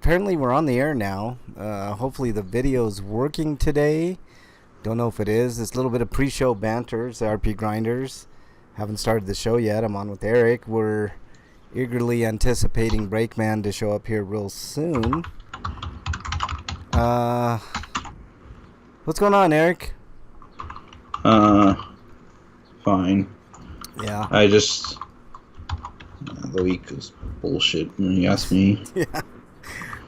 apparently we're on the air now. Hopefully the video's working today. Don't know if it is. This little bit of pre-show banter. It's the RP Grinders. Haven't started the show yet. I'm on with Eric. We're eagerly anticipating Breakman to show up here real soon. What's going on, Eric? Fine. Yeah. The week is bullshit when you ask me. Yeah.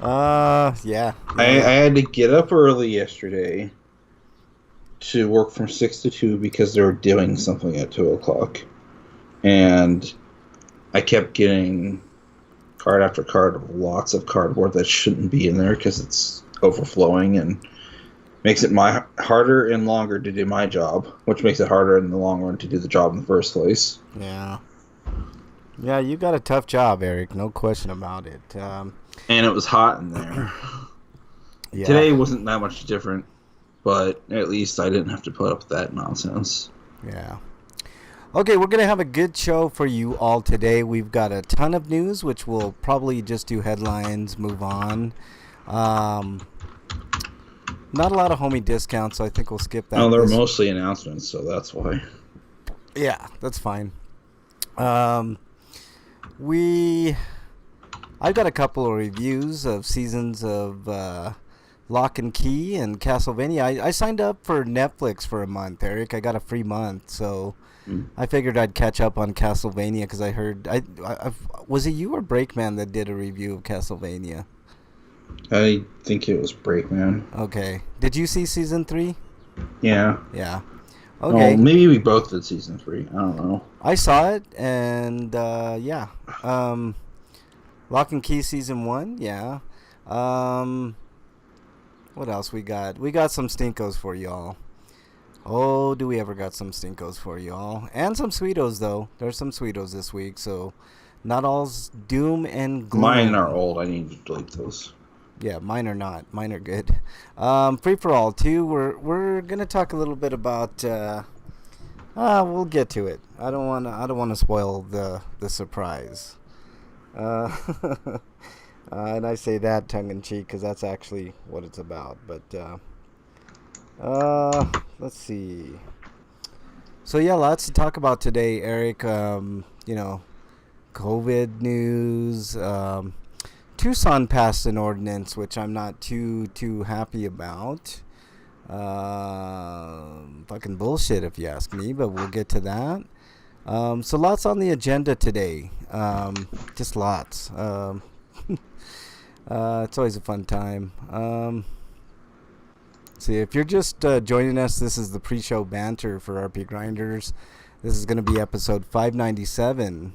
I had to get up early yesterday to work from 6 to 2 because they were doing something at 2 o'clock. And I kept getting card after card of lots of cardboard that shouldn't be in there because it's overflowing and makes it harder and longer to do my job, which makes it harder in the long run to do the job in the first place. Yeah. Yeah, you got a tough job, Eric. No question about it. And it was hot in there. Yeah. Today wasn't that much different, but at least I didn't have to put up with that nonsense. Yeah. Okay, we're going to have a good show for you all today. We've got a ton of news, which we'll probably just do headlines, move on. Not a lot of homie discounts, so I think we'll skip that. No, they're mostly announcements, so that's why. Yeah, that's fine. I've got a couple of reviews of seasons of Lock and Key and Castlevania. I signed up for Netflix for a month, Eric. I got a free month, so I figured I'd catch up on Castlevania because I heard... was it you or Breakman that did a review of Castlevania? I think it was Breakman. Okay. Did you see season 3? Yeah. Yeah. Okay. Oh, maybe we both did season 3. I don't know. I saw it, and yeah. Lock and Key season 1, yeah. What else we got? We got some stinkos for y'all. Oh, do we ever got some stinkos for y'all? And some sweetos, though. There's some sweetos this week, so not all's doom and gloom. Mine are old. I need to delete those. Yeah, mine are not. Mine are good. Free for all too. We're gonna talk a little bit about. We'll get to it. I don't wanna spoil the surprise. And I say that tongue in cheek because that's actually what it's about. But let's see. So yeah, lots to talk about today, Eric. COVID news. Tucson passed an ordinance which I'm not too happy about. Fucking bullshit if you ask me, but we'll get to that. So lots on the agenda today. Just lots. It's always a fun time. See, if you're just joining us, this is the pre-show banter for RP Grinders. This is going to be episode 597.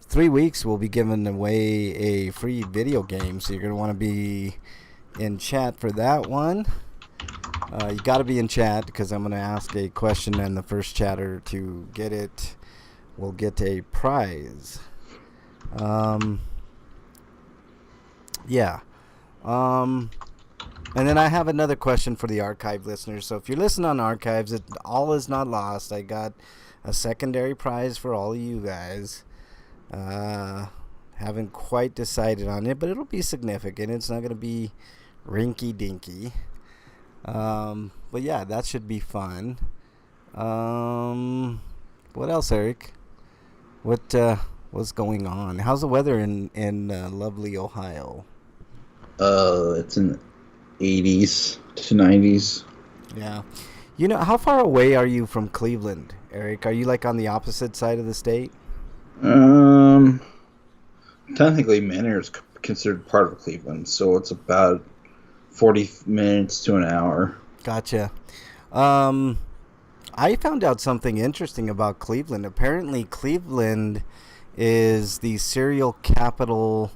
3 weeks we'll be giving away a free video game, so you're going to want to be in chat for that one. You got to be in chat because I'm going to ask a question, and the first chatter to get it will get a prize. Yeah. And then I have another question for the archive listeners. So if you're listening on archives, all is not lost. I got a secondary prize for all of you guys. Haven't quite decided on it, but it'll be significant. It's not going to be rinky dinky. But yeah, that should be fun. What else, Eric? What's going on? How's the weather in lovely Ohio? It's in the 80s to 90s. Yeah. You know, how far away are you from Cleveland, Eric? Are you like on the opposite side of the state? Technically, Manor is considered part of Cleveland, so it's about 40 minutes to an hour. Gotcha. I found out something interesting about Cleveland. Apparently, Cleveland is the serial capital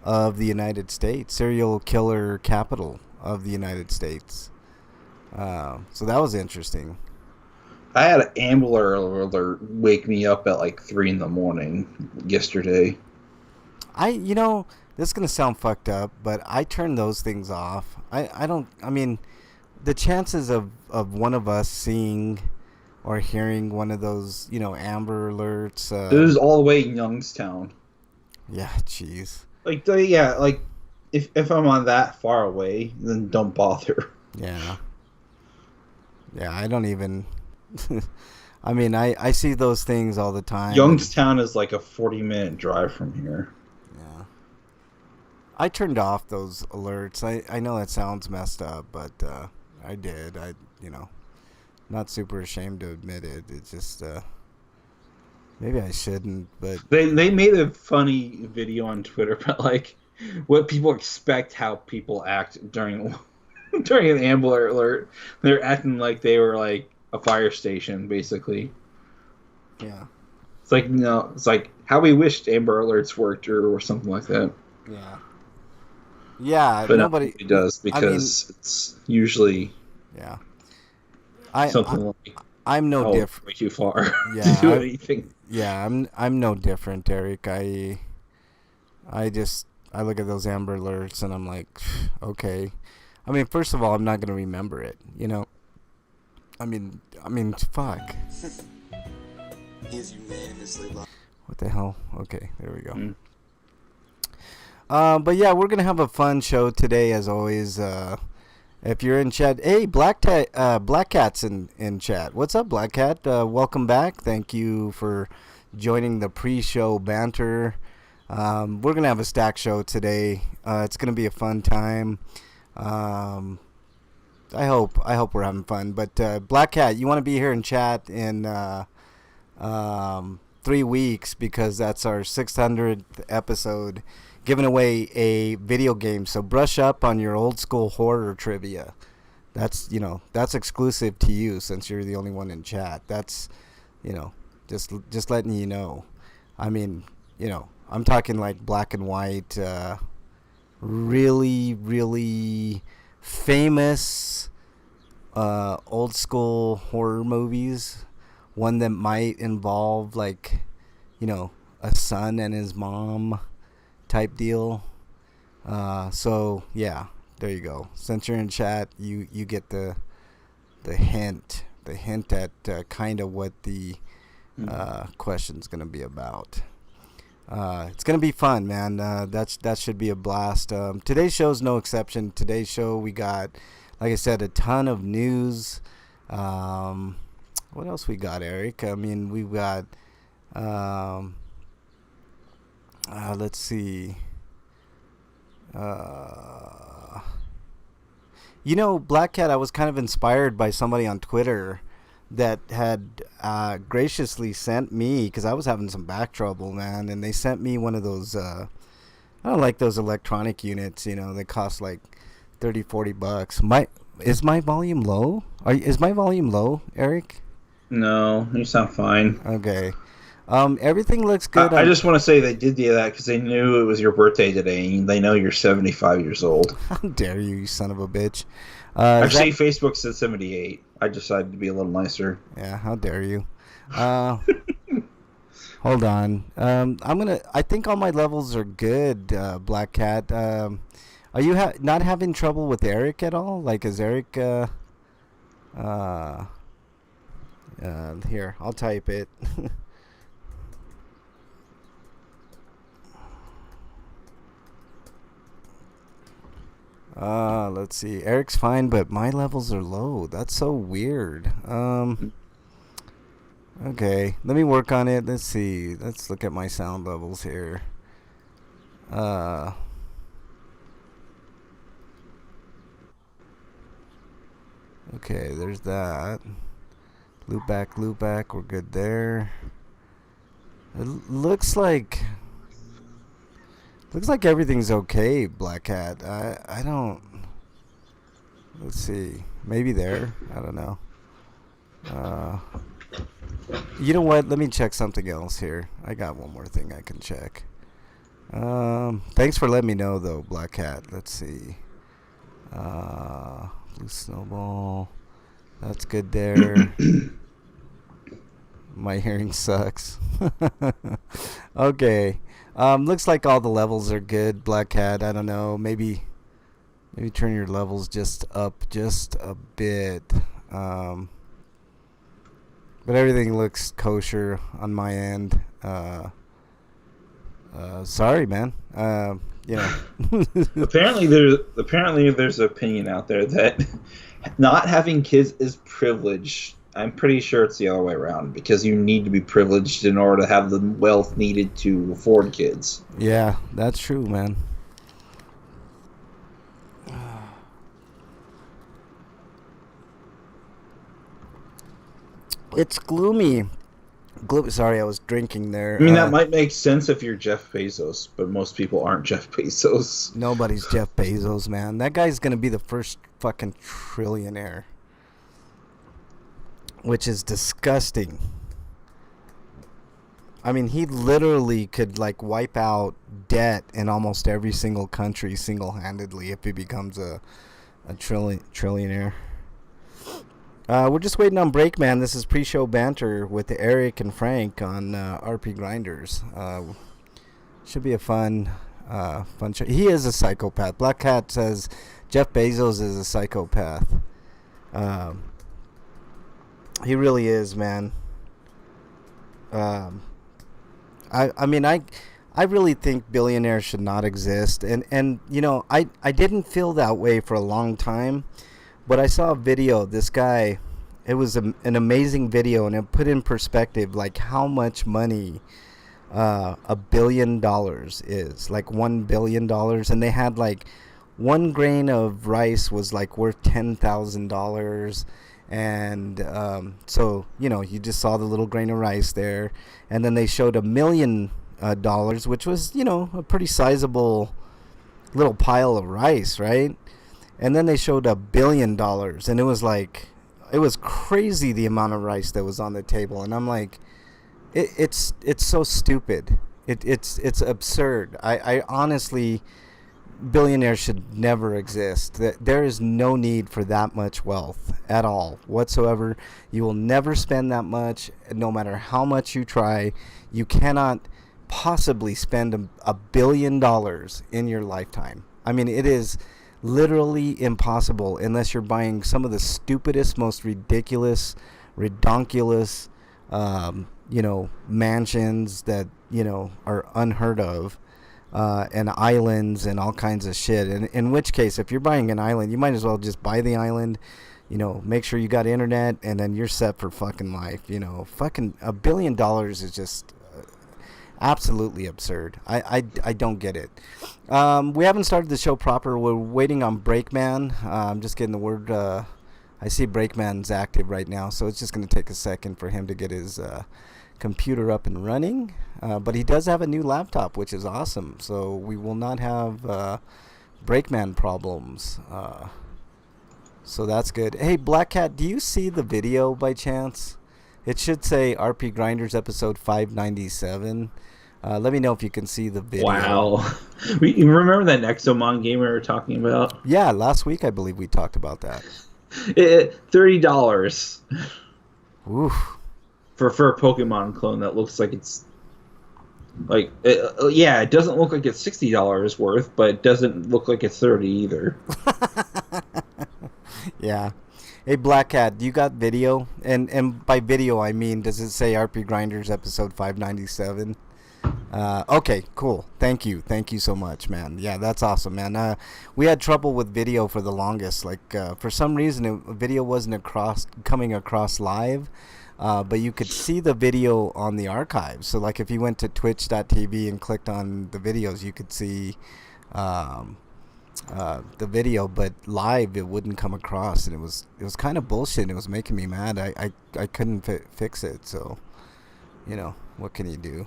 of the United States, serial killer capital of the United States. So that was interesting. I had an Amber Alert wake me up at like 3 in the morning yesterday. This is going to sound fucked up, but I turn those things off. I mean, the chances of one of us seeing or hearing one of those, Amber Alerts. It was all the way in Youngstown. Yeah, jeez. Yeah, like if I'm on that far away, then don't bother. Yeah. Yeah, I don't even. I mean, I see those things all the time, and Youngstown is like a 40-minute drive from here. yeah. I turned off those alerts. I know that sounds messed up, but I did. You know, not super ashamed to admit it. It's just maybe I shouldn't, but They made a funny video on Twitter about like what people expect how people act during during an Amber Alert. They're acting like they were like a fire station, basically. yeah, It's like no, it's like how we wished Amber Alerts worked or something like that. yeah, yeah. But no, Nobody. it does I mean, because it's usually yeah. I something like, I'm no oh, different. way too far to Yeah, do anything. yeah. I'm no different, Eric. I look at those Amber Alerts and I'm like, okay. I mean, first of all, I'm not gonna remember it. You know. I mean, fuck. He is unanimously loved. What the hell? Okay, there we go. Mm. But yeah, we're gonna have a fun show today, as always. If you're in chat, hey, Black Cat's in chat. What's up, Black Cat? Welcome back. Thank you for joining the pre-show banter. We're gonna have a stack show today. It's gonna be a fun time. I hope we're having fun. But Black Cat, you want to be here in chat in 3 weeks because that's our 600th episode, giving away a video game. So brush up on your old school horror trivia. That's exclusive to you since you're the only one in chat. That's just letting you know. I mean, I'm talking like black and white, really, really famous old school horror movies. One that might involve like, a son and his mom type deal. So yeah, there you go. Since you're in chat, you get the hint at kind of what the question's gonna be about. It's gonna be fun, man. That should be a blast. Today's show's no exception. Today's show we got, like I said, a ton of news. What else we got, Eric? I mean, we've got. Let's see. Black Cat, I was kind of inspired by somebody on Twitter that had graciously sent me, because I was having some back trouble, man, and they sent me one of those, I don't like those electronic units, they cost like $30-40. Is my volume low? Is my volume low, Eric? No, you sound fine. Okay. Everything looks good. I just want to say they did do that because they knew it was your birthday today, and they know you're 75 years old. How dare you son of a bitch. Actually, Facebook said 78. I decided to be a little nicer. Yeah, how dare you. Hold on. I think all my levels are good, Black Cat. Are you not having trouble with Eric at all? Like, is Eric, here, I'll type it. Let's see. Eric's fine, but my levels are low. That's so weird. Okay, let me work on it. Let's see. Let's look at my sound levels here. Okay, there's that. Loop back. We're good there. It looks like everything's okay, Black Cat. I don't. Let's see. Maybe there. I don't know. You know what? Let me check something else here. I got one more thing I can check. Thanks for letting me know, though, Black Cat. Let's see. Blue Snowball. That's good there. My hearing sucks. Okay. Looks like all the levels are good, Black Cat. I don't know. Maybe turn your levels just up just a bit. But everything looks kosher on my end. Sorry, man. You know. Apparently there's an opinion out there that not having kids is privilege. I'm pretty sure it's the other way around because you need to be privileged in order to have the wealth needed to afford kids. Yeah, that's true, man. It's gloomy. Sorry, I was drinking there. I mean, that might make sense if you're Jeff Bezos, but most people aren't Jeff Bezos. Nobody's Jeff Bezos, man. That guy's gonna be the first fucking trillionaire, which is disgusting. I mean, he literally could like wipe out debt in almost every single country single-handedly if he becomes a trillionaire. We're just waiting on Breakman. This is pre-show banter with Eric and Frank on RP Grinders. Should be a fun show. He is a psychopath. Black Cat says Jeff Bezos is a psychopath. He really is, man. I really think billionaires should not exist. And you know, I didn't feel that way for a long time. But I saw a video, this guy, it was an amazing video, and it put in perspective like how much money $1 billion is, like $1 billion. And they had like 1 grain of rice was like worth $10,000. And so, you know, you just saw the little grain of rice there. And then they showed $1 million, which was, you know, a pretty sizable little pile of rice, right? And then they showed $1 billion, and it was like, it was crazy the amount of rice that was on the table. And I'm like, it's so stupid. It's absurd. I honestly, billionaires should never exist. There is no need for that much wealth at all whatsoever. You will never spend that much, no matter how much you try. You cannot possibly spend $1 billion in your lifetime. I mean, it is literally impossible unless you're buying some of the stupidest, most ridiculous, redonkulous, you know, mansions that, you know, are unheard of, and islands and all kinds of shit. And in which case, if you're buying an island, you might as well just buy the island, you know, make sure you got internet, and then you're set for fucking life. You know, fucking $1 billion is just absolutely absurd. I don't get it. We haven't started the show proper. We're waiting on Breakman. I'm just getting the word. I see Breakman's active right now, so it's just going to take a second for him to get his computer up and running. But he does have a new laptop, which is awesome. So we will not have Breakman problems. So that's good. Hey, Black Cat, do you see the video by chance? It should say RP Grinders episode 597. Let me know if you can see the video. Wow. You remember that Nexomon game we were talking about? Yeah, last week I believe we talked about that. $30. Oof. For a Pokemon clone that looks like it's like it doesn't look like it's $60 worth, but it doesn't look like it's 30 either. Yeah. Hey, Black Cat, do you got video? And by video, I mean, does it say RP Grinders episode 597? Okay, cool. Thank you so much, man. Yeah, that's awesome, man. We had trouble with video for the longest. Like, for some reason, video wasn't coming across live, but you could see the video on the archives. So, like, if you went to twitch.tv and clicked on the videos, you could see the video, but live it wouldn't come across, and it was kind of bullshit, and it was making me mad. I couldn't fix it, so, you know, what can you do?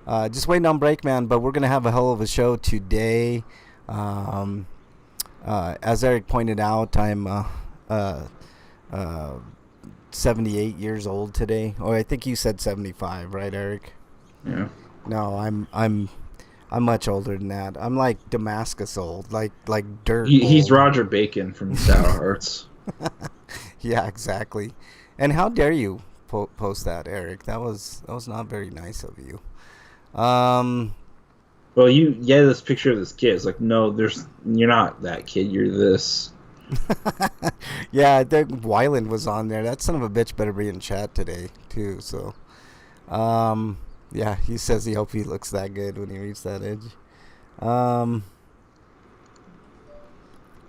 Just waiting on Breakman, but we're gonna have a hell of a show today. As Eric pointed out, I'm 78 years old today. Oh, I think you said 75, right, Eric? Yeah. No, I'm much older than that. I'm like Damascus old, like dirt. He's old. Roger Bacon from Sour Hearts. Yeah, exactly. And how dare you post that, Eric? That was not very nice of you. Well, you this picture of this kid. It's like, no, you're not that kid. You're this. Yeah, I think Wyland was on there. That son of a bitch better be in chat today too. So, Yeah, he says he hope he looks that good when he reaches that age. Um,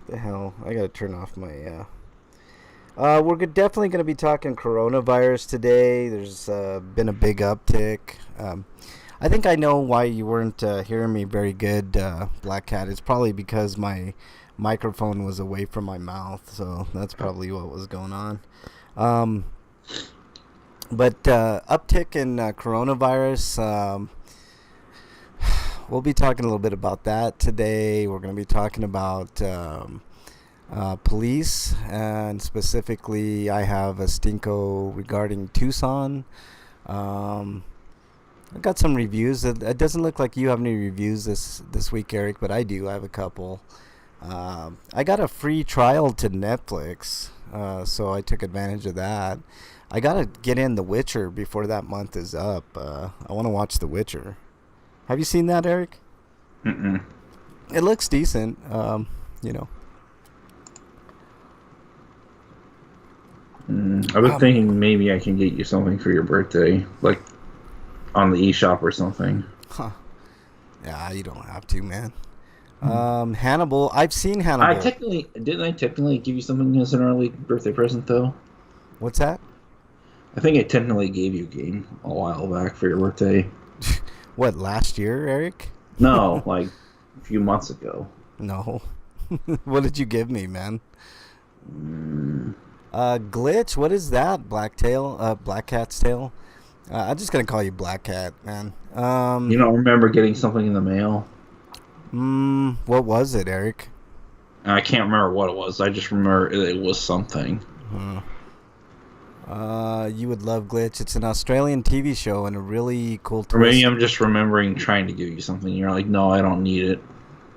the hell, I gotta turn off my. We're definitely gonna be talking coronavirus today. There's been a big uptick. I think I know why you weren't hearing me very good, Black Cat. It's probably because my microphone was away from my mouth, so that's probably what was going on. But uptick in coronavirus. We'll be talking a little bit about that today. We're going to be talking about police, and specifically, I have a stinko regarding Tucson. I got some reviews. It doesn't look like you have any reviews this week, Eric, but I do. I have a couple. I got a free trial to Netflix, so I took advantage of that. I gotta get in The Witcher before that month is up. I want to watch The Witcher. Have you seen that, Eric? Mm-mm. It looks decent. You know. I was thinking maybe I can get you something for your birthday, like on the eShop or something. Huh. Yeah, you don't have to, man. Hannibal. I've seen Hannibal. Didn't I technically give you something as an early birthday present though? What's that? I think I technically gave you a game a while back for your birthday. What, last year, Eric? No, like a few months ago. No. What did you give me, man? Glitch. What is that? Black Cat's tail. I'm just gonna call you Black Cat, man. You don't remember getting something in the mail? What was it, Eric? I can't remember what it was. I just remember it was something. You would love Glitch. It's an Australian TV show and a really cool twist. Or maybe I'm just remembering trying to give you something. You're like, no, I don't need it.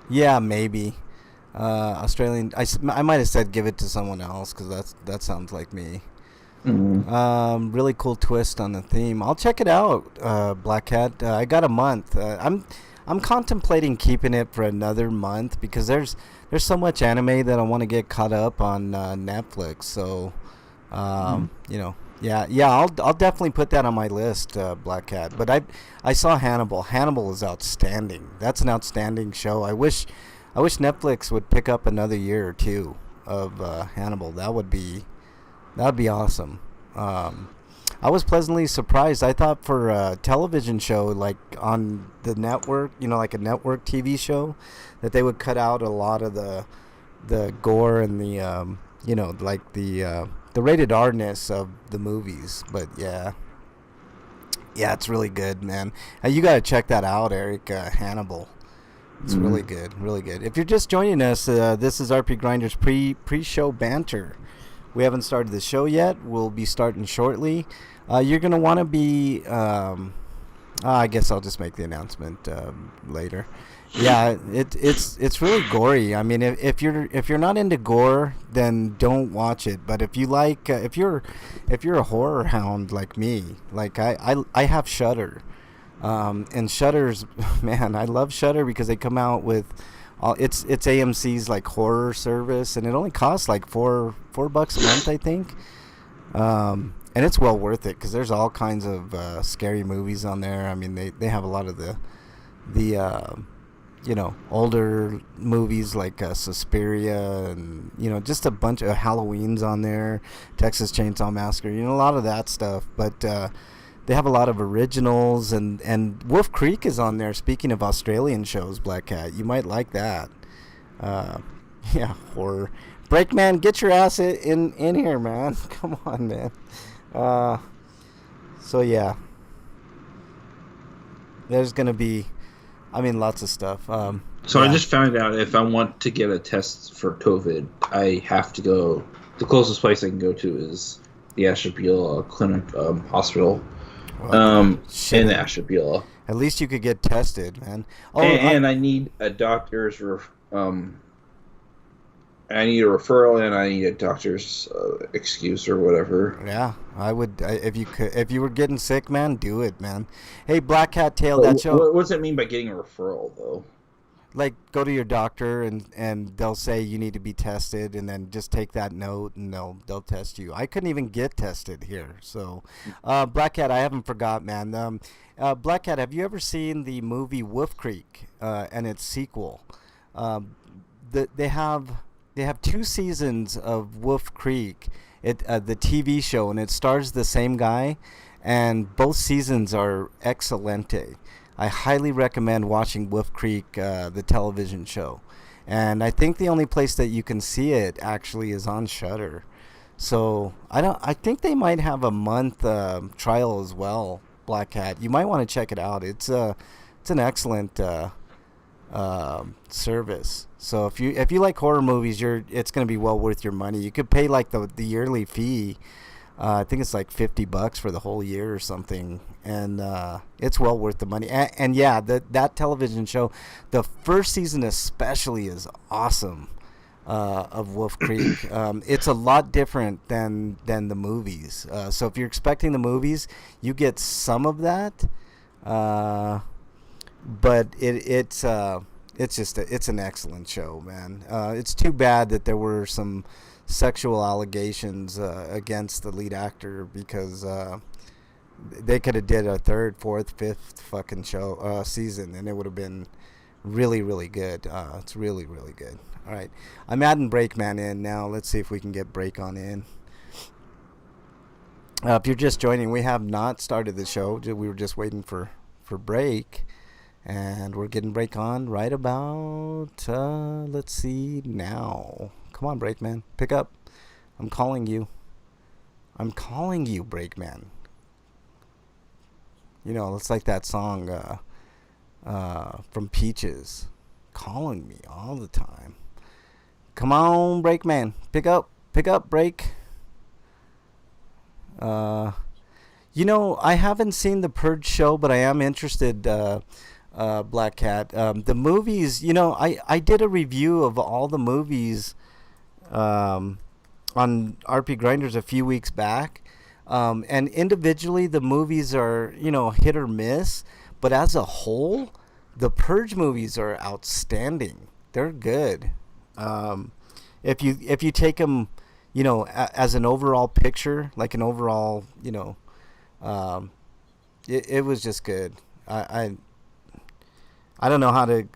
Yeah, maybe. Australian. I might have said give it to someone else because that sounds like me. Really cool twist on the theme. I'll check it out, Black Cat. I got a month. I'm contemplating keeping it for another month because there's so much anime that I want to get caught up on Netflix. So, you know, yeah. I'll definitely put that on my list, Black Cat. But I saw Hannibal. Hannibal is outstanding. That's an outstanding show. I wish Netflix would pick up another year or two of Hannibal. That would be awesome. I was pleasantly surprised. I thought for a television show, like on the network, you know, like a network TV show, that they would cut out a lot of the gore and the, you know, like the rated R-ness of the movies. But yeah, it's really good, man. You got to check that out, Eric. Hannibal. It's really good, really good. If you're just joining us, this is RP Grinders pre-show banter. We haven't started the show yet. We'll be starting shortly. You're going to want to be... I guess I'll just make the announcement later. Yeah, it's really gory. I mean, if you're not into gore, then don't watch it. But if you like, if you're a horror hound like me, like I have Shudder, and Shudder's, man, I love Shudder because they come out with. It's AMC's like horror service, and it only costs like $4 a month, I think. And it's well worth it because there's all kinds of scary movies on there. I mean, they have a lot of the you know, older movies like Suspiria, and you know, just a bunch of Halloweens on there, Texas Chainsaw Massacre, you know, a lot of that stuff. But they have a lot of originals, and Wolf Creek is on there. Speaking of Australian shows, Black Cat, you might like that. Yeah, horror. Breakman, get your ass in here, man. Come on, man. So yeah, there's gonna be, I mean, lots of stuff. So yeah. I just found out if I want to get a test for COVID, I have to go. The closest place I can go to is the Ashtabula Clinic Hospital. In Ashtabula. At least you could get tested, man. Oh, and I need a doctor's I need a referral, and I need a doctor's excuse or whatever. Yeah, I would if you were getting sick, man, do it, man. Hey, Black Cat Tail, that show. What does it mean by getting a referral, though? like go to your doctor and they'll say you need to be tested, and then just take that note and they'll test you. I couldn't even get tested here. So Black Cat, I haven't forgot, man. Black Cat, have you ever seen the movie Wolf Creek and its sequel? They have 2 seasons of Wolf Creek, the TV show, and it stars the same guy, and both seasons are excelente. I highly recommend watching Wolf Creek, the television show, and I think the only place that you can see it actually is on Shudder. So I think they might have a month trial as well. Black Cat, you might want to check it out. It's an excellent service. So if you like horror movies, it's going to be well worth your money. You could pay like the yearly fee. I think it's like $50 for the whole year or something, and it's well worth the money. And yeah, that television show, the first season especially, is awesome. Of Wolf Creek, it's a lot different than the movies. So if you're expecting the movies, you get some of that, but it's an excellent show, man. It's too bad that there were some sexual allegations against the lead actor, because they could have did a third, fourth, fifth fucking season, and it would have been really, really good. It's really, really good. All right, I'm adding Breakman in now. Let's see if we can get Break on in. If you're just joining, we have not started the show. We were just waiting for Break, and we're getting Break on right about, let's see, now. Come on, Breakman, pick up. I'm calling you. Breakman. You know, it's like that song from Peaches, calling me all the time. Come on, Breakman, pick up, Break. You know, I haven't seen the Purge show, but I am interested, Black Cat. The movies, you know, I did a review of all the movies on RP Grinders a few weeks back, and individually the movies are, you know, hit or miss, but as a whole, the Purge movies are outstanding. They're good. If you take them, you know, as an overall picture, like an overall, you know, it was just good. I don't know how to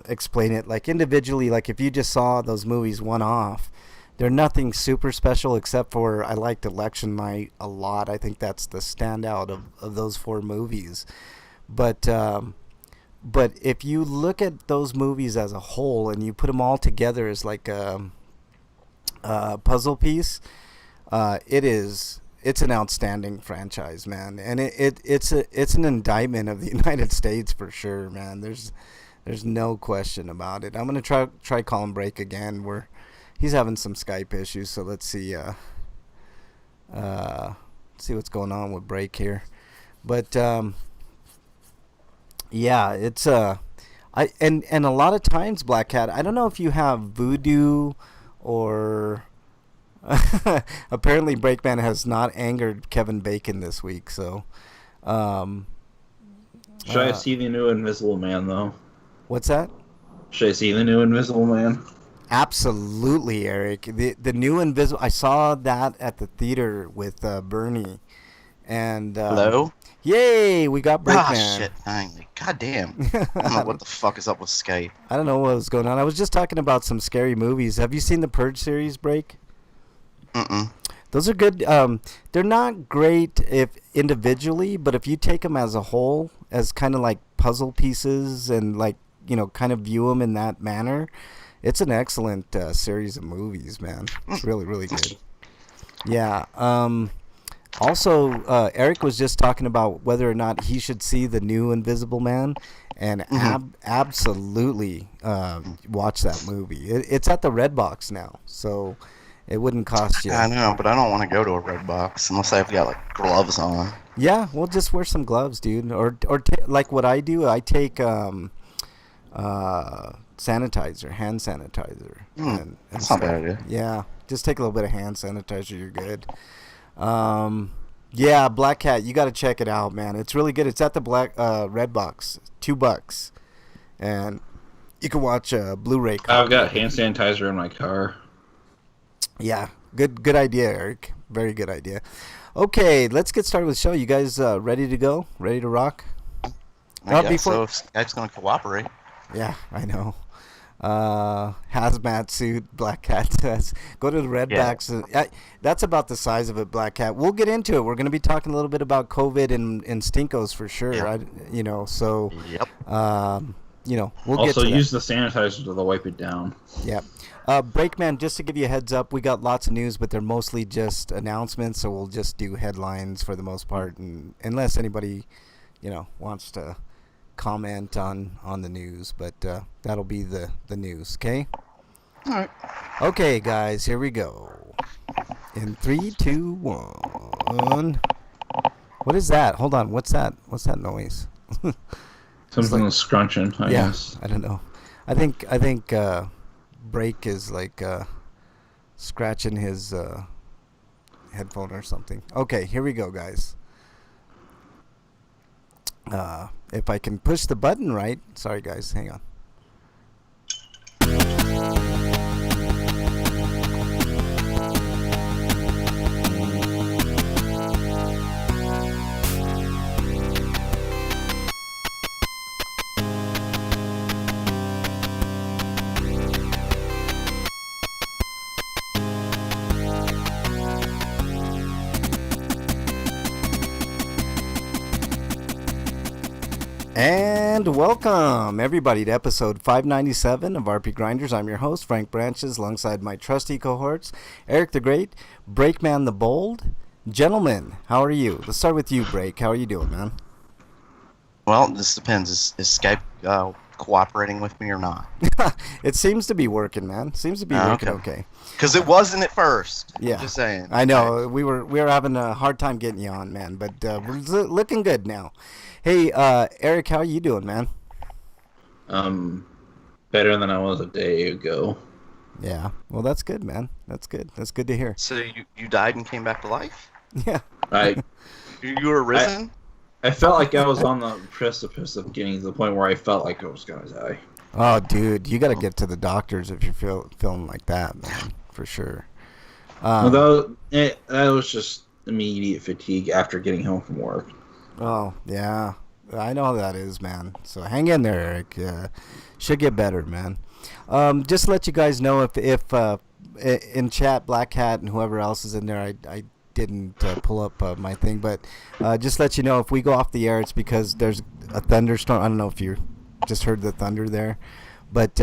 explain it. Like individually, like if you just saw those movies one off, they're nothing super special, except for I liked Election Night a lot. I think that's the standout of those 4 movies. But if you look at those movies as a whole and you put them all together as like a puzzle piece, it's an outstanding franchise, man, and it's an indictment of the United States for sure, man. There's no question about it. I'm gonna try calling Break again. He's having some Skype issues, so let's see what's going on with Break here. But yeah, it's and a lot of times, Black Cat, I don't know if you have Voodoo or apparently Breakman has not angered Kevin Bacon this week, so should I see the new Invisible Man, though? What's that? Should I see the new Invisible Man? Absolutely, Eric. The new Invisible, I saw that at the theater with Bernie, and hello. Yay, we got Breakman. Ah, shit, finally. God damn. I don't know what the fuck is up with Skype. I don't know what was going on. I was just talking about some scary movies. Have you seen the Purge series, Break? Mm-mm. Those are good. They're not great if individually, but if you take them as a whole, as kind of like puzzle pieces, and like, you know, kind of view them in that manner, it's an excellent series of movies, man. It's really, really good. Yeah. Also, Eric was just talking about whether or not he should see the new Invisible Man, and absolutely watch that movie. It's at the Redbox now, so it wouldn't cost you. I know, but I don't want to go to a red box unless I've got like gloves on. Yeah, well, just wear some gloves, dude. Or like what I do, I take sanitizer, hand sanitizer. And That's not bad idea. Yeah, just take a little bit of hand sanitizer. You're good. Yeah, Black Cat, you got to check it out, man. It's really good. It's at the Redbox, $2, and You can watch a Blu-ray copy. I've got hand sanitizer in my car. Yeah, good idea, Eric. Very good idea. Okay, let's get started with the show. You guys ready to go? Ready to rock? I guess so. If Skype's going to cooperate. Yeah, I know. Hazmat suit, Black Cat says. Go to the Redbacks. That's about the size of it, Black Cat. We'll get into it. We're going to be talking a little bit about COVID and Stinkos for sure. Yep. So. Yep. We'll Also, get to use the sanitizer to wipe it down. Yeah. Breakman, just to give you a heads up, we got lots of news, but they're mostly just announcements, so we'll just do headlines for the most part, and unless anybody, wants to comment on the news, but that'll be the news, okay? All right. Okay, guys, here we go. In 3, 2, 1. What is that? Hold on, what's that? What's that noise? Something was scrunching, I guess. I don't know. I think Break is like scratching his headphone or something. Okay, here we go, guys. If I can push the button right. Sorry, guys. Hang on. And welcome, everybody, to episode 597 of RP Grinders. I'm your host, Frank Branches, alongside my trusty cohorts, Eric the Great, Breakman the Bold. Gentlemen, how are you? Let's start with you, Break. How are you doing, man? Well, this depends. Is Skype cooperating with me or not? It seems to be working, man. Seems to be working okay. Because it wasn't at first. Yeah. I'm just saying. I know. We were having a hard time getting you on, man, but we're looking good now. Hey, Eric, how are you doing, man? Better than I was a day ago. Yeah. Well, that's good, man. That's good. That's good to hear. So you died and came back to life? Yeah. You were risen? I felt like I was on the precipice of getting to the point where I felt like I was gonna die. Oh, dude, you got to get to the doctors if you're feeling like that, man, for sure. That was just immediate fatigue after getting home from work. Oh, yeah. I know how that is, man. So hang in there, Eric. Should get better, man. Just to let you guys know, if in chat, Black Hat and whoever else is in there, I didn't pull up my thing, but just let you know, if we go off the air, it's because there's a thunderstorm. I don't know if you just heard the thunder there, but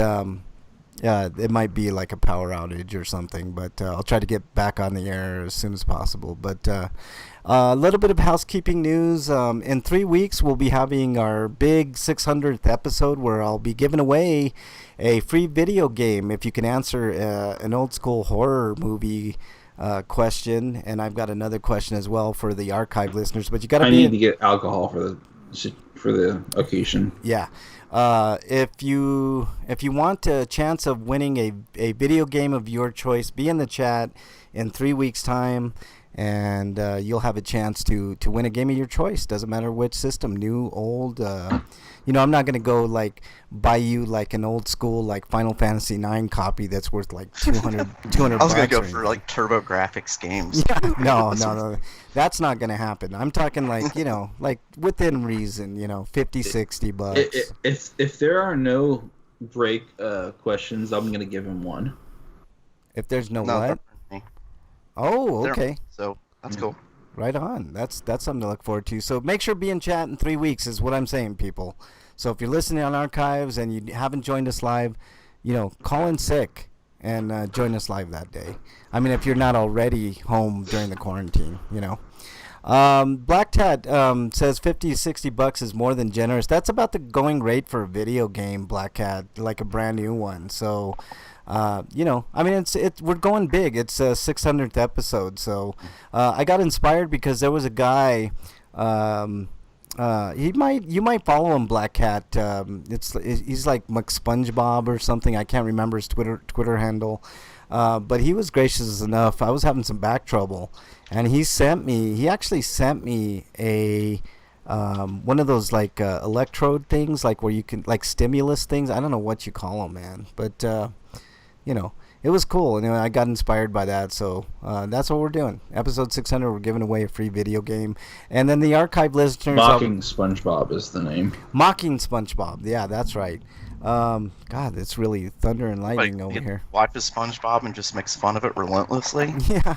it might be like a power outage or something, but I'll try to get back on the air as soon as possible. But a little bit of housekeeping news. In 3 weeks, we'll be having our big 600th episode where I'll be giving away a free video game if you can answer an old school horror movie question. And I've got another question as well for the archive listeners. But you got to need to get alcohol for the occasion. Yeah. If you want a chance of winning a video game of your choice, be in the chat in 3 weeks' time, and you'll have a chance to win a game of your choice. Doesn't matter which system, new, old. I'm not gonna go like buy you like an old school like Final Fantasy 9 copy that's worth like 200 I was gonna go bucks for like TurboGrafx games. Yeah, no, that's not gonna happen. I'm talking like like within reason, 50, 60 bucks. If there are no break questions, I'm gonna give him one. If there's no what? Oh, okay. So that's cool. Right on. That's something to look forward to. So make sure to be in chat in 3 weeks is what I'm saying, people. So if you're listening on archives and you haven't joined us live, call in sick and join us live that day. I mean, if you're not already home during the quarantine, Black Tat says 50 to 60 bucks is more than generous. That's about the going rate for a video game, Black Cat, like a brand new one. So I mean, we're going big. It's a 600th episode. So I got inspired because there was a guy. You might follow him, Black Cat. He's like McSpongebob or something. I can't remember his Twitter handle. But he was gracious enough. I was having some back trouble, and he actually sent me a one of those like electrode things, like where you can like stimulus things. I don't know what you call them, man, but you know, it was cool. And I got inspired by that, so that's what we're doing. Episode 600, we're giving away a free video game, and then the archive listeners. Mocking SpongeBob is the name. Mocking SpongeBob. Yeah, that's right. God, it's really thunder and lightning over here. Watches SpongeBob and just makes fun of it relentlessly. Yeah,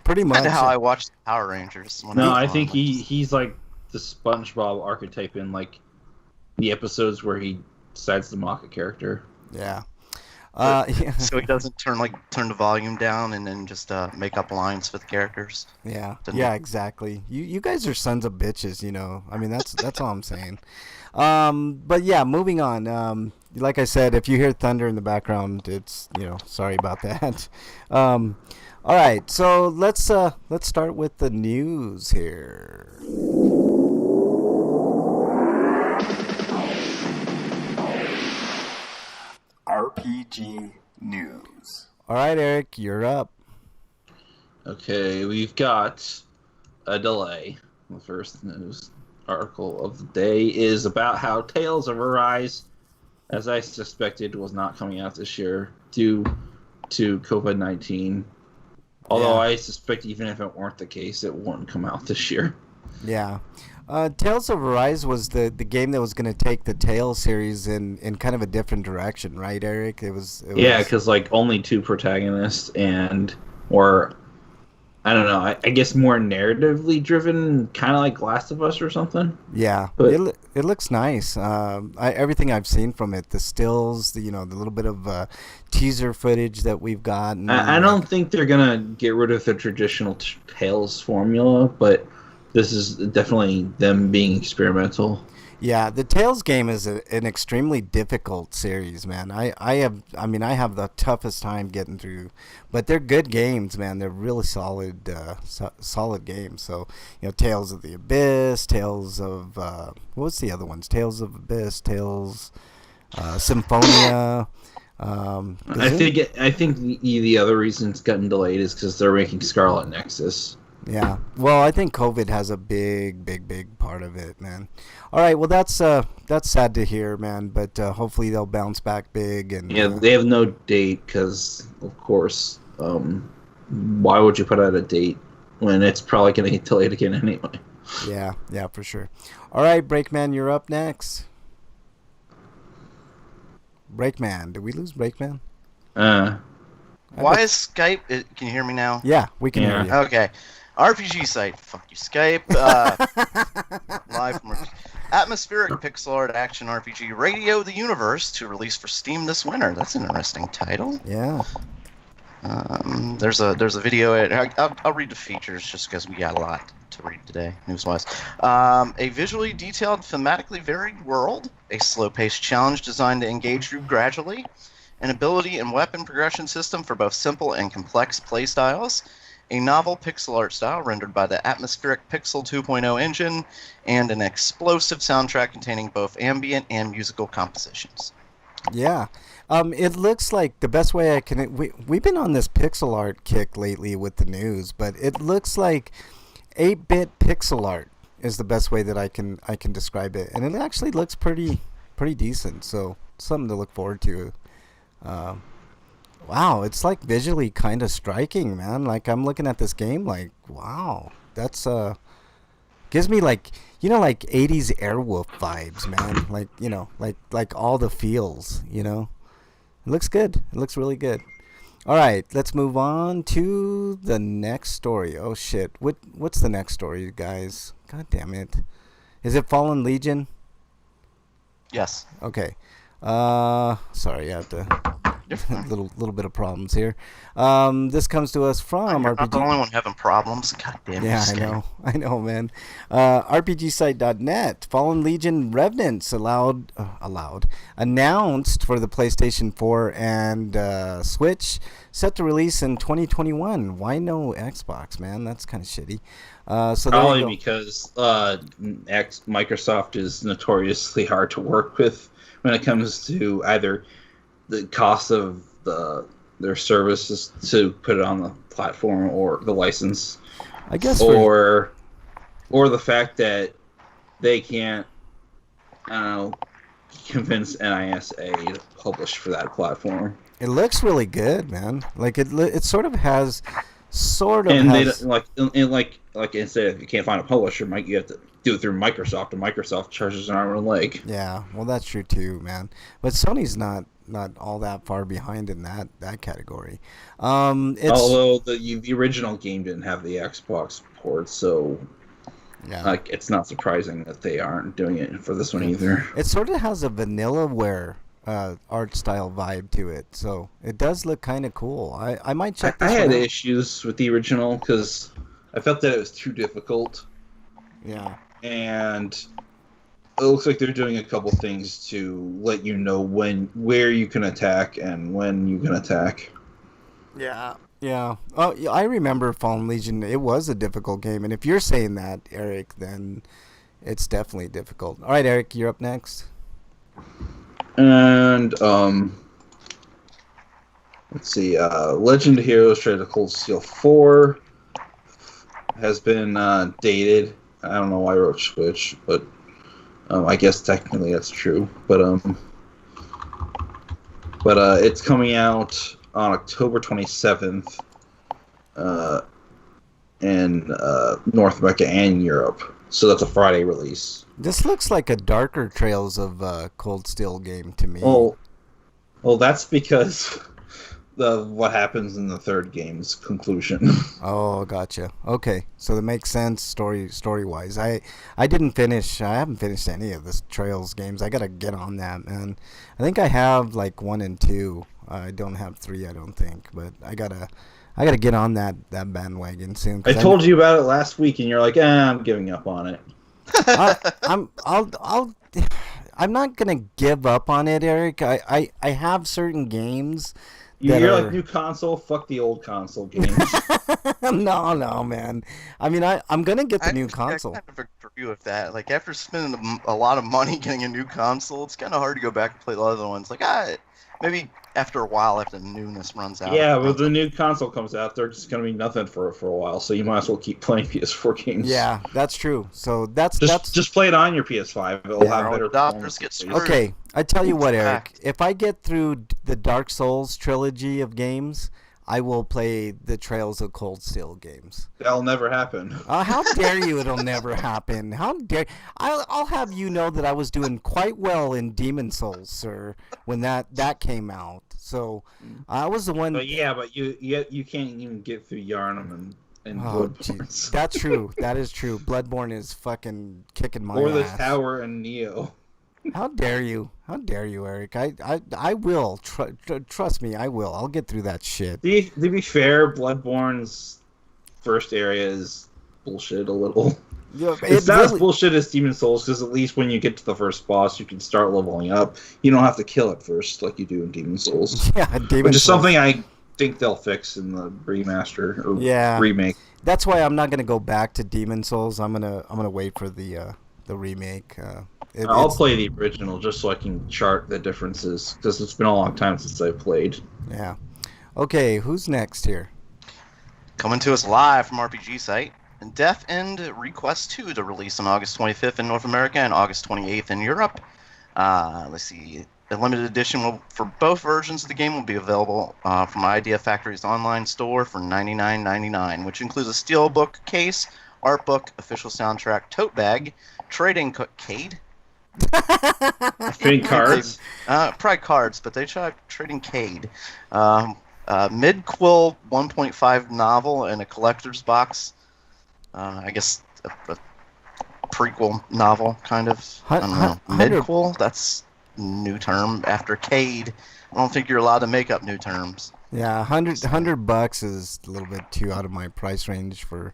pretty much. That's how I watched Power Rangers. No, I think he's like the SpongeBob archetype in like the episodes where he decides to mock a character. Yeah. Yeah. So he doesn't turn the volume down and then just make up lines for the characters. Yeah, yeah, exactly. You guys are sons of bitches, I mean, that's all I'm saying. But yeah, moving on. Like I said, if you hear thunder in the background, it's sorry about that. All right, so let's start with the news here. RPG news. All right, Eric, you're up. Okay, we've got a delay. The first news article of the day is about how Tales of Arise, as I suspected, was not coming out this year due to COVID-19. Although I suspect even if it weren't the case, it wouldn't come out this year. Yeah. Tales of Arise was the game that was going to take the Tales series in kind of a different direction, right, Eric? It was because like only two protagonists or I don't know, I guess more narratively driven, kind of like Last of Us or something. Yeah, but it looks nice. Everything I've seen from it, the stills, the little bit of teaser footage that we've gotten. I don't think they're gonna get rid of the traditional Tales formula, but this is definitely them being experimental. Yeah, the Tales game is an extremely difficult series, man. I have the toughest time getting through, but they're good games, man. They're really solid, solid games. So, Tales of the Abyss, Tales of what's the other ones? Tales of Abyss, Tales, Symphonia. I think the other reason it's gotten delayed is because they're making Scarlet Nexus. Yeah. Well, I think COVID has a big part of it, man. All right. Well, that's sad to hear, man. But hopefully they'll bounce back big. And yeah, they have no date because, of course, why would you put out a date when it's probably going to get delayed again anyway? Yeah, for sure. All right, Breakman, you're up next. Breakman, did we lose Breakman? Why is Skype? Can you hear me now? Yeah, we can hear you. Okay. RPG site. Fuck you, Skype. Live from Atmospheric Pixel Art Action RPG Radio the Universe to release for Steam this winter. That's an interesting title. Yeah. There's a video. I'll read the features just because we got a lot to read today, news-wise. A visually detailed, thematically varied world. A slow-paced challenge designed to engage you gradually. An ability and weapon progression system for both simple and complex playstyles, a novel pixel art style rendered by the Atmospheric Pixel 2.0 engine, and an explosive soundtrack containing both ambient and musical compositions. Yeah. It looks like the best way I can... We've been on this pixel art kick lately with the news, but it looks like 8-bit pixel art is the best way that I can describe it. And it actually looks pretty decent, so something to look forward to. Wow, it's like visually kind of striking, man. Like I'm looking at this game like, wow, that's gives me like 80s Airwolf vibes, man. Like all the feels, It looks good. It looks really good. All right, let's move on to the next story. Oh shit. What's the next story, you guys? God damn it. Is it Fallen Legion? Yes. Okay. Sorry, I have to little bit of problems here. This comes to us from You're RPG. not the only one having problems. God damn it. Yeah, I know, man. RPGsite.net. Fallen Legion Revenants announced for the PlayStation 4 and Switch, set to release in 2021. Why no Xbox, man? That's kind of shitty. Probably because Microsoft is notoriously hard to work with when it comes to either the cost of their services to put it on the platform or the license, I guess, or the fact that they can't, I don't know, convince NISA to publish for that platform. It looks really good, man. Like it sort of has, And they has. like instead if you can't find a publisher, you have to do it through Microsoft, and Microsoft charges an arm and a leg. Yeah, well, that's true too, man. But Sony's not all that far behind in that category. It's Although the original game didn't have the Xbox port, so yeah. like it's not surprising that they aren't doing it for this one either. It sort of has a Vanillaware art style vibe to it, so it does look kind of cool. I might check I this had one out. issues with the original because I felt that it was too difficult, Yeah. and it looks like they're doing a couple things to let you know where you can attack and when you can attack. Yeah. Yeah. Oh, yeah, I remember Fallen Legion. It was a difficult game, and if you're saying that, Eric, then it's definitely difficult. All right, Eric, you're up next. And let's see, Legend of Heroes: Trails of Cold Steel 4 has been dated. I don't know why I wrote Switch, but I guess technically that's true. But it's coming out on October 27th in North America and Europe. So that's a Friday release. This looks like a darker Trails of Cold Steel game to me. Well, that's because of what happens in the third game's conclusion. Oh, gotcha. Okay, so that makes sense story wise. I haven't finished any of the Trails games. I gotta get on that, man. I think I have like 1 and 2. I don't have 3, I don't think, but I gotta get on that bandwagon soon. I told you about it last week, and you're like, I'm giving up on it. I'm not gonna give up on it, Eric. I have certain games. You're like, new console, fuck the old console games. No, man. I mean, I'm gonna get the new console. I kind of agree with that. Like, after spending a lot of money getting a new console, it's kind of hard to go back and play the other ones. Like, maybe after a while, after the newness runs out. Yeah, but the new console comes out, they're just gonna be nothing for a while. So you might as well keep playing PS4 games. Yeah, that's true. So that's just play it on your PS5. It'll have better adapters get screwed. Okay, I tell you what, Eric. If I get through the Dark Souls trilogy of games, I will play the Trails of Cold Steel games. That'll never happen. How dare you? It'll never happen. How dare? I'll have you know that I was doing quite well in Demon Souls, sir, when that came out. So I was the one. But you can't even get through Yharnam and Bloodborne. Geez. That's true. That is true. Bloodborne is fucking kicking my or the ass. Tower and Neo. How dare you? How dare you, Eric? I will. Trust me, I will. I'll get through that shit. To be fair, Bloodborne's first area is bullshit a little. Yeah, It's not as bullshit as Demon Souls, because at least when you get to the first boss, you can start leveling up. You don't have to kill it first like you do in Demon Souls. Yeah, Demon Which is Souls. something I think they'll fix in the remaster or remake. That's why I'm not gonna go back to Demon Souls. I'm gonna wait for the remake. I'll play the original just so I can chart the differences, because it's been a long time since I played. Yeah. Okay, who's next here? Coming to us live from RPG Site, Death End Request 2 to release on August 25th in North America and August 28th in Europe. Let's see. The limited edition for both versions of the game will be available from Idea Factory's online store for $99.99, which includes a steelbook case, art book, official soundtrack, tote bag, trading cade. Trading cards? Probably cards, but they try trading cade. Mid-quill 1.5 novel and a collector's box. I guess a prequel novel, kind of. I don't know. Mid-quill? That's a new term. After cade, I don't think you're allowed to make up new terms. Yeah, $100 is a little bit too out of my price range for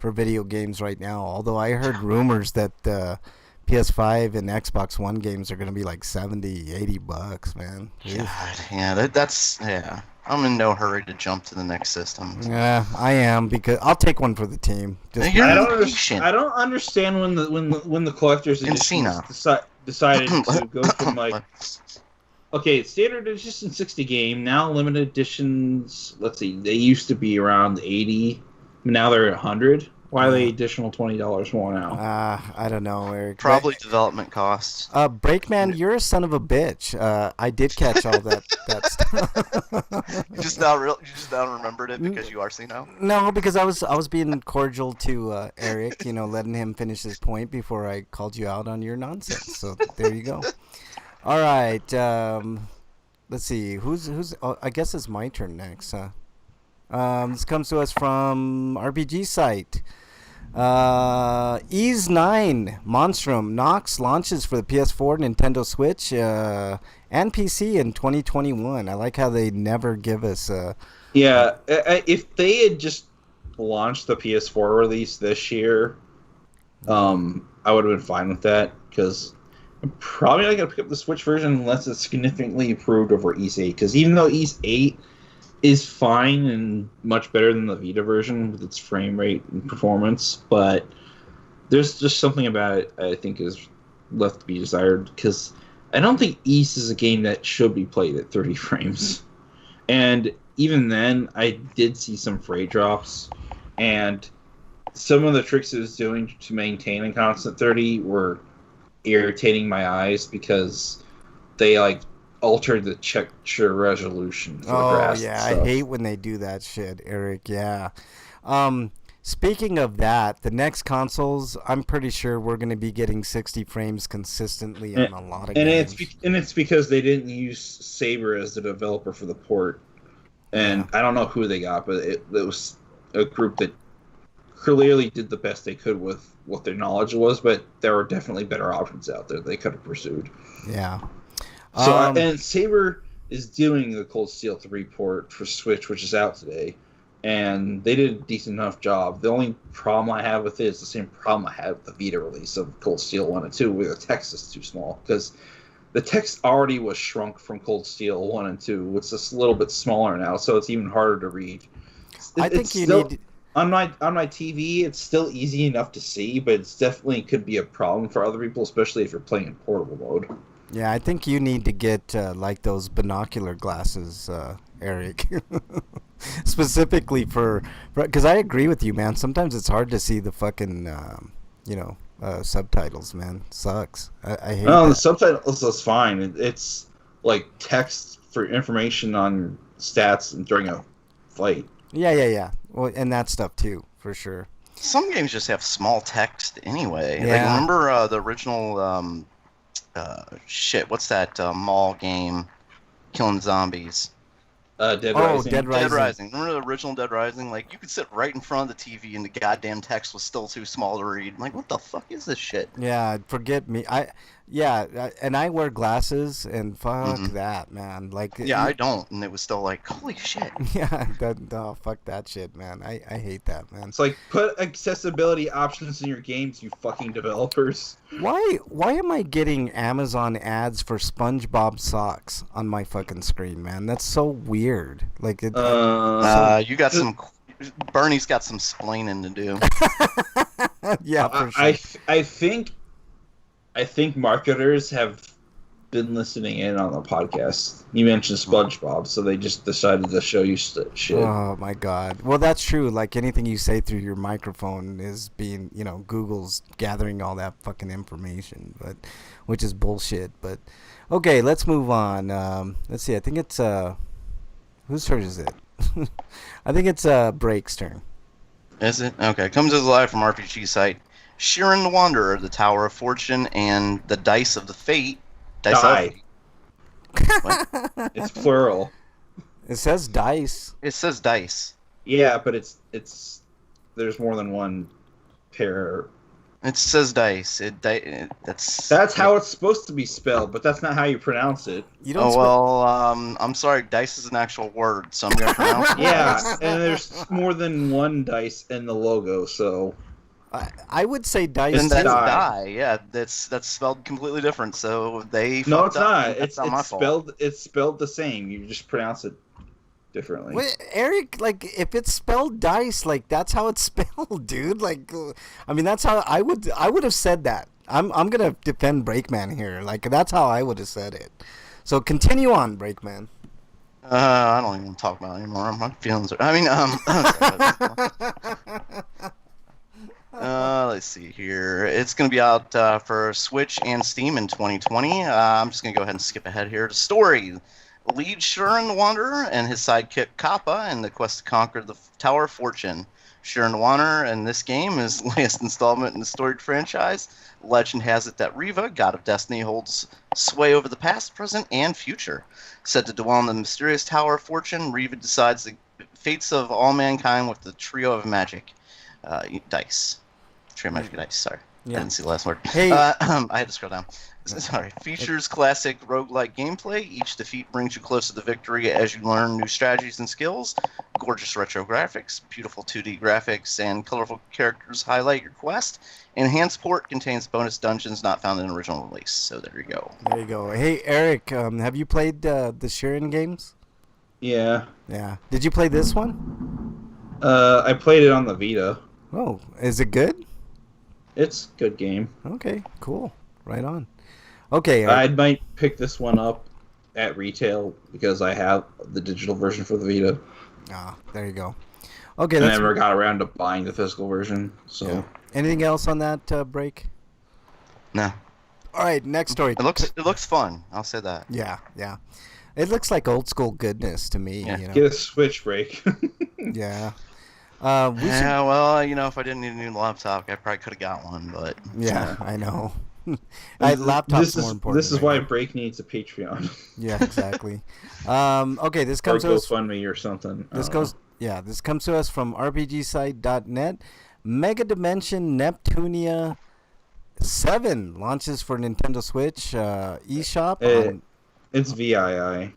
video games right now. Although I heard rumors that PS5 and Xbox One games are going to be like $70-$80, man. God, yeah, that's I'm in no hurry to jump to the next system. Yeah, I am, because I'll take one for the team. You're impatient. I don't understand when the collector's edition decided to go from like standard edition 60 game, now limited editions. Let's see, they used to be around 80, now they're at 100. Why are they additional $20 more now? I don't know, Eric. Probably development costs. Breakman, you're a son of a bitch. I did catch all that stuff. You just now remembered it because you are senile. No, because I was being cordial to Eric, letting him finish his point before I called you out on your nonsense. So there you go. All right. Let's see. Who's? Oh, I guess it's my turn next. This comes to us from RPG Site. Ease 9 Monstrum Nox launches for the PS4, Nintendo Switch, and PC in 2021. I like how they never give us. Yeah, if they had just launched the PS4 release this year, I would have been fine with that, because I'm probably not going to pick up the Switch version unless it's significantly improved over Ease 8. Because even though Ease 8 is fine and much better than the Vita version with its frame rate and performance, but there's just something about it I think is left to be desired, because I don't think East is a game that should be played at 30 frames. And even then, I did see some frame drops, and some of the tricks it was doing to maintain a constant 30 were irritating my eyes, because they altered the texture resolution for the grass. Oh, yeah, and I hate when they do that shit, Eric, yeah. Speaking of that, the next consoles, I'm pretty sure we're going to be getting 60 frames consistently on a lot of games. It's because they didn't use Saber as the developer for the port. And I don't know who they got, but it was a group that clearly did the best they could with what their knowledge was, but there were definitely better options out there they could have pursued. Yeah. So and Saber is doing the Cold Steel 3 port for Switch, which is out today, and they did a decent enough job. The only problem I have with it is the same problem I had with the Vita release of Cold Steel 1 and 2, where the text is too small, because the text already was shrunk from Cold Steel 1 and 2. It's just a little bit smaller now, so it's even harder to read. I think you need... On my TV, it's still easy enough to see, but it's definitely could be a problem for other people, especially if you're playing in portable mode. Yeah, I think you need to get those binocular glasses, Eric. Specifically because I agree with you, man. Sometimes it's hard to see the fucking subtitles, man. Sucks. I hate that. The subtitles is fine. It's like text for information on stats and during a fight. Yeah. Well, and that stuff too, for sure. Some games just have small text anyway. Yeah. Remember the original what's that mall game, killing zombies? Dead Rising. Dead Rising. Remember the original Dead Rising? You could sit right in front of the TV and the goddamn text was still too small to read. What the fuck is this shit? Yeah, forget me. And I wear glasses, and fuck that, man. I don't, and it was still holy shit. Yeah, fuck that shit, man. I hate that, man. It's put accessibility options in your games, you fucking developers. Why am I getting Amazon ads for SpongeBob socks on my fucking screen, man? That's so weird. You got some... Bernie's got some splaining to do. Yeah, for sure. I think marketers have been listening in on the podcast. You mentioned SpongeBob, so they just decided to show you shit. Oh my god. Well, that's true. Anything you say through your microphone is being, Google's gathering all that fucking information, which is bullshit. But okay, let's move on. Let's see. I think it's whose turn is it? I think it's Break's turn. Is it? Okay. Comes to us live from RPG Site. Sheeran the Wanderer, the Tower of Fortune, and the Dice of the Fate. Die. It's plural. It says dice. It says dice. Yeah, but it's there's more than one pair. It says dice. That's how it's supposed to be spelled, but that's not how you pronounce it. You don't. I'm sorry. Dice is an actual word, so I'm gonna pronounce it. Yeah, and there's more than one dice in the logo, so. I would say dice. And that's die. Yeah, that's spelled completely different. So they. No, it's not. It's spelled. It's spelled the same. You just pronounce it differently. Wait, Eric, if it's spelled dice, that's how it's spelled, dude. That's how I would have said that. I'm gonna defend Breakman here. That's how I would have said it. So continue on, Breakman. I don't even talk about it anymore. My feelings are. Let's see here. It's going to be out for Switch and Steam in 2020. I'm just going to go ahead and skip ahead here to story. Lead Shuren Wanderer and his sidekick Kappa in the quest to conquer the Tower of Fortune. Shuren Wanderer in this game is the latest installment in the storied franchise. Legend has it that Riva, god of destiny, holds sway over the past, present, and future. Said to dwell in the mysterious Tower of Fortune, Riva decides the fates of all mankind with the trio of magic dice. Trio of magic dice, sorry. Yeah. I didn't see the last word. Hey. I had to scroll down. Sorry. Features classic roguelike gameplay. Each defeat brings you closer to victory as you learn new strategies and skills. Gorgeous retro graphics, beautiful 2D graphics, and colorful characters highlight your quest. Enhanced port contains bonus dungeons not found in the original release. So there you go. There you go. Hey, Eric, have you played the Shuren games? Yeah. Yeah. Did you play this one? I played it on the Vita. Oh, is it good? It's a good game. Okay, cool. Right on. Okay. I might pick this one up at retail because I have the digital version for the Vita. There you go. Okay, I that's never got around to buying the physical version. So yeah. Anything else on that break? No. All right, next story. It looks fun. I'll say that. Yeah. It looks like old school goodness to me. Yeah. You know? get a Switch break. Yeah. Yeah, well, if I didn't need a new laptop, I probably could have got one, but... Yeah, I know. Laptop's more important. This is right why now. Break needs a Patreon. Yeah, exactly. Okay, this Or comes to us. GoFundMe or something. This comes to us from RPGsite.net. Mega Dimension Neptunia 7 launches for Nintendo Switch eShop. It's VII.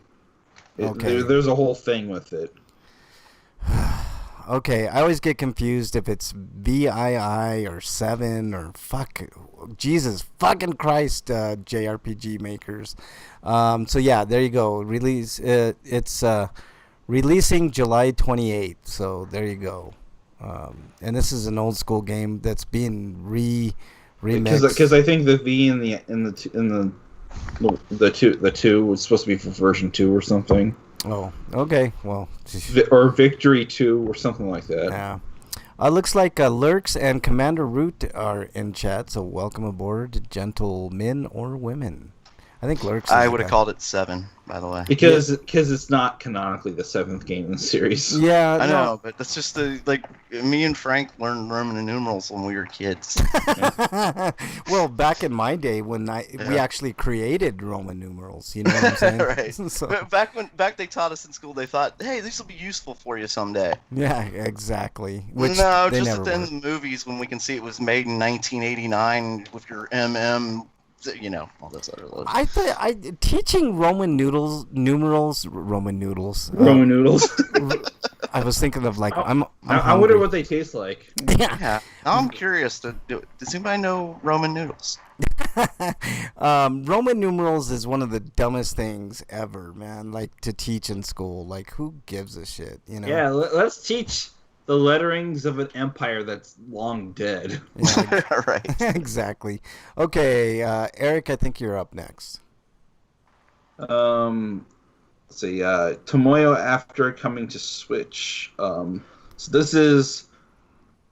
Okay. There's a whole thing with it. Okay, I always get confused if it's VII or 7 or Jesus fucking Christ, JRPG makers. So yeah, there you go. It's releasing July 28th. So there you go. And this is an old school game that's being remixed. Because I think the V in the two was supposed to be for version 2 or something. Oh, okay. Well, Or Victory 2 or something like that. yeah. Looks like Lurks and Commander Root are in chat, so welcome aboard, gentlemen or women. I think Lurks. I would have called it 7, by the way. Because it's not canonically the 7th game in the series. Yeah, I know, but that's just me and Frank learned Roman numerals when we were kids. Well, back in my day when we actually created Roman numerals, you know what I'm saying? Right. So, But back they taught us in school, they thought, hey, this will be useful for you someday. yeah, exactly. Which No, they just never at the end were. of the movies when we can see it was made in 1989 with your MM, all those other loads. I thought teaching Roman numerals. Roman noodles. I was thinking of I wonder hungry. what they taste like. Yeah. Yeah, now I'm curious. Does anybody know Roman noodles? Roman numerals is one of the dumbest things ever, man. Like to teach in school. Like who gives a shit, you know? Yeah, let's teach the letterings of an empire that's long dead. Yeah, Right. exactly. Okay, Eric, I think you're up next. Let's see, Tomoyo after coming to Switch. So this is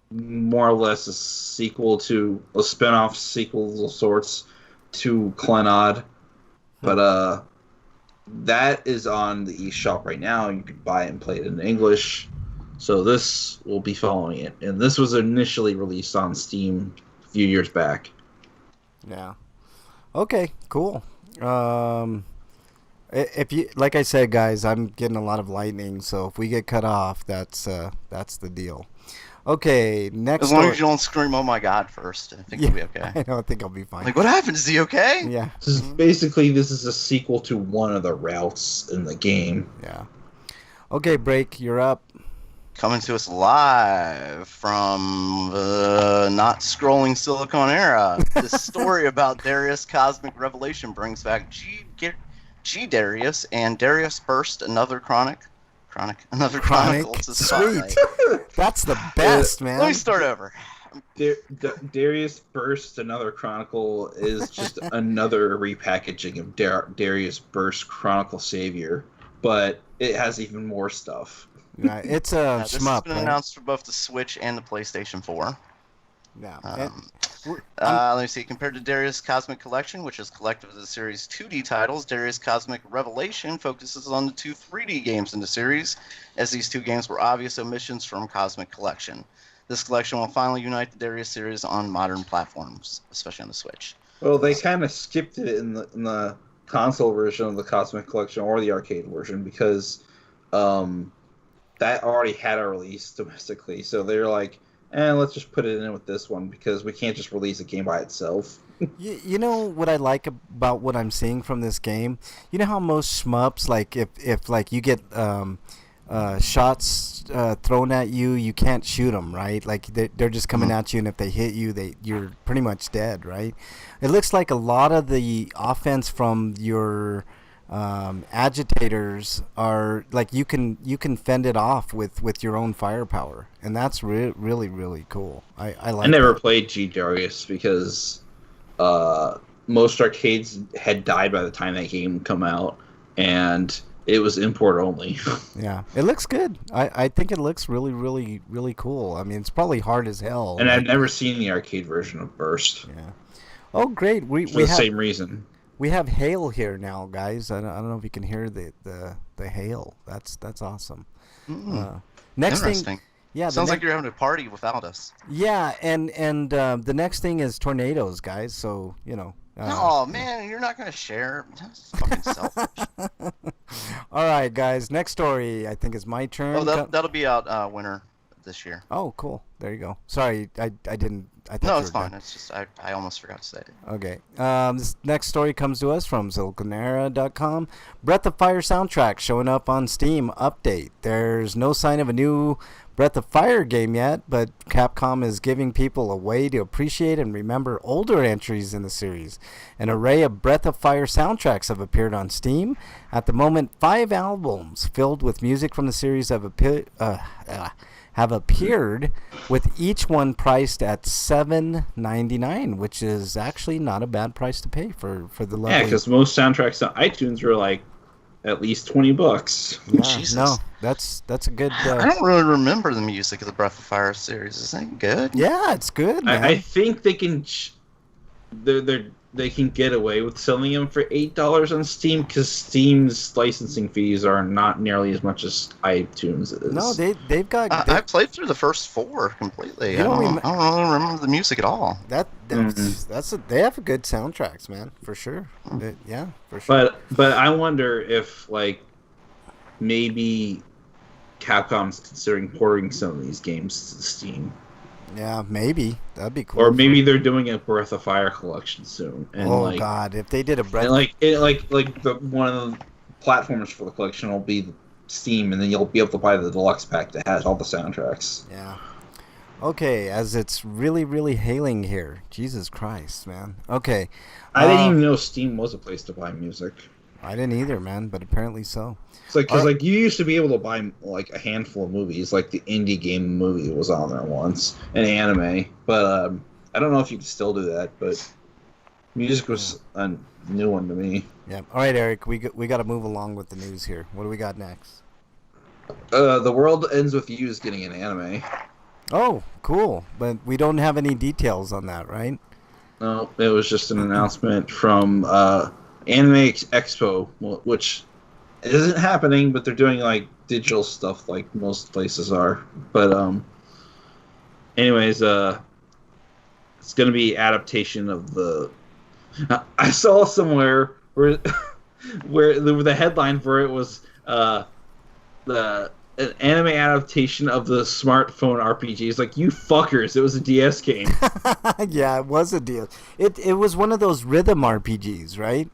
more or less a sequel to a spin-off sequel of sorts to Clannad, but that is on the eShop right now. You can buy it and play it in English. So this will be following it, and this was initially released on Steam a few years back. Yeah. Okay, cool. If you like I said, guys, I'm getting a lot of lightning, so if we get cut off, that's the deal. Okay, next. As long story. as you don't scream, "Oh my God!" first, I think you'll be okay. I don't think I'll be fine. Like, what happened? Is he okay? Yeah, This is a sequel to one of the routes in the game. yeah. Okay, Break, you're up. Coming to us live from the not scrolling Silicon era. This story about Darius Cosmic Revelation brings back G Darius and Darius Burst, another chronicle to spotlight. Sweet. That's the best, man. Let me start over. Darius Burst, another Chronicle, is just another repackaging of Darius Burst Chronicle Savior, but it has even more stuff. Nah, it's a This has shmup, been right? announced for both the Switch and the PlayStation 4. Yeah. Let me see. Compared to Darius Cosmic Collection, which is collective of the series' 2D titles, Darius Cosmic Revelation focuses on the two 3D games in the series, as these two games were obvious omissions from Cosmic Collection. This collection will finally unite the Darius series on modern platforms, especially on the Switch. Well, they kind of skipped it in the console version of the Cosmic Collection or the arcade version because that already had a release domestically. So they're like, let's just put it in with this one because we can't just release a game by itself. You know what I like about what I'm seeing from this game? You know how most shmups, like if like you get shots thrown at you, you can't shoot them, right? Like they're just coming at you, and if they hit you, you're pretty much dead, right? It looks like a lot of the offense from your agitators are like you can fend it off with your own firepower, and that's really really cool. I like. I never that. played G Darius because most arcades had died by the time that game come out, and it was import only. Yeah, it looks good. I think it looks really really really cool. I mean, it's probably hard as hell. And I've never seen the arcade version of Burst. Yeah. Oh, great. For the same reason. We have hail here now, guys. I don't know if you can hear the hail. That's awesome. Next Interesting. thing, yeah. Sounds like you're having a party without us. Yeah, and the next thing is tornadoes, guys. So Oh man, you're not gonna share. That's fucking selfish. All right, guys. Next story, I think is my turn. Oh, that'll be out winter this year. Oh, cool. There you go. Sorry, I didn't. I thought No, you it's were fine. done. It's just I almost forgot to say it. Okay. This next story comes to us from Zilkanera.com. Breath of Fire soundtrack showing up on Steam update. There's no sign of a new Breath of Fire game yet, but Capcom is giving people a way to appreciate and remember older entries in the series. An array of Breath of Fire soundtracks have appeared on Steam. At the moment, 5 albums filled with music from the series have appeared, with each one priced at $7.99, which is actually not a bad price to pay for the lovely. Yeah, because most soundtracks on iTunes were like at least $20. Yeah, Jesus. no, that's a good. I don't really remember the music of the Breath of Fire series. Is that good? Yeah, it's good, man. I think they can. They can get away with selling them for $8 on Steam because Steam's licensing fees are not nearly as much as iTunes is. No, they've got. I played through the first 4 completely. You I don't don't really remember the music at all. They have good soundtracks, man, for sure. Yeah, for sure. But I wonder if like maybe Capcom's considering porting some of these games to Steam. Yeah, maybe that'd be cool. Or maybe they're doing a Breath of Fire collection soon. And God, if they did a Breath, one of the platforms for the collection will be Steam, and then you'll be able to buy the deluxe pack that has all the soundtracks. Yeah. Okay, as it's really really hailing here. Jesus Christ, man. Okay. I didn't even know Steam was a place to buy music. I didn't either, man, but apparently so. It's like because you used to be able to buy like a handful of movies, like the indie game movie was on there once, an anime. But I don't know if you can still do that. But music was a new one to me. Yeah. All right, Eric, we got to move along with the news here. What do we got next? The World Ends With You is getting an anime. Oh, cool. But we don't have any details on that, right? No, it was just an announcement from Anime Expo, which isn't happening, but they're doing like digital stuff like most places are. But anyways, it's going to be adaptation of the. I saw somewhere where the headline for it was an anime adaptation of the smartphone RPG. It's like, you fuckers! It was a DS game. Yeah, it was a deal. It was one of those rhythm RPGs, right?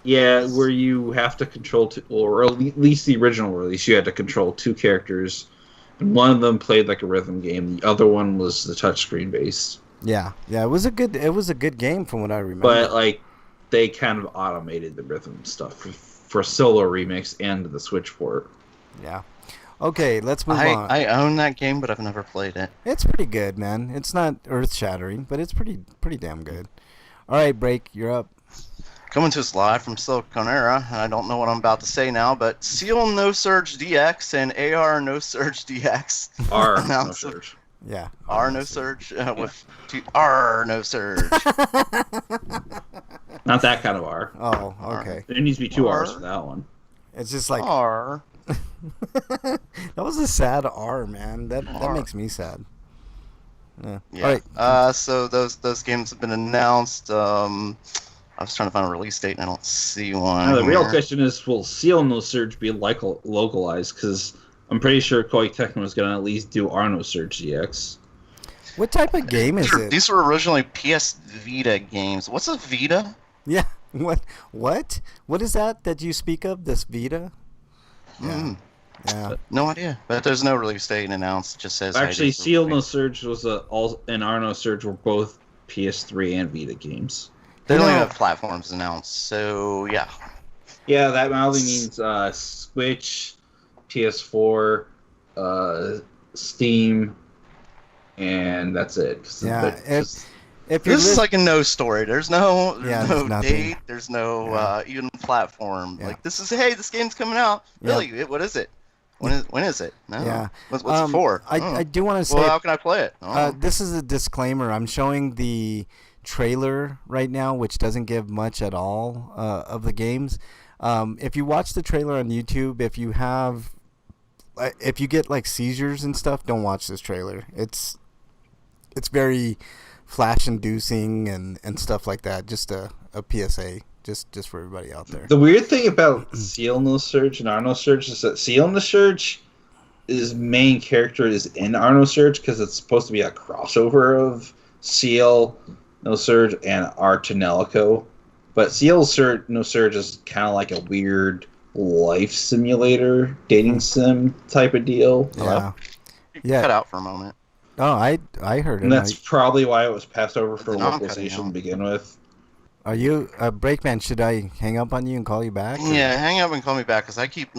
Yeah, where you have to control or at least the original release, you had to control 2 characters, and one of them played like a rhythm game. The other one was the touchscreen based. Yeah, it was a good game from what I remember. But like, they kind of automated the rhythm stuff for Solo Remix and the Switch port. Yeah. Okay, let's move on. I own that game, but I've never played it. It's pretty good, man. It's not earth-shattering, but it's pretty damn good. All right, Break, you're up. Coming to us live from Siliconera, and I don't know what I'm about to say now, but Seal No Surge DX and AR No Surge DX Are announced no Surge. Yeah. Arno Surge with two Arno Surge. Not that kind of R. Oh, okay. There needs to be two R. R's for that one. It's just like R. that was a sad R, man. That R. makes me sad. Yeah. Yeah. All right. So those games have been announced. I was trying to find a release date and I don't see one. Now, the real here. question is, will Seal No Surge be localized? Because I'm pretty sure Koei Tecmo is going to at least do Arno Surge GX. What type of game is it? These were originally PS Vita games. What's a Vita? Yeah. What? What is that you speak of? This Vita? Yeah. Yeah. No idea. But there's no release date announced. It just says. Actually, these were Seal No released. Surge and Arno Surge were both PS3 and Vita games. They don't You even know- have platforms announced. So yeah. Yeah, that only means Switch, PS4, Steam, and that's it. 'Cause Yeah, just- If you're This is like a no story. There's no, Yeah, no there's nothing. date. There's no Yeah. even platform. Yeah. Like this is this game's coming out. Yeah. Really? What is it? When is it? No. Yeah. What's it for? I do want to say Well, how can I play it? Oh. this is a disclaimer. I'm showing the trailer right now, which doesn't give much at all of the games. If you watch the trailer on YouTube, if you get like seizures and stuff, don't watch this trailer. It's very flash inducing and stuff like that. Just a PSA, just for everybody out there. The weird thing about Seal No Surge and Arno Surge is that Seal No Surge, his main character is in Arno Surge because it's supposed to be a crossover of Seal No Surge and Artanelico. But Seal No Surge is kind of like a weird life simulator, dating sim type of deal. Yeah. You Yeah. cut out for a moment. Oh, I heard And it. that's probably why it was passed over for No, I'm localization cutting to begin with. Are you Breakman? Should I hang up on you and call you back? or- Yeah, hang up and call me back because I keep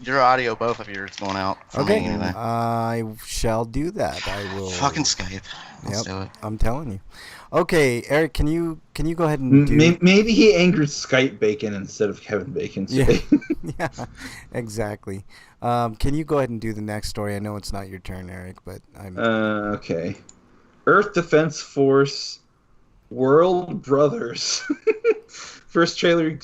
your audio, both of yours, going out. For Okay. Me anyway. I shall do that. I will. Fucking Skype. Let's Yep. do it. I'm telling you. Okay, Eric, can you go ahead and do? Maybe he angered Skype Bacon instead of Kevin Bacon Yeah. today. Yeah, exactly. Can you go ahead and do the next story? I know it's not your turn, Eric, but I'm. Okay. Earth Defense Force World Brothers. First trailer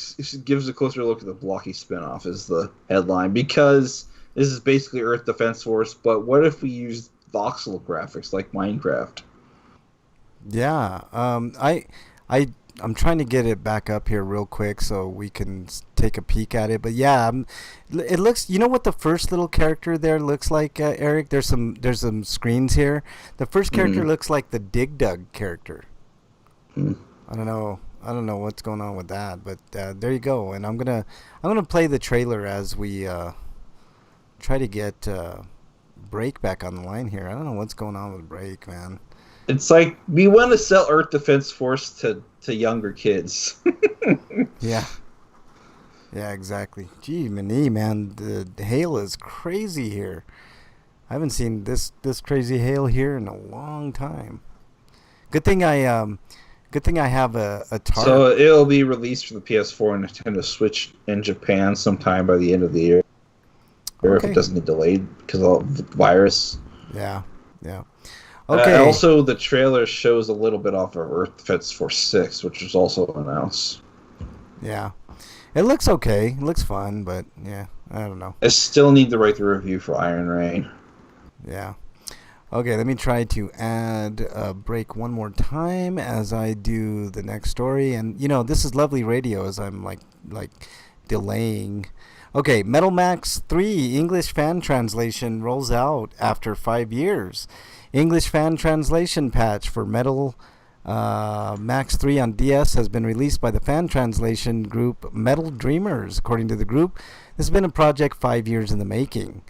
gives a closer look at the blocky spinoff is the headline, because this is basically Earth Defense Force, but what if we use voxel graphics like Minecraft? Yeah. I'm trying to get it back up here real quick so we can take a peek at it. But yeah, it looks. You know what the first little character there looks like, Eric? There's some screens here. The first character looks like the Dig Dug character. I don't know what's going on with that, but there you go. And I'm gonna play the trailer as we try to get Break back on the line here. I don't know what's going on with Break, man. It's like we want to sell Earth Defense Force to younger kids. Yeah. Yeah, exactly. Gee, Mani, man, the hail is crazy here. I haven't seen this crazy hail here in a long time. Good thing I have a tarp. So it'll be released for the PS4 and Nintendo Switch in Japan sometime by the end of the year. Or if Okay. it doesn't get delayed because of the virus. Yeah. Okay. Also, the trailer shows a little bit off of Earth Defense Force 6, which was also announced. Yeah. It looks okay. It looks fun, but yeah, I don't know. I still need to write the review for Iron Rain. Yeah. Okay, let me try to add a break one more time as I do the next story. And, this is lovely radio as I'm, like delaying. Okay, Metal Max 3 English fan translation rolls out after 5 years. English fan translation patch for Metal Max 3 on DS has been released by the fan translation group Metal Dreamers. According to the group, this has been a project 5 years in the making.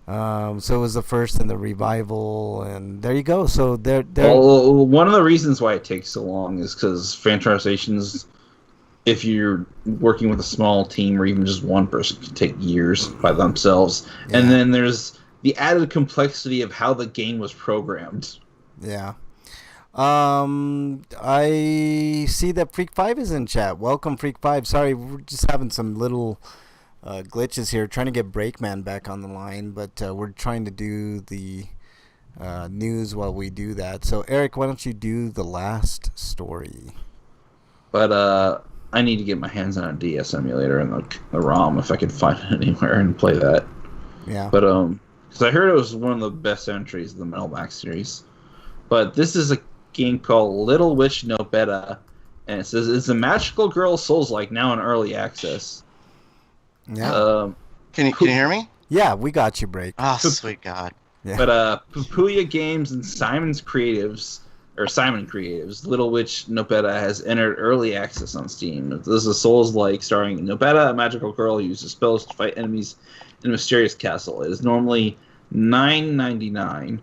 So it was the first in the revival, and there you go. So they're Well, one of the reasons why it takes so long is because fan translations, if you're working with a small team or even just one person, can take years by themselves. Yeah. And then there's the added complexity of how the game was programmed. Yeah. I see that Freak 5 is in chat. Welcome, Freak 5. Sorry, we're just having some little glitches here, trying to get Breakman back on the line, but we're trying to do the news while we do that. So, Eric, why don't you do the last story? But I need to get my hands on a DS emulator and the ROM if I can find it anywhere and play that. Yeah. But because I heard it was one of the best entries of the Metal Max series. But this is a game called Little Witch No Beta, and it says it's a magical girl Souls-like now in early access. Yeah. Can you hear me? Yeah, we got you, Break. Oh, sweet God. Yeah. But Pupuya Games and Simon Creatives, Little Witch No Beta has entered early access on Steam. This is a Souls-like starring Nobeta, a magical girl who uses spells to fight enemies in a mysterious castle. It is normally $9.99,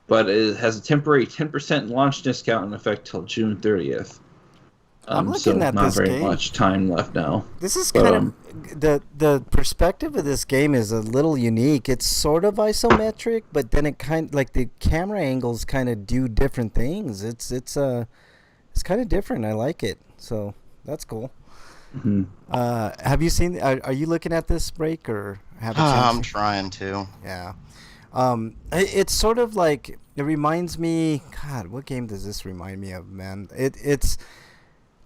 but it has a temporary 10% launch discount in effect till June 30th. I'm looking so at not this very game. much time left now. This is But, kind of the perspective of this game is a little unique. It's sort of isometric, but then it the camera angles kind of do different things. It's kind of different. I like it. So that's cool. Mm-hmm. Have you seen? Are you looking at this, Break, or have a chance? I'm trying to. Yeah. It's sort of like, it reminds me. God, what game does this remind me of, man? It's.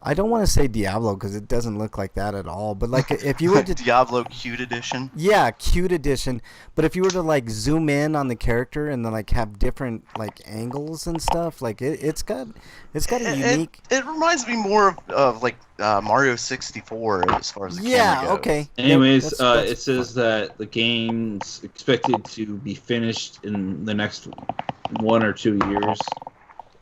I don't want to say Diablo because it doesn't look like that at all. But like, if you were to Diablo Cute Edition. Yeah, cute edition. But if you were to like zoom in on the character and then like have different like angles and stuff, like it's got a unique. It reminds me more of like Mario 64 as far as the camera goes. Okay. Anyways, That's it says that the game's expected to be finished in the next 1 or 2 years,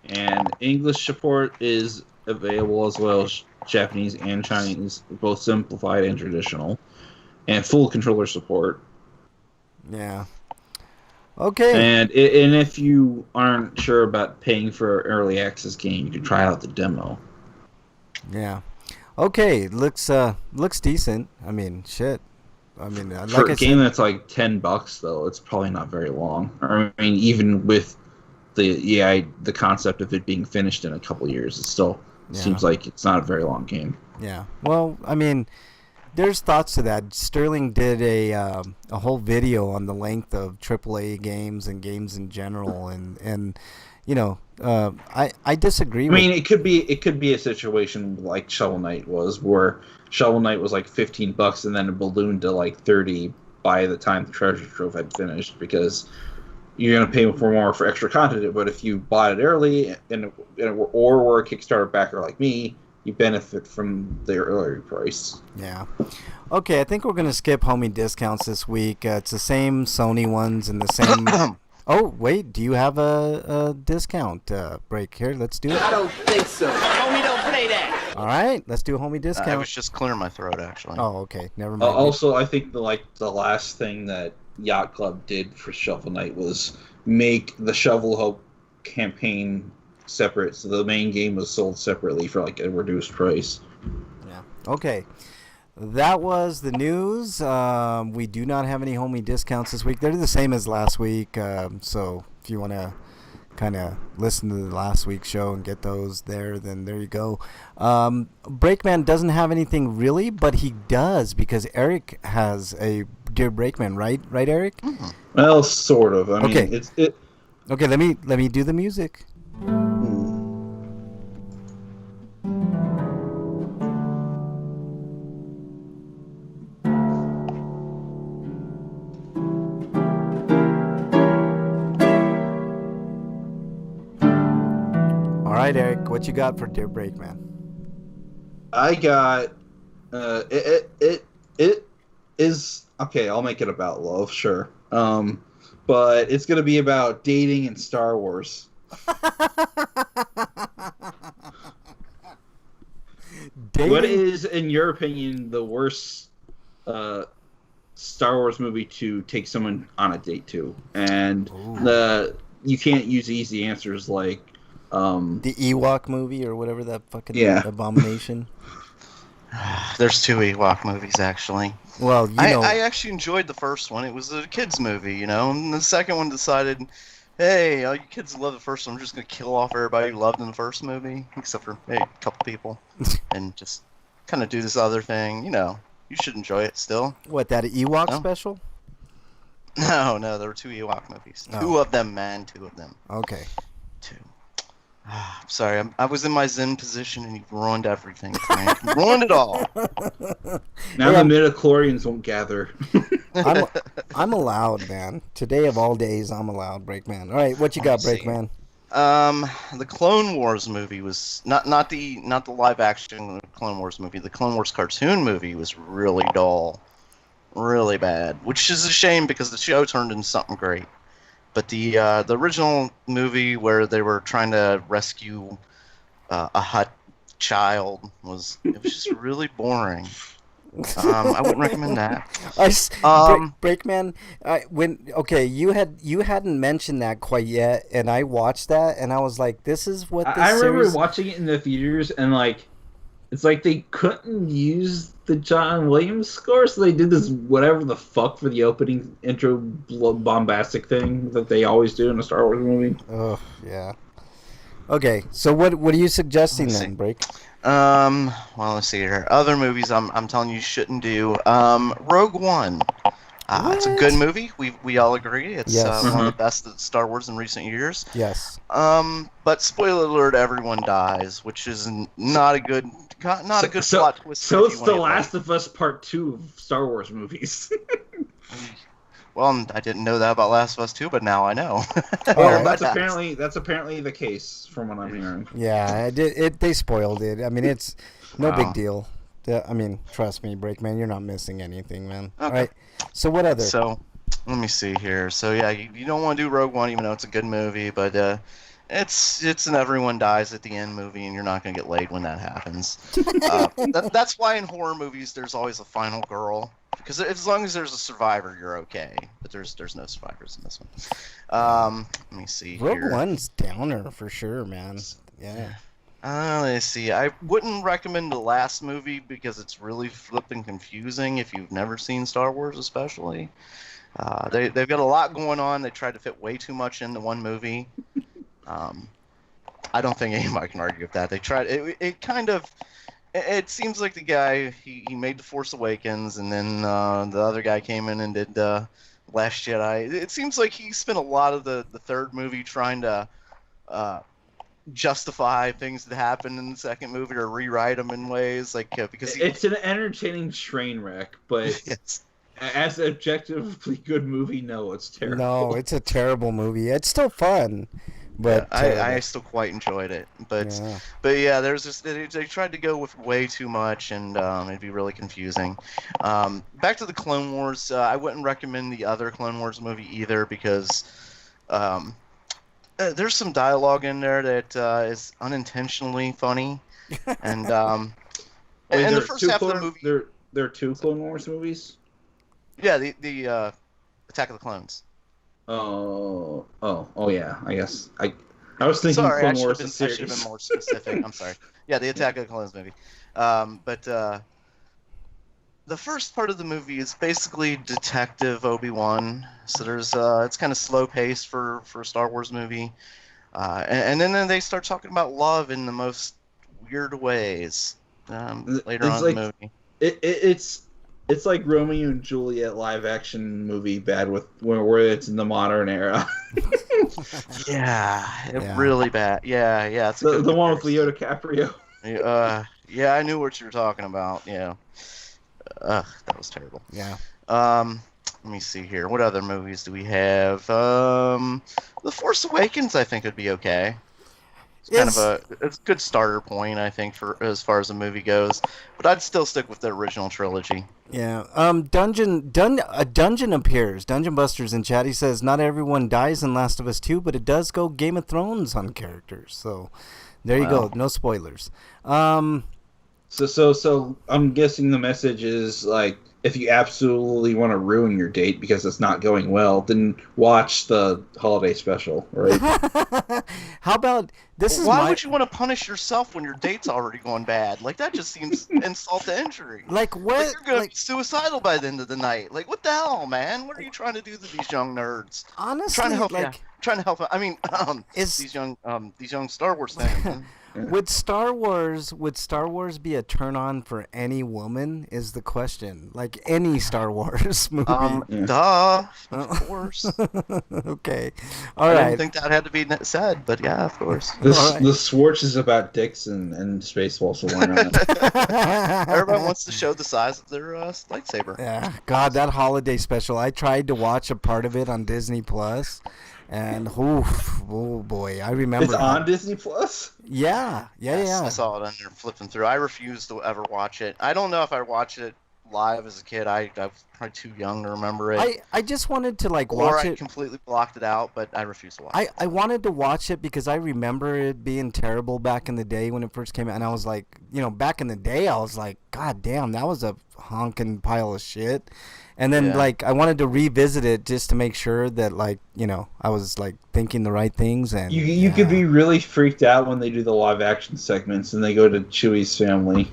and English support is available as well as Japanese and Chinese, both simplified and traditional, and full controller support. Yeah. Okay. And if you aren't sure about paying for an early access game, you can try out the demo. Yeah. Okay. Looks decent. I mean, shit. I mean, like For I a game said, that's like $10 though, it's probably not very long. I mean, even with the concept of it being finished in a couple years, it still seems like it's not a very long game. Yeah. Well, I mean, there's thoughts to that. Sterling did a whole video on the length of AAA games and games in general, and you know, I disagree. I mean, it could be a situation like Shovel Knight was, where Shovel Knight was like $15 and then it ballooned to like $30 by the time the treasure trove had finished, because you're going to pay more for extra content. But if you bought it early or were a Kickstarter backer like me, you benefit from the earlier price. Yeah. Okay, I think we're going to skip homie discounts this week. It's the same Sony ones and the same... Oh, wait, do you have a discount break here? Let's do it. I don't think so. Homie, don't play that. All right, let's do a homie discount. I was just clearing my throat, actually. Oh, okay, never mind. Also, I think the last thing that Yacht Club did for Shovel Knight was make the Shovel Hope campaign separate, so the main game was sold separately for like a reduced price. Yeah. Okay. That was the news. We do not have any homie discounts this week. They're the same as last week. So if you want to kind of listen to the last week's show and get those there, then there you go. Breakman doesn't have anything really, but he does because Eric has a Dear Breakman, right? Right, Eric? Mm-hmm. Well, sort of. I mean, Okay. Okay, let me do the music. All right, Eric, what you got for Dear Breakman? I got it is okay. I'll make it about love, sure. But it's gonna be about dating and Star Wars. What is, in your opinion, the worst Star Wars movie to take someone on a date to? And you can't use easy answers like the Ewok movie or whatever that fucking abomination. There's 2 Ewok movies, actually. Well, I actually enjoyed the first one. It was a kid's movie, you know, and the second one decided, hey, all you kids love the first one, I'm just going to kill off everybody who loved in the first movie, except for maybe a couple people, and just kind of do this other thing, you know. You should enjoy it still. What, that Ewok special? No, there were 2 Ewok movies. Oh. 2 of them, man. 2 of them. Okay. 2. I'm sorry, I was in my Zen position and you've ruined everything, Frank. You ruined it all. Now Yeah. the midichlorians won't gather. I'm allowed, man. Today of all days, I'm allowed, Breakman. All right, what you got, Let's see. Breakman? The Clone Wars movie was not the live action Clone Wars movie. The Clone Wars cartoon movie was really dull, really bad, which is a shame because the show turned into something great. But the original movie where they were trying to rescue a Hutt child was just really boring. I wouldn't recommend that. Breakman, you hadn't mentioned that quite yet, and I watched that, and I was like, "This is what this I remember series." watching it in the theaters, and like, it's like they couldn't use the John Williams score, so they did this whatever the fuck for the opening intro bombastic thing that they always do in a Star Wars movie. Oh yeah. Okay, so what are you suggesting Let's then, see. Break? Well, let's see here. Other movies I'm telling you shouldn't do. Rogue One. It's a good movie. We all agree. It's Yes. one of the best Star Wars in recent years. Yes. But spoiler alert, everyone dies, which is not a good plot twist. So if it's you The want it Last of Us Part 2 of Star Wars movies. right. Well, I didn't know that about Last of Us 2, but now I know. Oh, that's apparently the case from what I'm hearing. Yeah, they spoiled it. I mean, it's no Wow. big deal. I mean, trust me, Breakman, you're not missing anything, man. Okay. All right. So what other? So, let me see here. So yeah, you don't want to do Rogue One, even though it's a good movie, but it's an everyone dies at the end movie, and you're not gonna get laid when that happens. That's why in horror movies there's always a final girl, because as long as there's a survivor, you're okay. But there's no survivors in this one. Let me see Rogue here. One's downer for sure, man. Yeah. Let's see. I wouldn't recommend the last movie because it's really flipping confusing if you've never seen Star Wars, especially. They've got a lot going on. They tried to fit way too much into one movie. I don't think anybody can argue with that. They tried. It seems like the guy he made The Force Awakens, and then the other guy came in and did Last Jedi. It seems like he spent a lot of the third movie trying to justify things that happened in the second movie or rewrite them in ways because It's an entertaining train wreck, but yes. as an objectively good movie, no, it's terrible. No, it's a terrible movie. It's still fun, but I still quite enjoyed it, but yeah. there's just they tried to go with way too much, and it'd be really confusing. Back to the Clone Wars, I wouldn't recommend the other Clone Wars movie either because there's some dialogue in there that is unintentionally funny, and Wait, and there the are first two half of the Clone- movie, there are 2 Clone Wars movies. yeah, the Attack of the Clones. Oh yeah. I guess I was thinking Sorry, Clone I Wars should the have been series. more specific. I'm sorry. Yeah, the Attack of the Clones movie. But the first part of the movie is basically Detective Obi-Wan. So there's it's kind of slow paced for a Star Wars movie, and then they start talking about love in the most weird ways later on in the movie. It's like Romeo and Juliet live action movie, bad with where it's in the modern era. Yeah, really bad. Yeah, it's a the good one with comparison. Leo DiCaprio. Yeah, I knew what you were talking about. Yeah, that was terrible. Yeah. Let me see here. What other movies do we have? The Force Awakens, I think, would be okay. It's a good starter point, I think, for as far as the movie goes. But I'd still stick with the original trilogy. Yeah. Dungeon appears. Dungeon Busters in chat. He says not everyone dies in Last of Us 2, but it does go Game of Thrones on characters. So there you go. No spoilers. So I'm guessing the message is like, if you absolutely want to ruin your date because it's not going well, then watch the holiday special, right? How about this? Why would you want to punish yourself when your date's already going bad? Like, that just seems insult to injury. Like what? Like, you're gonna be suicidal by the end of the night. Like, what the hell, man? What are you trying to do to these young nerds? Honestly, Trying to help like trying to help. I mean, Is- these young Star Wars fans. Would Star Wars be a turn on for any woman? Is the question. Like any Star Wars movie. Duh, Oh. of course. Okay. All I right. didn't think that had to be said, but yeah, of course. All right. The Swartz is about dicks and Spaceballs, so why not? Everyone wants to show the size of their lightsaber. Yeah, God, that holiday special. I tried to watch a part of it on Disney Plus, and oh boy, I remember. It's on Disney Plus? Yeah. I saw it on there flipping through. I refuse to ever watch it. I don't know if I watched it live as a kid. I was probably too young to remember it. I just wanted to like or watch I it. completely blocked it out, but I refuse to watch it. I wanted to watch it because I remember it being terrible back in the day when it first came out, and I was like, back in the day, I was like, God damn, that was a honking pile of shit. And then Yeah. like I wanted to revisit it just to make sure that like I was like thinking the right things. And You could be really freaked out when they do the live action segments and they go to Chewie's family.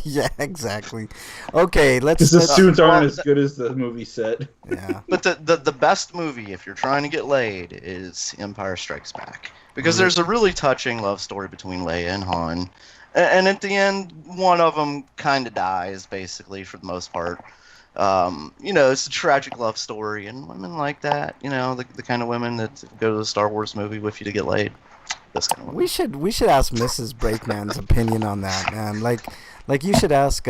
Yeah, exactly. Okay, let's. Because the let's suits aren't as good as the movie set. yeah. But the best movie, if you're trying to get laid, is Empire Strikes Back. Because there's a really touching love story between Leia and Han. And at the end, one of them kind of dies, basically, for the most part. It's a tragic love story, and women like that, the kind of women that go to the Star Wars movie with you to get laid. This kind of women. We should ask Mrs. Brakeman's opinion on that, man. Like you should ask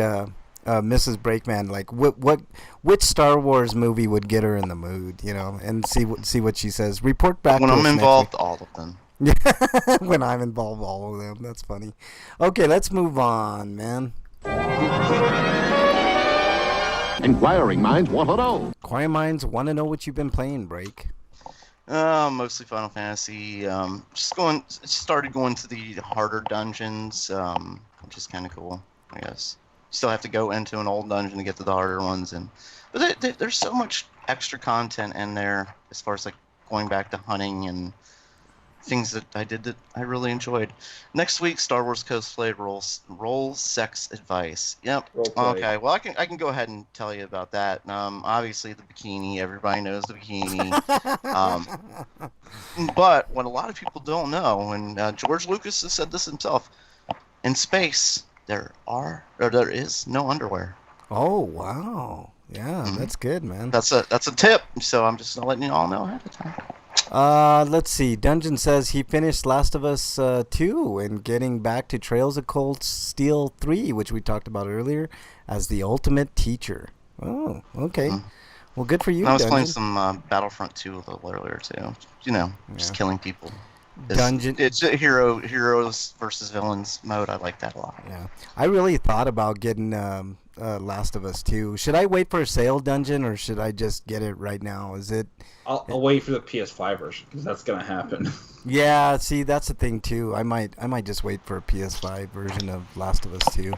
Mrs. Brakeman like which Star Wars movie would get her in the mood, and see what she says. Report back When to I'm us next involved, all of them. week. When I'm involved, all of them. That's funny. Okay, let's move on, man. Inquiring minds want to know. Inquiring minds want to know what you've been playing, Break. Mostly Final Fantasy. Started going to the harder dungeons, which is kind of cool, I guess. Still have to go into an old dungeon to get to the harder ones, but there's so much extra content in there as far as like going back to hunting and things that I did that I really enjoyed. Next week, Star Wars cosplay roll sex advice. Yep. Roleplay. Okay. Well, I can go ahead and tell you about that. Obviously the bikini. Everybody knows the bikini. But what a lot of people don't know, and George Lucas has said this himself, in space there is no underwear. Oh wow, yeah, that's good, man. That's a tip. So I'm just letting you all know ahead of time. Let's see. Dungeon says he finished Last of Us 2 and getting back to Trails of Cold Steel 3, which we talked about earlier, as the ultimate teacher. Oh, okay. Well, good for you, I was Dungeon. playing some Battlefront 2 a little earlier too. Just killing people. Dungeon. It's a heroes versus villains mode. I like that a lot. Yeah, I really thought about getting Last of Us 2. Should I wait for a sale, Dungeon, or should I just get it right now? Is it? I'll wait for the PS5 version because that's gonna happen. Yeah, see, that's the thing too. I might just wait for a PS5 version of Last of Us 2.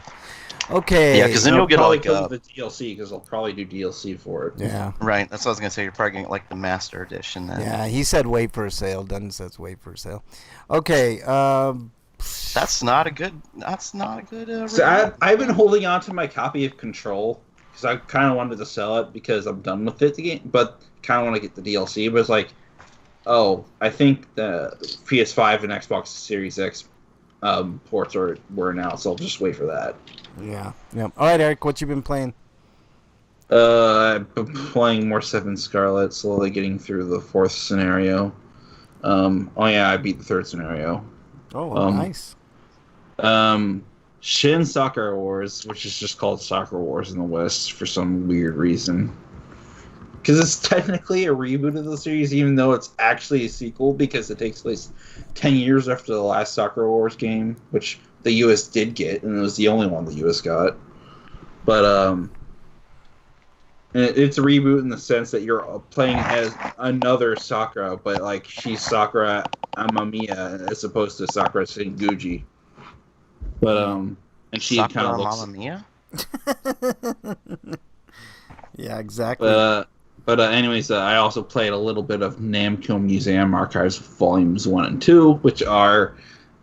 Okay. Yeah, because then you'll get probably like the DLC because they'll probably do DLC for it. Yeah. right. That's what I was gonna say. You're probably getting like the Master Edition then. Yeah, he said wait for a sale. Dunn says wait for a sale. Okay. That's not a good. So I've been holding on to my copy of Control because I kind of wanted to sell it because I'm done with it, the game, but kind of want to get the DLC. But it's like, I think the PS5 and Xbox Series X ports were announced, so I'll just wait for that. Yeah. All right, Eric, what you been playing? I've been playing more Seven Scarlet, slowly getting through the 4th scenario. I beat the 3rd scenario. Oh, nice. Shin Sakura Wars, which is just called Sakura Wars in the West for some weird reason. Because it's technically a reboot of the series, even though it's actually a sequel, because it takes place 10 years after the last Sakura Wars game, which the US did get, and it was the only one the US got. But, it's a reboot in the sense that you're playing as another Sakura, but, like, she's Sakura Amamiya as opposed to Sakura Senguji. But, and she kind Sakura of looks... Mamma Mia? Yeah, exactly. Anyways, I also played a little bit of Namco Museum Archives Volumes 1 and 2, which are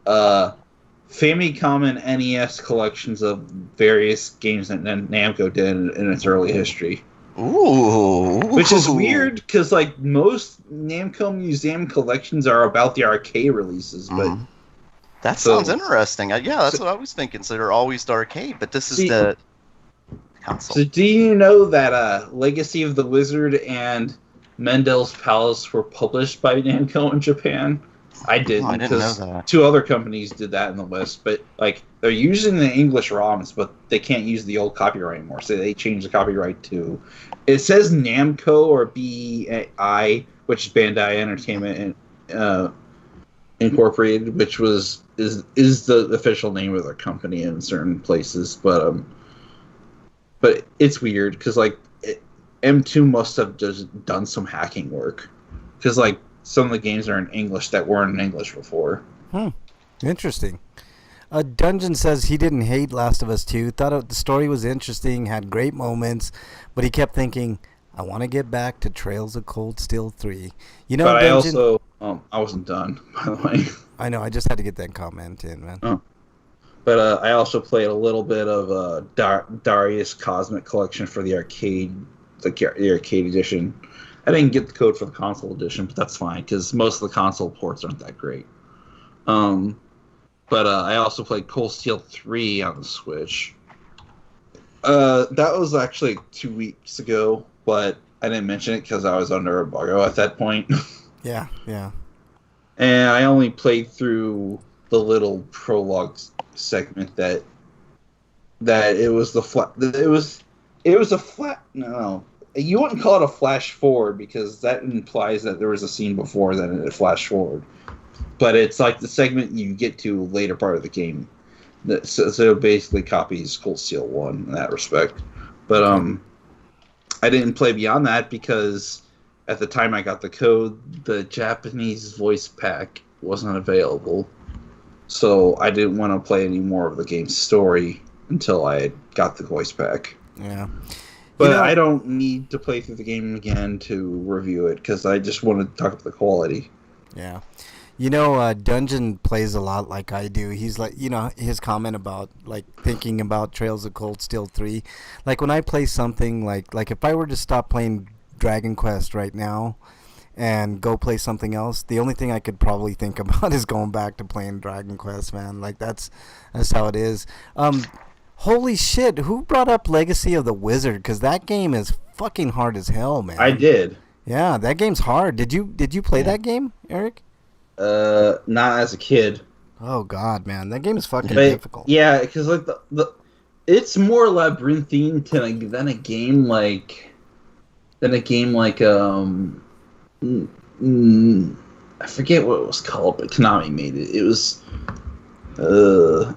Famicom and NES collections of various games that Namco did in its early history. Ooh. Which is weird because like most Namco Museum collections are about the arcade releases, but Mhm. That So- sounds interesting. Yeah, that's so- what I was thinking. So they're always the arcade, but this is See- the console. So do you know that Legacy of the Wizard and Mendel's Palace were published by Namco in Japan? I didn't, I didn't know because that. 2 other companies did that in the West, but like they're using the English ROMs, but they can't use the old copyright anymore, so they changed the copyright to. It says Namco or BEI, which is Bandai Entertainment Incorporated, which is the official name of their company in certain places, but it's weird because like M2 must have just done some hacking work because like some of the games are in English that weren't in English before. Interesting. Dungeon says he didn't hate Last of Us 2. Thought the story was interesting, had great moments, but he kept thinking, I want to get back to Trails of Cold Steel 3. You know, But Dungeon, I also I wasn't done, by the way. I know, I just had to get that comment in, man. But I also played a little bit of Darius Cosmic Collection for the arcade, the arcade edition. I didn't get the code for the console edition, but that's fine because most of the console ports aren't that great. But I also played Cold Steel 3 on the Switch. That was actually 2 weeks ago, but I didn't mention it because I was under embargo at that point. Yeah, yeah. And I only played through the little prologue segment that it was the flat. It was a flat. No, you wouldn't call it a flash forward because that implies that there was a scene before that it flashed forward. But it's like the segment you get to later part of the game. So it basically copies Cold Steel 1 in that respect. But I didn't play beyond that because at the time I got the code, the Japanese voice pack wasn't available. So I didn't want to play any more of the game's story until I got the voice pack. Yeah. But You know- I don't need to play through the game again to review it because I just want to talk about the quality. Yeah. You know, Dungeon plays a lot like I do. He's like, you know, his comment about like thinking about Trails of Cold Steel 3. Like when I play something like if I were to stop playing Dragon Quest right now and go play something else, the only thing I could probably think about is going back to playing Dragon Quest, man. Like that's how it is. Holy shit, who brought up Legacy of the Wizard? Because that game is fucking hard as hell, man. I did. Yeah, that game's hard. Did you play that game, Eric? Not as a kid. Oh god, man, that game is fucking But, difficult. yeah, because like the it's more labyrinthine than a game like I forget what it was called, but Konami made it. It was the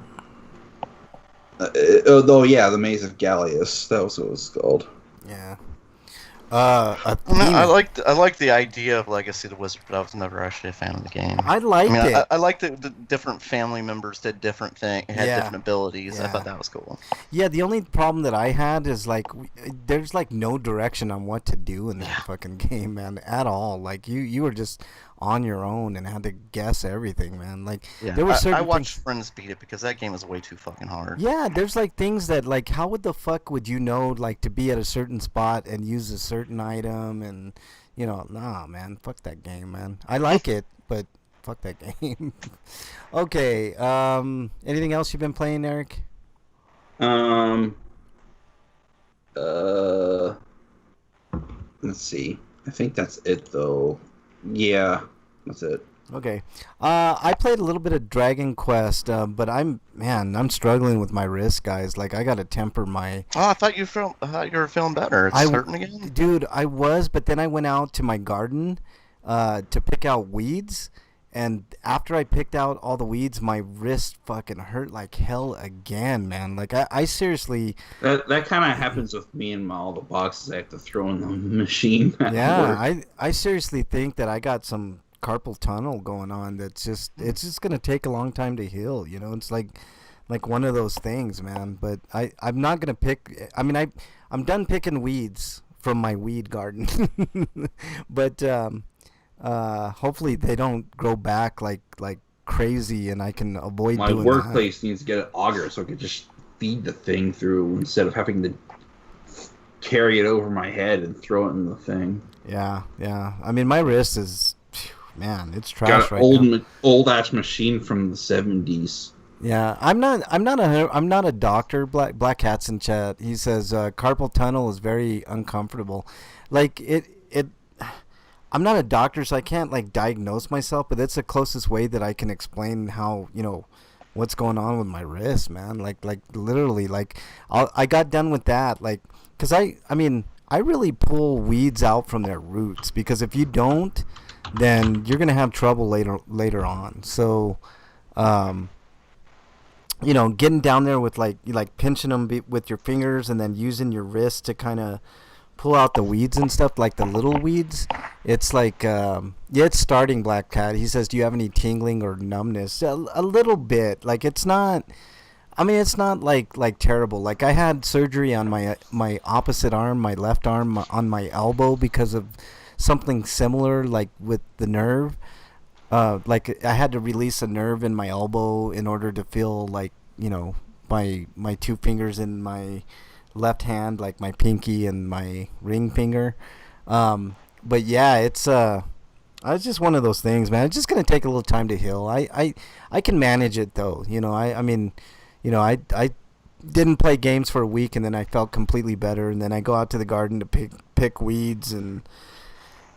Maze of Gallius. That was what it was called. Yeah. I like the idea of Legacy of the Wizard, but I was never actually a fan of the game. I liked it. I liked the different family members did different things, had Yeah. different abilities. I Yeah. thought that was cool. Yeah, the only problem that I had is like there's like no direction on what to do in that fucking game, man, at all. Like you were just on your own and had to guess everything, man. Like Yeah, there were certain I watched things. friends beat it because that game is way too fucking hard. Yeah, there's like things that like how would the fuck would you know like to be at a certain spot and use a certain item and you know, nah, man, fuck that game, man. I like it, but fuck that game. Okay, anything else you've been playing, Eric? Let's see. I think that's it though. Yeah, that's it. Okay. I played a little bit of Dragon Quest, but I'm struggling with my wrist, guys. Like I gotta temper my. Oh, I thought you were feeling better. It's hurting again. Dude, I was, but then I went out to my garden, to pick out weeds, and after I picked out all the weeds, my wrist fucking hurt like hell again, man. Like I seriously. That kind of happens with me and all the boxes I have to throw in the machine. Yeah, I seriously think that I got some carpal tunnel going on it's just gonna take a long time to heal, you know. It's like one of those things, man. But I'm not gonna pick. I mean, I'm done picking weeds from my weed garden. But hopefully they don't grow back like crazy and I can avoid My doing workplace needs to get an auger so I can just feed the thing through instead of having to carry it over my head and throw it in the thing. Yeah, yeah. I mean, my wrist is, phew, man, it's trash Got right an now. old ass machine from the 70s. Yeah, I'm not a doctor. Black Cat's in chat. He says carpal tunnel is very uncomfortable. Like it. I'm not a doctor, so I can't like diagnose myself, but it's the closest way that I can explain how what's going on with my wrist, man. Like literally, like I got done with that, like, cause I mean I really pull weeds out from their roots, because if you don't, then you're gonna have trouble later on. So, getting down there with like pinching them with your fingers and then using your wrist to kind of pull out the weeds and stuff, like the little weeds. It's like, yeah, it's starting. Black Cat. He says, do you have any tingling or numbness? A little bit. Like, it's not. I mean, it's not like terrible. Like, I had surgery on my opposite arm, my left arm, on my elbow, because of something similar, like with the nerve. Like, I had to release a nerve in my elbow in order to feel like, my two fingers in my left hand, like my pinky and my ring finger. But yeah, it's just one of those things, man. It's just gonna take a little time to heal. I can manage it though. I mean, I didn't play games for a week, and then I felt completely better, and then I go out to the garden to pick weeds, and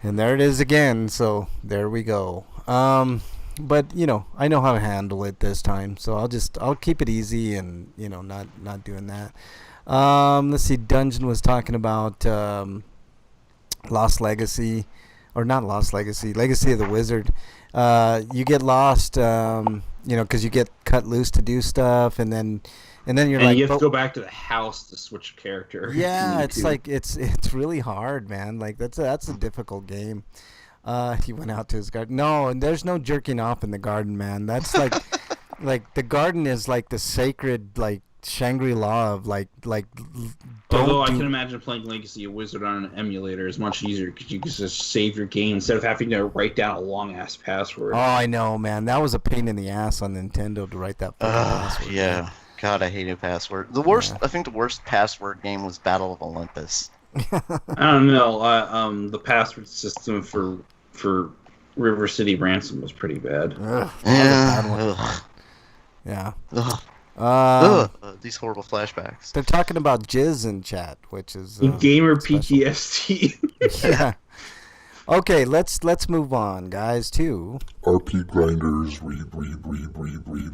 there it is again. So there we go. But I know how to handle it this time, so I'll keep it easy, and not doing that. Let's see. Dungeon was talking about Lost Legacy, or not Lost Legacy, Legacy of the Wizard. You get lost, because you get cut loose to do stuff, and then you're like, you have to go back to the house to switch character. Yeah, it's like it's really hard, man. Like that's a difficult game. He went out to his garden. No, and there's no jerking off in the garden, man. That's like like the garden is like the sacred, like, Shangri-La of like Although I can imagine playing Legacy of Wizard on an emulator is much easier, because you can just save your game instead of having to write down a long ass password. Oh, I know, man. That was a pain in the ass on Nintendo to write that password. Yeah. Man. God, I hated password. I think the worst password game was Battle of Olympus. I don't know. The password system for River City Ransom was pretty bad. Ugh, that was a bad one. Yeah. These horrible flashbacks. They're talking about jizz in chat, which is Gamer special. PTSD. Yeah. Okay, let's move on, guys, to RP Grinders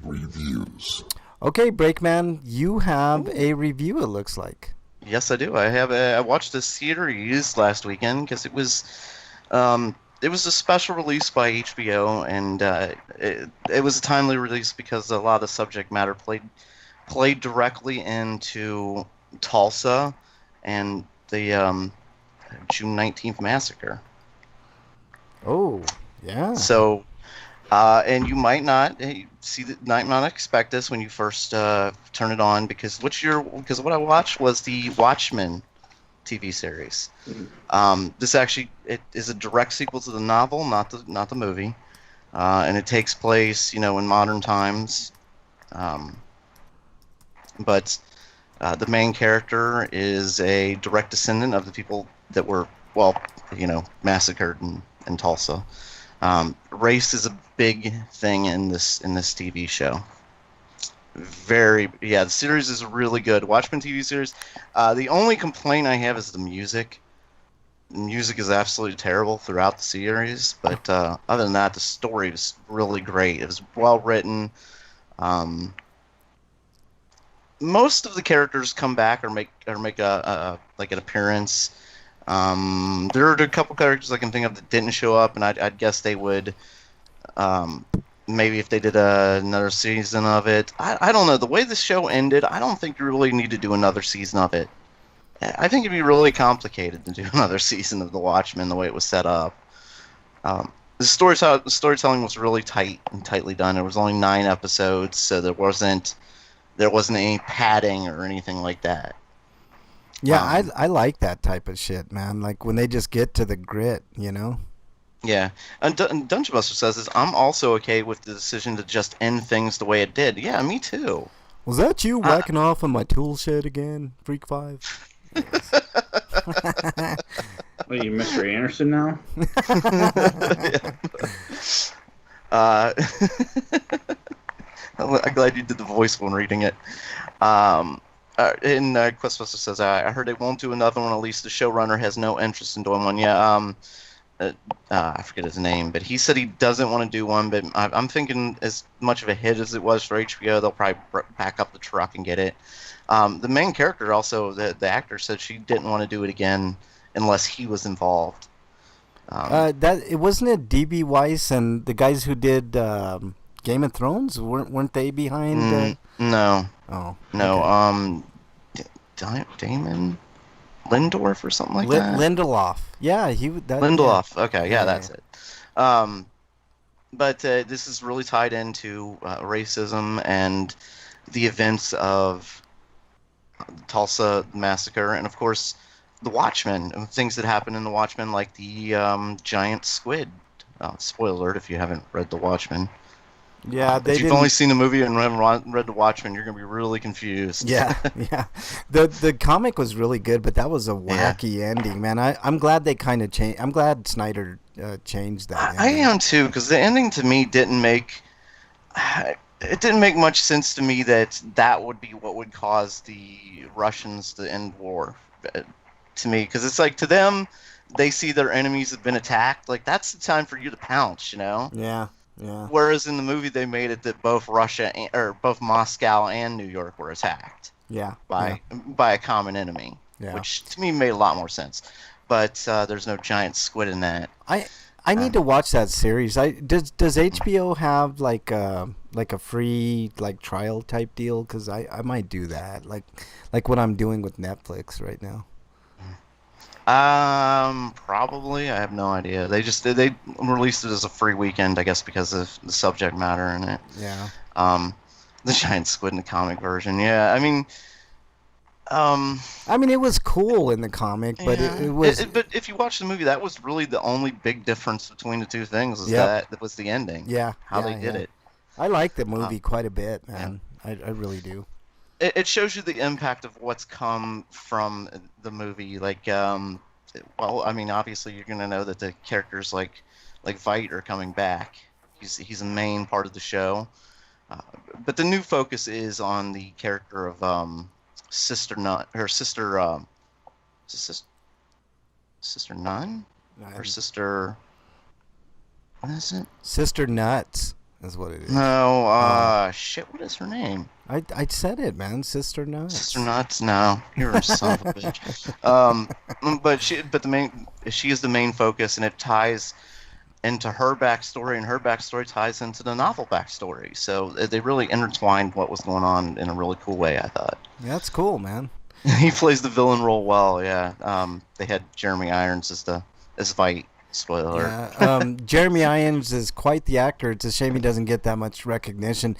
reviews. Okay, Breakman, you have a review, it looks like. Yes, I do. I watched this series last weekend because it was a special release by HBO, and it was a timely release because a lot of the subject matter played directly into Tulsa and the June 19th massacre. Oh, yeah. So, and you might not expect this when you first turn it on, because what I watched was the Watchmen TV series. This actually, it is a direct sequel to the novel, not the movie, and it takes place, in modern times. But the main character is a direct descendant of the people that were, massacred in Tulsa. Race is a big thing in this TV show. The series is really good. Watchmen TV series. The only complaint I have is the music. The music is absolutely terrible throughout the series, but other than that, the story is really great. It was well written. Most of the characters come back or make an appearance. There are a couple characters I can think of that didn't show up, and I'd guess they would. Maybe if they did another season of it. I don't know. The way the show ended, I don't think you really need to do another season of it. I think it'd be really complicated to do another season of The Watchmen the way it was set up. The storytelling was really tightly done. There was only 9 episodes, so there wasn't any padding or anything like that. Yeah, I like that type of shit, man. Like when they just get to the grit, Yeah, and Dungeon Buster says this. I'm also okay with the decision to just end things the way it did. Yeah, me too. Was that you whacking off on my tool shed again, Freak 5? What, you Mr. Anderson now? uh, I'm glad you did the voice when reading it. And Questbuster says, I heard they won't do another one. At least the showrunner has no interest in doing one. Yeah, I forget his name, but he said he doesn't want to do one. But I'm thinking, as much of a hit as it was for HBO, they'll probably back up the truck and get it. The main character also, the actor, said she didn't want to do it again unless he was involved. It wasn't it DB Weiss and the guys who did Game of Thrones, weren't they behind? No. Oh no. Okay. Damon Lindorf or something like that. Lindelof. Yeah, Lindelof. Yeah. Okay, yeah, that's it. But this is really tied into racism and the events of the Tulsa massacre, and of course, The Watchmen, and things that happen in The Watchmen, like the giant squid. Spoiler alert if you haven't read The Watchmen. Yeah, if you've only seen the movie and haven't read The Watchmen, you're going to be really confused. Yeah. The comic was really good, but that was a wacky ending, man. I'm glad they kind of changed. I'm glad Snyder changed that. I am too, because the ending to me didn't make much sense to me that would be what would cause the Russians to end war. To me, because it's like, to them, they see their enemies have been attacked. Like, that's the time for you to pounce, you know? Yeah. Whereas in the movie, they made it that both both Moscow and New York were attacked. Yeah. By a common enemy. Yeah. Which to me made a lot more sense. But there's no giant squid in that. I need to watch that series. Does HBO have like a free like trial type deal? Because I might do that. Like what I'm doing with Netflix right now. Probably. I have no idea. They released it as a free weekend, I guess, because of the subject matter in it. Yeah. The giant squid in the comic version. Yeah, I mean, it was cool in the comic, but it was. But if you watch the movie, that was really the only big difference between the two things. That was the ending. Yeah. How they did it. I like the movie quite a bit, man. Yeah. I really do. It shows you the impact of what's come from the movie. Like, obviously you're gonna know that the characters like Veidt are coming back. He's a main part of the show, but the new focus is on the character of Sister Nun, her sister, Sister Nun, or Sister. What is it? Sister Nuts is what it is. No, shit. What is her name? I said it, man. Sister Nuts. Sister Nuts? No, you're a son of a bitch. She is the main focus, and it ties into her backstory, and her backstory ties into the novel backstory. So they really intertwined what was going on in a really cool way, I thought. Yeah, that's cool, man. He plays the villain role well. Yeah. They had Jeremy Irons as Veidt. Spoiler. Yeah, Jeremy Irons is quite the actor. It's a shame he doesn't get that much recognition.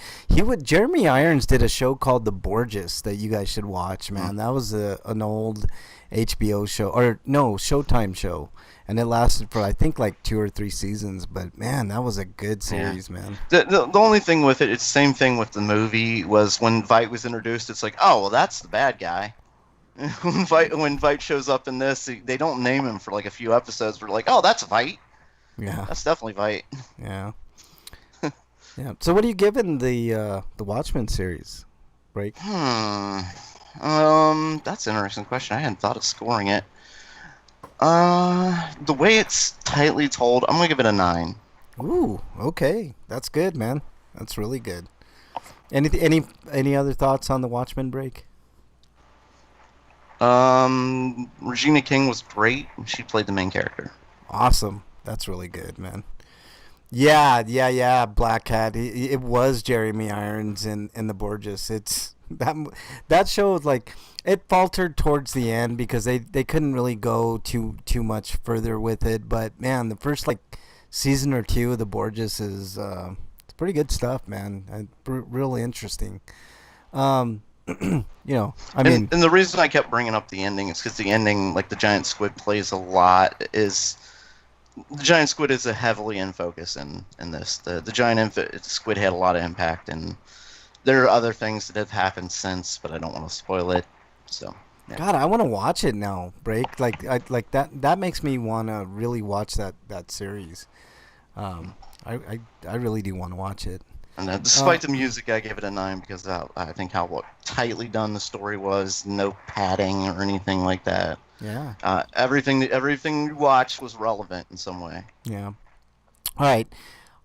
Jeremy Irons did a show called The Borgias that you guys should watch, man. That was an old HBO show, or no, Showtime show, and it lasted for I think like 2 or 3 seasons. But man, that was a good series, man. The only thing with it, it's the same thing with the movie, was when Veidt was introduced. It's like, oh well, that's the bad guy. When Veidt shows up in this, they don't name him for like a few episodes. We're like, oh, that's Veidt. Yeah, that's definitely Veidt. Yeah. Yeah. So, what are you giving the Watchmen series? Break. That's an interesting question. I hadn't thought of scoring it. The way it's tightly told, I'm gonna give it a 9. Ooh, okay, that's good, man. That's really good. Any other thoughts on the Watchmen, Break? Regina King was great. She played the main character. Awesome. That's really good, man. Yeah. Black Cat. It was Jeremy Irons in the Borgias. It's that show, like, it faltered towards the end because they couldn't really go too much further with it. But man, the first like season or 2 of the Borgias is it's pretty good stuff, man. Really interesting. And the reason I kept bringing up the ending is because the ending, like the giant squid plays a lot, the giant squid is a heavily in focus in this. The giant squid had a lot of impact, and there are other things that have happened since, but I don't want to spoil it. So Yeah. God, I want to watch it now. Break like that. That makes me want to really watch that series. I really do want to watch it. And despite the music, I gave it a 9 because I think how tightly done the story was. No padding or anything like that. Yeah. Everything you watched was relevant in some way. Yeah. All right.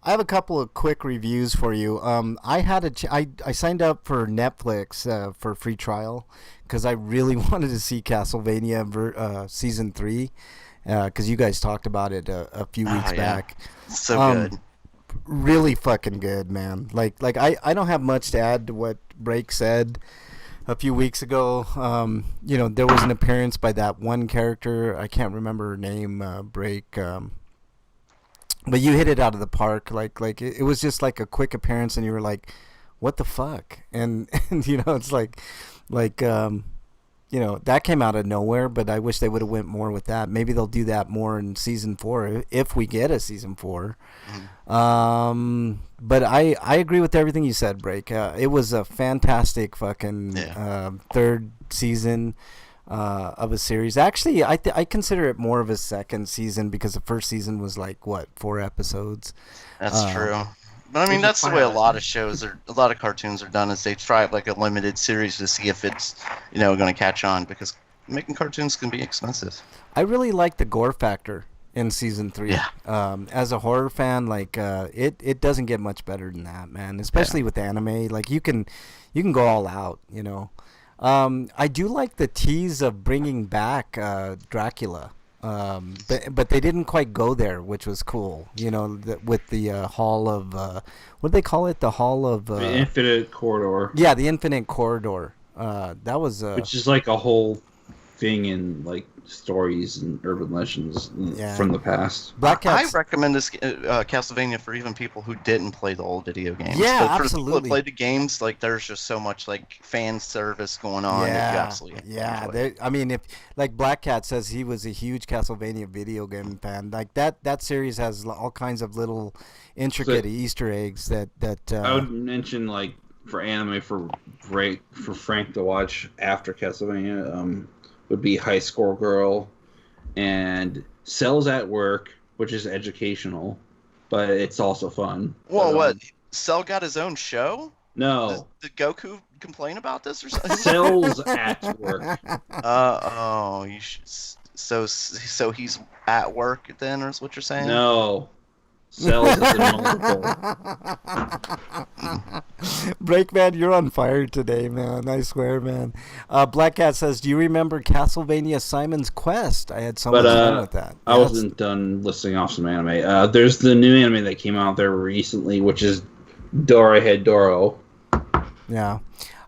I have a couple of quick reviews for you. I had I signed up for Netflix for a free trial because I really wanted to see Castlevania season 3 because you guys talked about it a few weeks back. So good. Really fucking good, man. Like I don't have much to add to what Break said a few weeks ago. There was an appearance by that one character. I can't remember her name, Break. But you hit it out of the park. Like it was just like a quick appearance, and you were like, "What the fuck?" And it's like that came out of nowhere. But I wish they would have went more with that. Maybe they'll do that more in season 4 if we get a season 4. But I agree with everything you said, Break. It was a fantastic fucking third season of a series. Actually, I consider it more of a second season because the first season was like 4 episodes. That's true. But I mean, that's the way a lot of cartoons are done. Is they try like a limited series to see if it's going to catch on, because making cartoons can be expensive. I really like the gore factor in season 3. Yeah. As a horror fan, like it doesn't get much better than that, man. Especially with anime, like you can go all out, I do like the tease of bringing back Dracula, but they didn't quite go there, which was cool. With the hall of what do they call it? The hall of the Infinite Corridor. Yeah, the Infinite Corridor. That was which is like a whole thing in like stories and urban legends from the past. Black I Cat's, recommend this Castlevania for even people who didn't play the old video games. Yeah, but for absolutely. people that played the games, like there's just so much like fan service going on. That you absolutely enjoy. I mean, if like Black Cat says he was a huge Castlevania video game fan, like that series has all kinds of little intricate Easter eggs that I would mention, like, for anime for Frank to watch after Castlevania would be High Score Girl and Cells at Work, which is educational, but it's also fun. Whoa, what? Cell got his own show? No. Did Goku complain about this or something? Cells at Work. So he's at work then, or is what you're saying? No. Cells is a multiple. Breakman, you're on fire today, man. I swear, man. Black Cat says, "Do you remember Castlevania Simon's Quest?" I had so much fun with that. I wasn't done listing off some anime. There's the new anime that came out there recently, which is Dorohedoro. Yeah.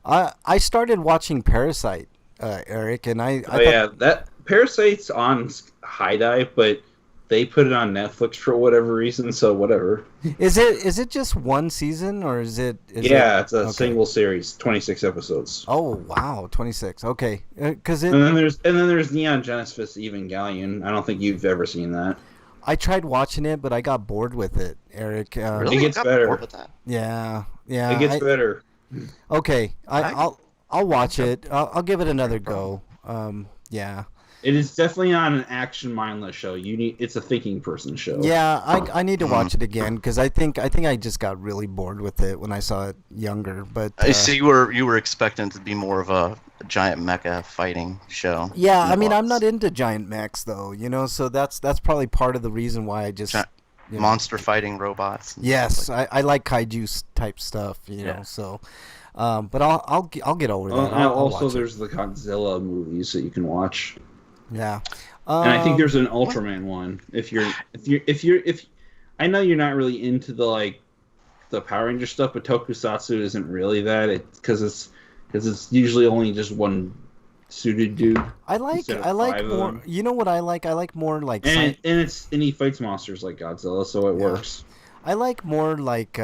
I started watching Parasite, Eric, and I thought, that Parasite's on High Dive, but they put it on Netflix for whatever reason, so whatever. Is it just one season, or is it? It's a single series, 26 episodes. Oh wow, 26. Okay, because and then there's Neon Genesis Evangelion. I don't think you've ever seen that. I tried watching it, but I got bored with it, Eric. Really? It gets better. Yeah. It gets better. Okay, I'll watch it. I'll give it another go. Yeah. It is definitely not an action mindless show. It's a thinking person show. Yeah, I need to watch it again because I think I just got really bored with it when I saw it younger. But so you were expecting it to be more of a giant mecha fighting show. Yeah, I mean I'm not into giant mechs though, so that's probably part of the reason why I just monster fighting robots. Yes, I like kaiju type stuff, know. So, but I'll get over that. Also, there's the Godzilla movies that you can watch. Yeah, and I think there's an Ultraman one. If I know you're not really into the Power Ranger stuff, but Tokusatsu isn't really that. Because it's usually only just one suited dude. I like more. You know what I like? I like more like. And he fights monsters like Godzilla, so it works. I like more like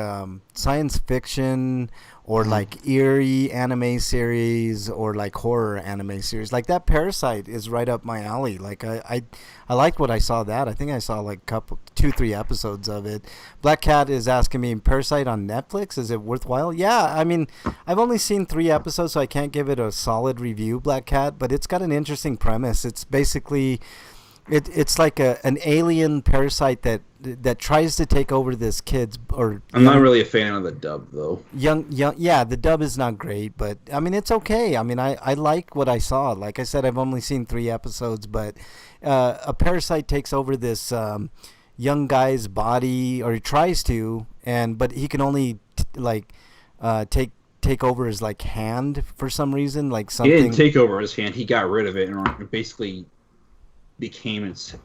science fiction or like eerie anime series or like horror anime series. Like that Parasite is right up my alley. Like I liked what I saw that. I think I saw like 2-3 episodes of it. Black Cat is asking me, Parasite on Netflix, is it worthwhile? Yeah, I mean, I've only seen 3 episodes, so I can't give it a solid review, Black Cat, but it's got an interesting premise. It's basically it's like an alien parasite that tries to take over this kid's or I'm not really a fan of the dub though. young yeah, the dub is not great, but I mean it's okay. I mean I like what I saw. Like I said, I've only seen 3 episodes, but a parasite takes over this young guy's body, or he tries to, but he can only take over his like hand for some reason, like something. He didn't take over his hand. He got rid of it and basically became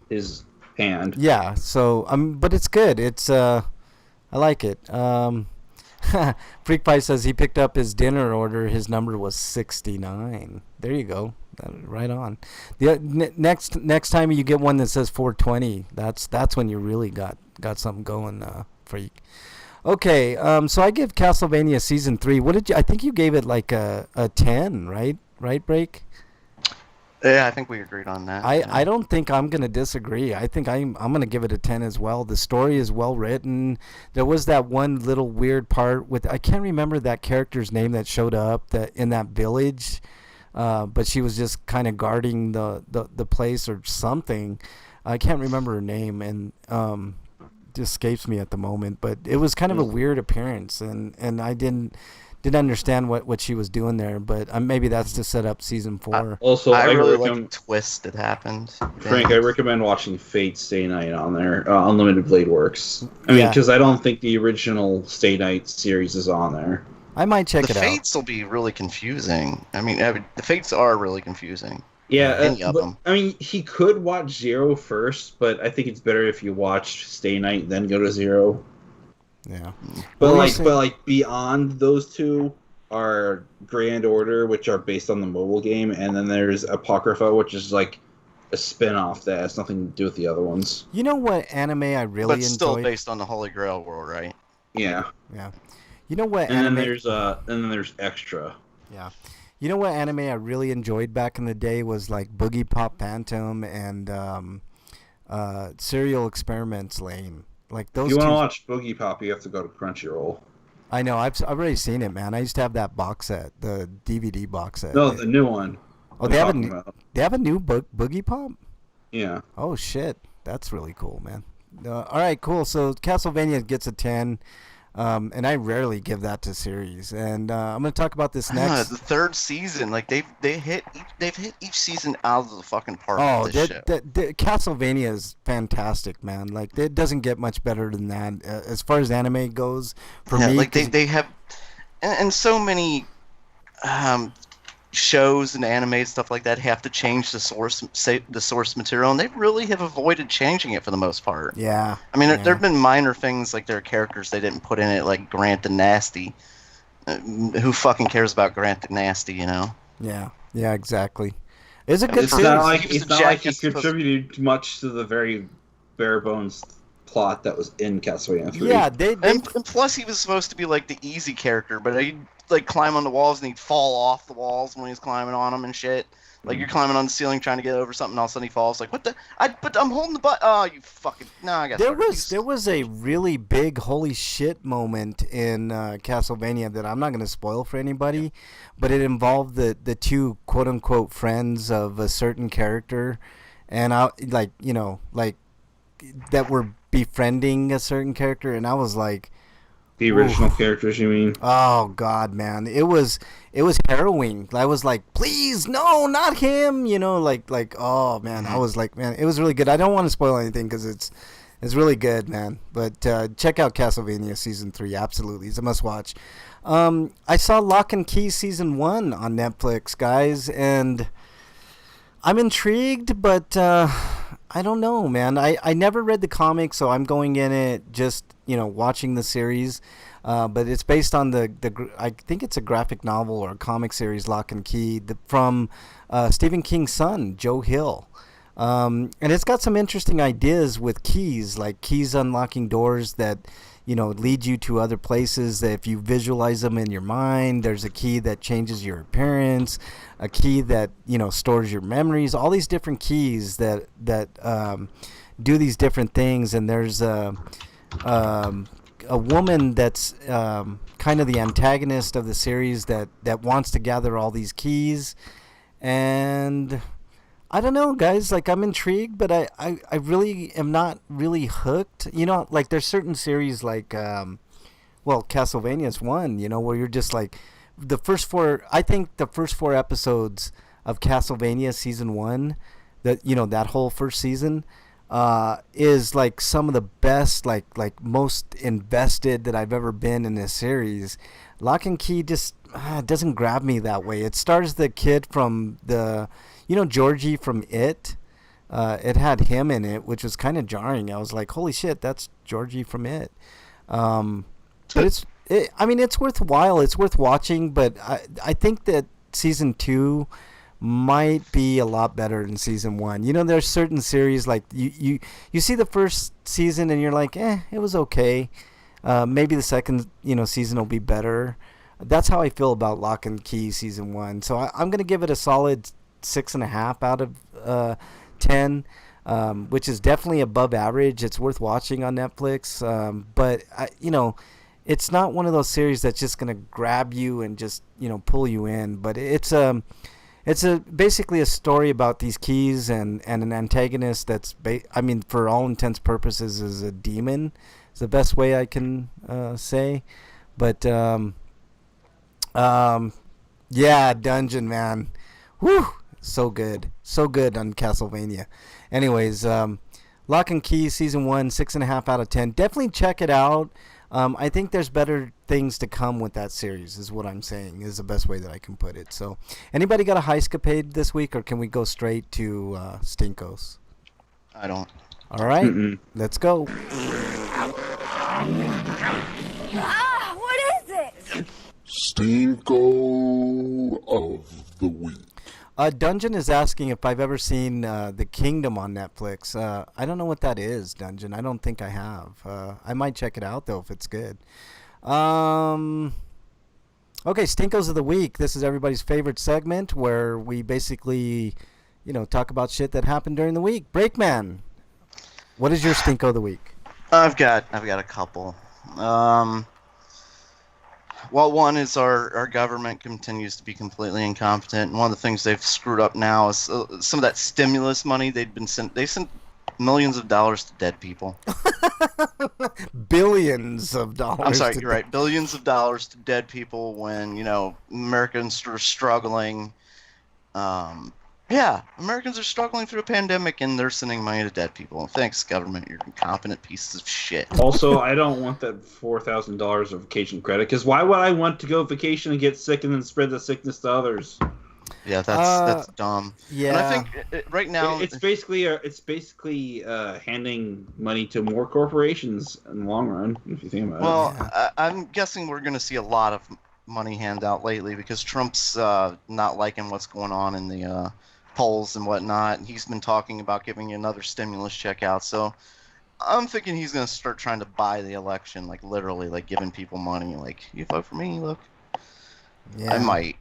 his hand. Yeah, so but it's good. It's I like it. Freak Pie says he picked up his dinner order. His number was 69. There you go. Right on. The next time you get one that says 420, that's when you really got something going, Freak. Okay, so I give Castlevania season 3. What did you? I think you gave it like a 10, right? Right, Break? Yeah, I think we agreed on that. I don't think I'm gonna disagree. I think I'm gonna give it a 10 as well. The story is well written. There was that one little weird part with, I can't remember that character's name that showed up in that village, but she was just kind of guarding the place or something. I can't remember her name, and it escapes me at the moment. But it was kind of a weird appearance, and I didn't understand what she was doing there, but maybe that's to set up season 4. Also, I really like the twist that happened. Frank, I recommend watching Fate Stay Night on there. Unlimited Blade Works. I mean, because I don't think the original Stay Night series is on there. I might check it out. The Fates will be really confusing. I mean, the Fates are really confusing. Yeah, any of them. I mean, he could watch Zero first, but I think it's better if you watch Stay Night then go to Zero. Yeah, but like beyond those two are Grand Order, which are based on the mobile game, and then there's Apocrypha, which is like a spin-off that has nothing to do with the other ones. You know what anime I really enjoyed? But still based on the Holy Grail world, right? Yeah. Yeah. You know what and anime? Then there's Extra. Yeah. You know what anime I really enjoyed back in the day was like Boogie Pop Phantom and Serial Experiments Lane. Like those. If you want to watch Boogie Pop, you have to go to Crunchyroll. I know. I've already seen it, man. I used to have that box set, the DVD box set. No, the new one. Oh, they have a new Boogie Pop? Yeah. Oh shit, that's really cool, man. All right, cool. So Castlevania gets a 10. And I rarely give that to series. And I'm going to talk about this next. The 3rd season, like they've hit each season out of the fucking park. Oh, with this show. Castlevania is fantastic, man. Like it doesn't get much better than that as far as anime goes. For me, like they have, and so many shows and anime stuff like that have to change the source material, and they really have avoided changing it for the most part. Yeah. I mean, there have been minor things like their characters they didn't put in it, like Grant the Nasty. Who fucking cares about Grant the Nasty, you know? Yeah. Yeah, exactly. It's a good It's series. not like he contributed much to the very bare bones plot that was in Castlevania 3. Yeah, and plus he was supposed to be like the easy character, but he'd like climb on the walls and he'd fall off the walls when he's climbing on them and shit. Like you're climbing on the ceiling trying to get over something, all of a sudden he falls. Like what the? But I'm holding the button. Oh, you fucking no! I got there was a really big holy shit moment in Castlevania that I'm not going to spoil for anybody, but it involved the 2 quote unquote friends of a certain character, and I that were befriending a certain character, and I was like. The original characters, you mean? Oh God, man, it was harrowing. I was like, please, no, not him. You know, like, oh man, I was like, man, it was really good. I don't want to spoil anything because it's really good, man. But check out Castlevania season 3. Absolutely, it's a must watch. I saw Lock and Key season 1 on Netflix, guys, and I'm intrigued, but I don't know, man. I never read the comic, so I'm going in it just, watching the series. But it's based on I think it's a graphic novel or a comic series, Lock and Key, from Stephen King's son, Joe Hill. And it's got some interesting ideas with keys, like keys unlocking doors that, lead you to other places. That if you visualize them in your mind, there's a key that changes your appearance, a key that, stores your memories, all these different keys that do these different things. And there's a woman that's kind of the antagonist of the series that wants to gather all these keys. And I don't know, guys. Like, I'm intrigued, but I really am not really hooked. Like, there's certain series like, Castlevania's one, where you're just like, I think the first 4 episodes of Castlevania season 1, that whole first season, is like some of the best, like most invested that I've ever been in this series. Lock and Key just doesn't grab me that way. It stars the kid from the, Georgie from It. It had him in it, which was kind of jarring. I was like, holy shit, that's Georgie from It. But it's worthwhile. It's worth watching, but I think that season 2 might be a lot better than season 1. There's certain series like you see the first season and you're like, it was okay. Maybe the second, season will be better. That's how I feel about Lock and Key season 1. So I'm going to give it a solid 6.5 out of 10, which is definitely above average. It's worth watching on Netflix. But it's not one of those series that's just going to grab you and just, pull you in. But it's basically a story about these keys and an antagonist that's, for all intents purposes, is a demon. It's the best way I can say. But, yeah, Dungeon, man. Whew! So good. So good on Castlevania. Anyways, Lock and Key season 1, 6.5 out of 10. Definitely check it out. I think there's better things to come with that series, is what I'm saying, is the best way that I can put it. So, anybody got a heist-capade this week, or can we go straight to Stinkos? I don't. All right, Let's go. What is it? Stinko of the week. Dungeon is asking if I've ever seen The Kingdom on Netflix. I don't know what that is, Dungeon. I don't think I have. I might check it out, though, if it's good. Okay, Stinkos of the Week. This is everybody's favorite segment where we basically, talk about shit that happened during the week. Breakman, what is your Stinko of the Week? I've got a couple. Well, one is our government continues to be completely incompetent. And one of the things they've screwed up now is some of that stimulus money they sent millions of dollars to dead people. Billions of dollars. I'm sorry, you're right. Billions of dollars to dead people when, Americans are struggling. Americans are struggling through a pandemic and they're sending money to dead people. Thanks, government. You're incompetent pieces of shit. Also, I don't want that $4,000 of vacation credit, because why would I want to go vacation and get sick and then spread the sickness to others? Yeah, that's dumb. Yeah, and I think right now it's basically handing money to more corporations in the long run, if you think about it. Well, I'm guessing we're going to see a lot of money handout lately because Trump's not liking what's going on in the polls and whatnot. He's been talking about giving another stimulus check out, so I'm thinking he's going to start trying to buy the election, like literally, like giving people money, like, you vote for me, look. Yeah. I might.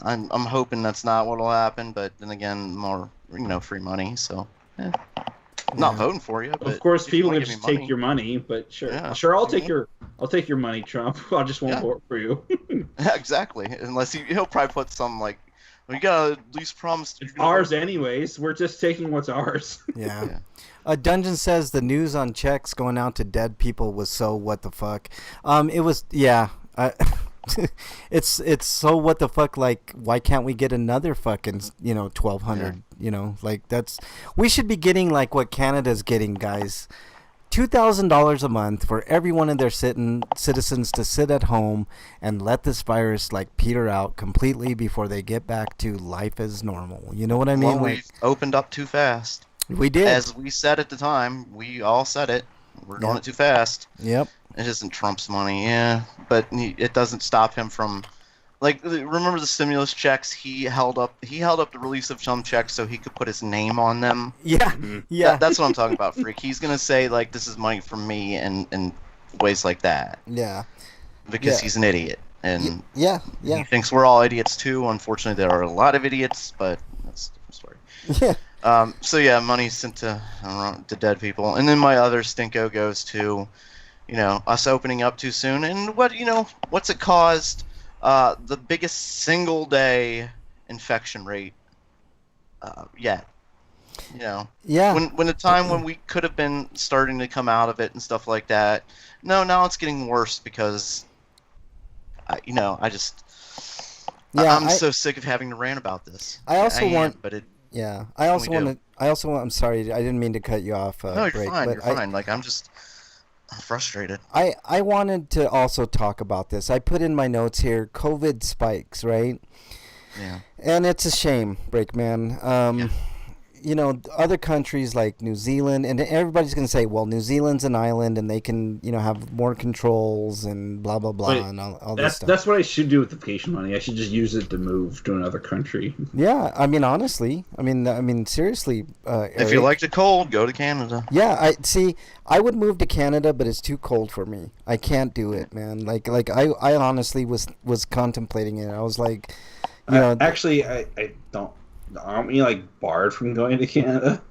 I'm hoping that's not what'll happen, but then again, more, free money, so not voting for you. But of course, people can just take your money, but sure, I'll take your money, Trump. I just won't vote for you. Yeah, exactly. Unless he'll probably put some like, we gotta at least promise. It's ours anyways. We're just taking what's ours. Yeah. Dungeon says the news on checks going out to dead people was so what the fuck. It was it's so what the fuck. Like, why can't we get another fucking $1,200? Like, we should be getting like what Canada's getting, guys. $2,000 a month for every one of their citizens to sit at home and let this virus like peter out completely before they get back to life as normal. You know what I mean? Well, we opened up too fast. We did. As we said at the time, we all said it. We're doing it too fast. Yep. It isn't Trump's money, but it doesn't stop him from Like, remember the stimulus checks? He held up the release of some checks so he could put his name on them. Yeah, yeah, That's what I'm talking about, Freak. He's gonna say like, "This is money from me," and ways like that yeah, because Yeah. he's an idiot, and yeah, he yeah, thinks we're all idiots too. Unfortunately, there are a lot of idiots, but that's a different story. yeah. So yeah, money sent to dead people, and then my other stinko goes to, us opening up too soon, and what's it caused? The biggest single day infection rate yet. Yeah. When the time when we could have been starting to come out of it and stuff like that. No, now it's getting worse because, I'm so sick of having to rant about this. I also want. but it. Yeah, I also we do? want to. I'm sorry, I didn't mean to cut you off. No, you're Drake, fine. but You're fine. Like I'm frustrated. I wanted to also talk about this. I put in my notes here, COVID spikes, right? Yeah. And it's a shame, Breakman. Other countries like New Zealand, and everybody's going to say, well, New Zealand's an island and they can, have more controls and blah, blah, blah, Wait, and all this stuff. That's what I should do with the vacation money. I should just use it to move to another country. Yeah, I mean, honestly, seriously. If you Eric, like the cold, go to Canada. Yeah, I would move to Canada, but it's too cold for me. I can't do it, man. I honestly was contemplating it. I was like, actually, I don't. Aren't we barred from going to Canada?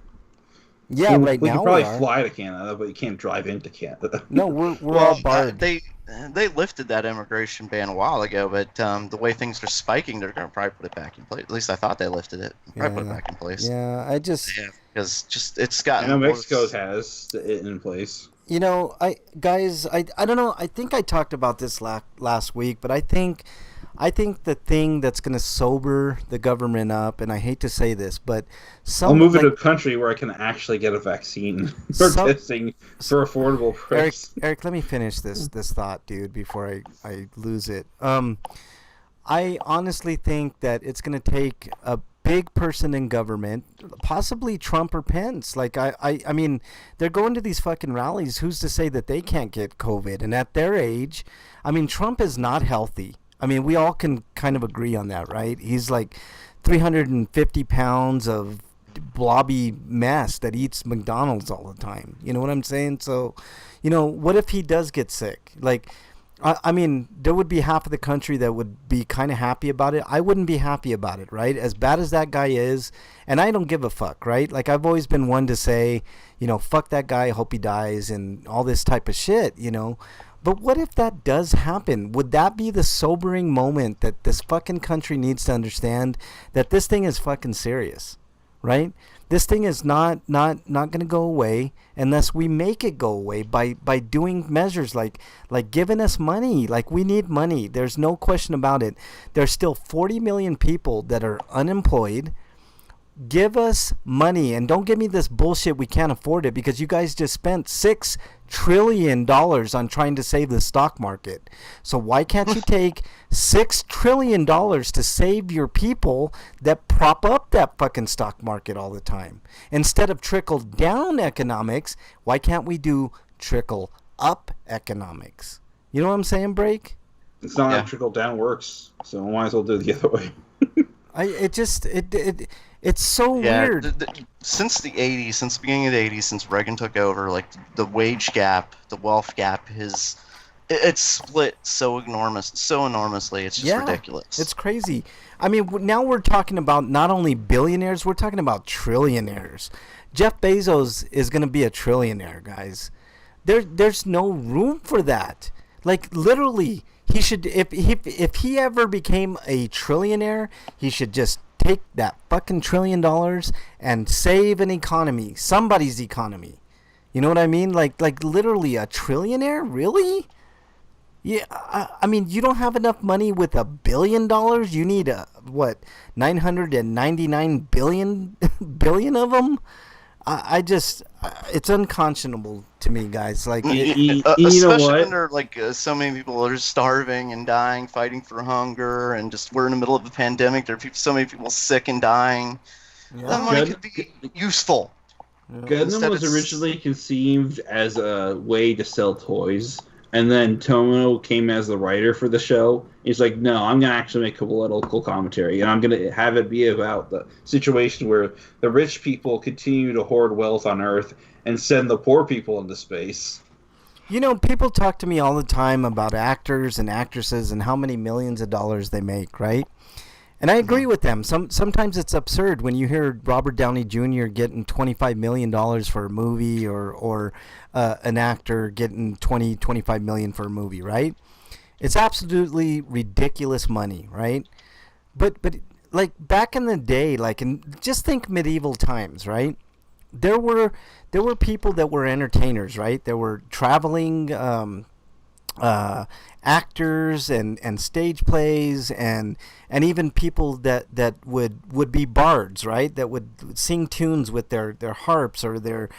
Yeah, right we now can probably we are. fly to Canada, but you can't drive into Canada. No, we're all barred. They lifted that immigration ban a while ago, but the way things are spiking, they're going to probably put it back in place. At least I thought they lifted it. Probably put it back in place. Yeah, because it's gotten. I know worse. Mexico has it in place. I don't know. I think I talked about this last week, but I think the thing that's going to sober the government up, and I hate to say this, but I'll move into a country where I can actually get a vaccine for testing for affordable price. Eric, let me finish this thought, dude, before I lose it. I honestly think that it's going to take a big person in government, possibly Trump or Pence. I mean, they're going to these fucking rallies. Who's to say that they can't get COVID? And at their age, I mean, Trump is not healthy. I mean, we all can kind of agree on that, right? He's like 350 pounds of blobby mess that eats McDonald's all the time. You know what I'm saying? So, what if he does get sick? I mean, there would be half of the country that would be kind of happy about it. I wouldn't be happy about it, right? As bad as that guy is, and I don't give a fuck, right? I've always been one to say, fuck that guy, hope he dies, and all this type of shit, But what if that does happen? Would that be the sobering moment that this fucking country needs to understand that this thing is fucking serious, right? This thing is not going to go away unless we make it go away by doing measures like giving us money. We need money. There's no question about it. There's still 40 million people that are unemployed. Give us money, and don't give me this bullshit we can't afford it, because you guys just spent $6 trillion on trying to save the stock market. So why can't you take $6 trillion to save your people that prop up that fucking stock market all the time? Instead of trickle down economics, why can't we do trickle up economics? You know what I'm saying, Break? It's not how trickle down works, so I might as well do it the other way. It's so weird. Since the 80s, since the beginning of the 80s, since Reagan took over, the wage gap, the wealth gap, it's split so enormously. It's just ridiculous. It's crazy. I mean, now we're talking about not only billionaires, we're talking about trillionaires. Jeff Bezos is going to be a trillionaire, guys. There's no room for that. Literally, he should, if he ever became a trillionaire, he should just take that fucking $1 trillion and save an economy, somebody's economy. You know what I mean? Literally a trillionaire? Really? Yeah, I mean, you don't have enough money with $1 billion. You need 999 billion of them. It's unconscionable to me, guys. Especially when so many people are starving and dying, fighting for hunger, and just we're in the middle of a pandemic. There are so many people sick and dying. That money could be useful. Gundam was originally conceived as a way to sell toys. And then Tomo came as the writer for the show. He's like, no, I'm going to actually make a political commentary. And I'm going to have it be about the situation where the rich people continue to hoard wealth on Earth and send the poor people into space. You know, people talk to me all the time about actors and actresses and how many millions of dollars they make, right? And I agree with them. Sometimes it's absurd when you hear Robert Downey Jr. getting $25 million for a movie or an actor getting $25 million for a movie, right? It's absolutely ridiculous money, right? But like back in the day, just think medieval times, right? There were people that were entertainers, right? There were traveling actors and stage plays and even people that would be bards, right? That would sing tunes with their harps or their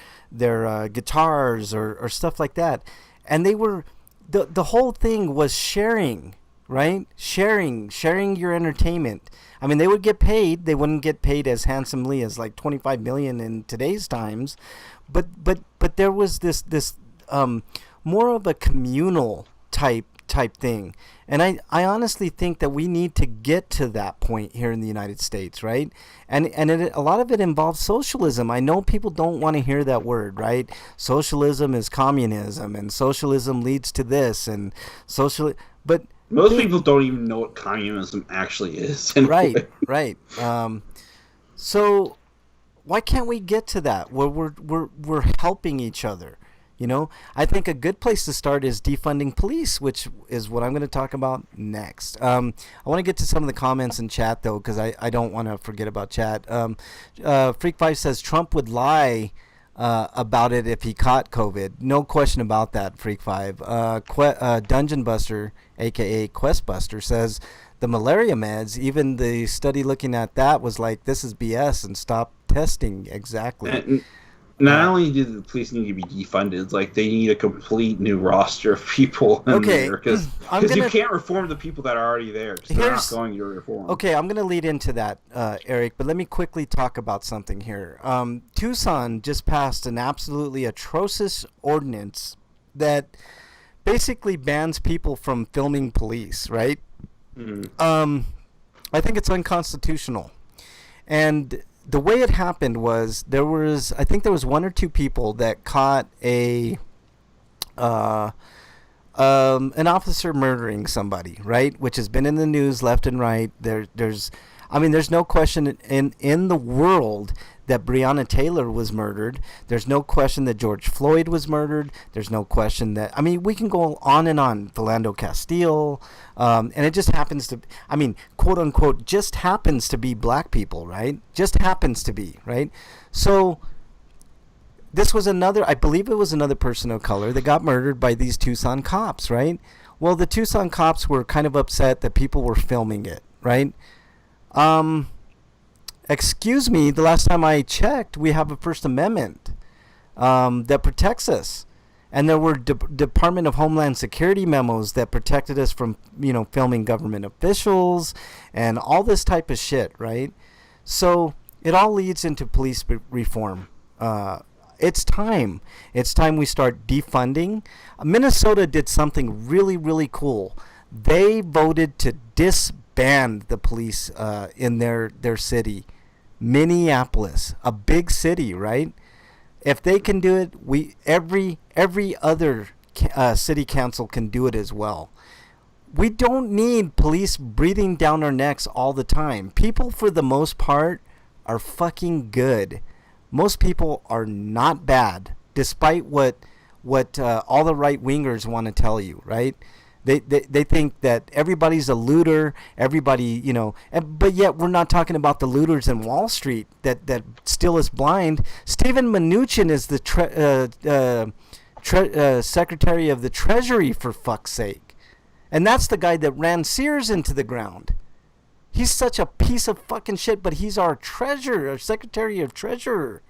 guitars or stuff like that. And they were the whole thing was sharing, right? Sharing your entertainment. I mean, they would get paid. They wouldn't get paid as handsomely as like 25 million in today's times, but there was this more of a communal type thing. And I honestly think that we need to get to that point here in the United States, right? And a lot of it involves socialism. I know people don't want to hear that word, right? Socialism is communism, and socialism leads to this, and but most people don't even know what communism actually is. Right. So why can't we get to that where we're helping each other? You know, I think a good place to start is defunding police, which is what I'm going to talk about next. I want to get to some of the comments in chat, though, because I don't want to forget about chat. Freak5 says Trump would lie about it if he caught COVID. No question about that, Freak5. Dungeon Buster, a.k.a. Quest Buster, says the malaria meds, even the study looking at that was like, this is BS and stop testing. Exactly. Not only do the police need to be defunded, like they need a complete new roster of people in there because you can't reform the people that are already there because they're not going to reform. Okay, I'm going to lead into that, Eric, but let me quickly talk about something here. Tucson just passed an absolutely atrocious ordinance that basically bans people from filming police, right? Mm-hmm. I think it's unconstitutional. And the way it happened was I think there was one or two people that caught an officer murdering somebody, right? Which has been in the news left and right. There's no question in the world that Breonna Taylor was murdered. There's no question that George Floyd was murdered. There's no question that, we can go on and on. Philando Castile, and it just happens to, quote unquote, just happens to be black people, right? Just happens to be, right? So this was I believe it was another person of color that got murdered by these Tucson cops, right? Well, the Tucson cops were kind of upset that people were filming it, right? Excuse me, the last time I checked, we have a First Amendment that protects us. And there were Department of Homeland Security memos that protected us from, filming government officials and all this type of shit, right? So it all leads into police reform. It's time. It's time we start defunding. Minnesota did something really, really cool. They voted to disband the police in their city. Minneapolis, a big city, right? If they can do it, every other city council can do it as well. We don't need police breathing down our necks all the time. People, for the most part, are fucking good. Most people are not bad, despite what all the right wingers want to tell you, right? They think that everybody's a looter, everybody, but yet we're not talking about the looters in Wall Street that still is blind. Steven Mnuchin is the Secretary of the Treasury, for fuck's sake. And that's the guy that ran Sears into the ground. He's such a piece of fucking shit, but he's our treasurer, our Secretary of Treasurer.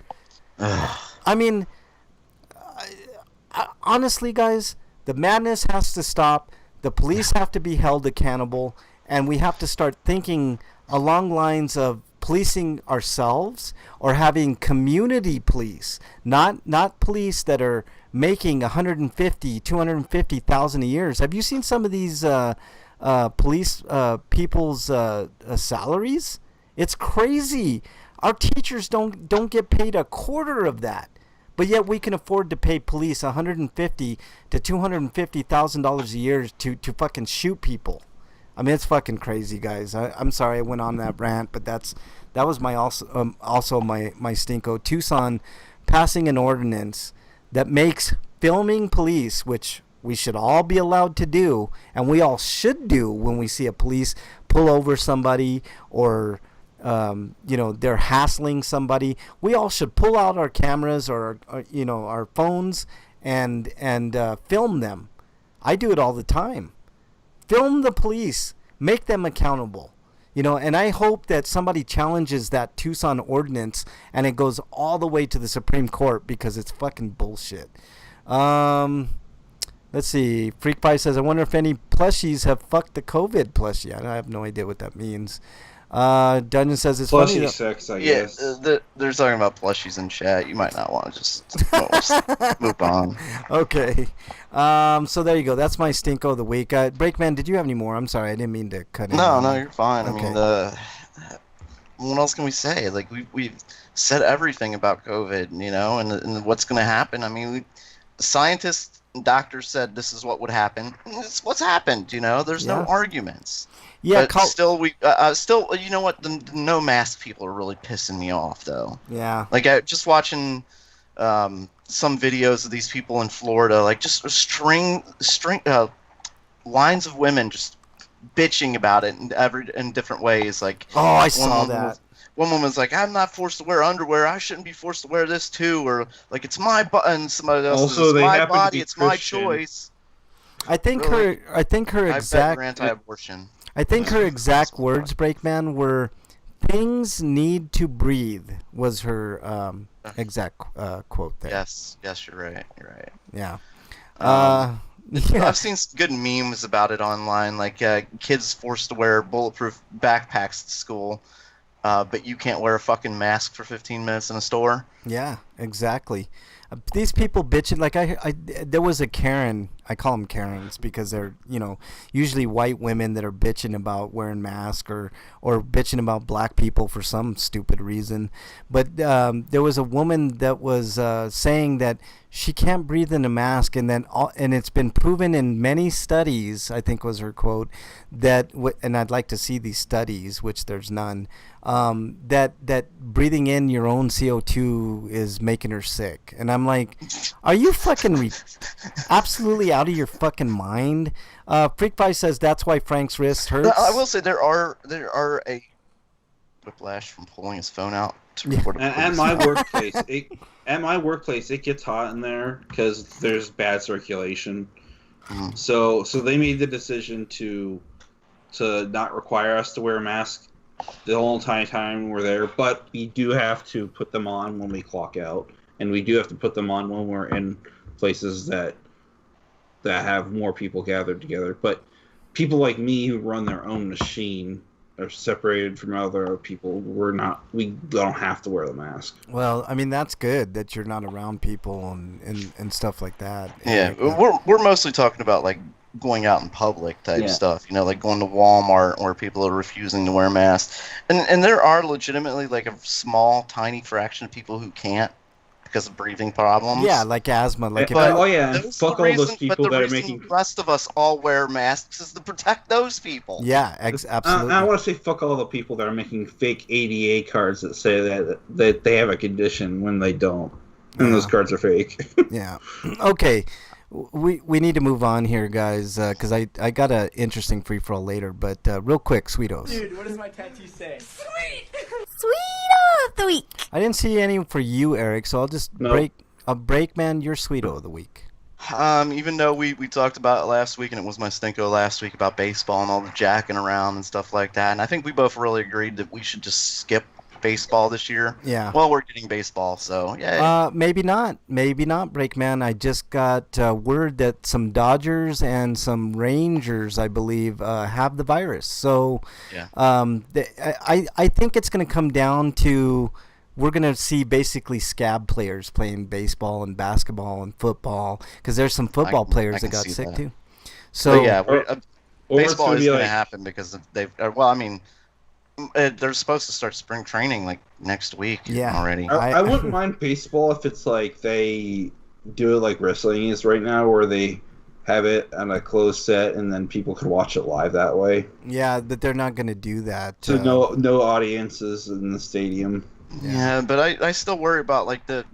Honestly, guys, the madness has to stop. The police have to be held accountable, and we have to start thinking along lines of policing ourselves or having community police, not police that are making 150, 250,000 a year. Have you seen some of these police people's salaries? It's crazy. Our teachers don't get paid a quarter of that, but yet we can afford to pay police 150 to 250,000 dollars a year to fucking shoot people. I mean, it's fucking crazy, guys. I'm sorry I went on that rant, but that was my also my stinko. Tucson passing an ordinance that makes filming police, which we should all be allowed to do, and we all should do when we see a police pull over somebody or they're hassling somebody. We all should pull out our cameras or our phones and film them. I do it all the time. Film the police, make them accountable. And I hope that somebody challenges that Tucson ordinance and it goes all the way to the Supreme Court because it's fucking bullshit. Let's see. Freak Pie says, I wonder if any plushies have fucked the COVID plushie. I have no idea what that means. Dungeon says it's Plushie funny. sex, I Yeah, guess. they're talking about plushies in chat. You might not want to just move on. Okay. So there you go. That's my stinko of the week. Breakman, did you have any more? I'm sorry. I didn't mean to cut in. No, you're fine. Okay. I mean, what else can we say? Like, we've said everything about COVID, and what's going to happen. I mean, scientists and doctors said this is what would happen. It's what's happened, There's no arguments. Yeah, but still, you know what? The no mask people are really pissing me off, though. Yeah. Like, just watching some videos of these people in Florida, like just string lines of women just bitching about it in different ways. Like, oh, I saw that. One woman's like, "I'm not forced to wear underwear. I shouldn't be forced to wear this too," or like, "It's my body," and somebody else Also, says, they "My happen to body, be it's my Christian. choice." I think Really? her I bet exact you're anti-abortion. I think her exact words, Breakman, were "things need to breathe" was her exact quote there. Yes, you're right. Yeah. Yeah. I've seen some good memes about it online, like kids forced to wear bulletproof backpacks at school, but you can't wear a fucking mask for 15 minutes in a store. Yeah, exactly. These people bitching, like there was a Karen. I call them Karens because they're usually white women that are bitching about wearing masks or bitching about black people for some stupid reason. But there was a woman that was saying that she can't breathe in a mask, and it's been proven in many studies, I think was her quote, that and I'd like to see these studies, which there's none, that breathing in your own CO2 is making her sick. And I'm like, are you fucking absolutely out of your fucking mind? Freak Pie says that's why Frank's wrist hurts. I will say there are a whiplash from pulling his phone out to record a At my workplace, it gets hot in there because there's bad circulation. Mhm. So they made the decision to not require us to wear a mask the whole entire time we're there, but we do have to put them on when we clock out, and we do have to put them on when we're in places that have more people gathered together. But people like me who run their own machine are separated from other people. We don't have to wear the mask. Well, I mean, that's good that you're not around people and stuff like that. Yeah, we're mostly talking about like going out in public type Yeah. stuff, like going to Walmart where people are refusing to wear masks, and there are legitimately like a small, tiny fraction of people who can't because of breathing problems. Yeah, like asthma. Like But Those fuck the all those reason- people but the that are reason making. the rest of us all wear masks is to protect those people. yeah, absolutely. I want to say fuck all the people that are making fake ADA cards that say that they have a condition when they don't, and those cards are fake. Yeah. Okay. We need to move on here, guys, because I got an interesting free for all later. But real quick, Sweetos. Dude, what does my tattoo say? Sweet of the week. I didn't see any for you, Eric, so I'll just break, man. Your Sweeto of the week. Even though we talked about it last week, and it was my stinko last week about baseball and all the jacking around and stuff like that, and I think we both really agreed that we should just skip baseball this year. Yeah. Well, we're getting baseball, so yeah. Maybe not, Breakman. I just got word that some Dodgers and some Rangers, I believe, have the virus. So, Yeah. I think it's going to come down to we're gonna see basically scab players playing baseball and basketball and football, because there's some football players that got sick too. So But yeah, or it's baseball gonna is be going to like happen because they've. Well, I mean, they're supposed to start spring training like next week already. I wouldn't mind baseball if it's like they do it like wrestling is right now, where they have it on a closed set and then people could watch it live that way. yeah, but they're not gonna do that. So no audiences in the stadium. Yeah, but I still worry about like the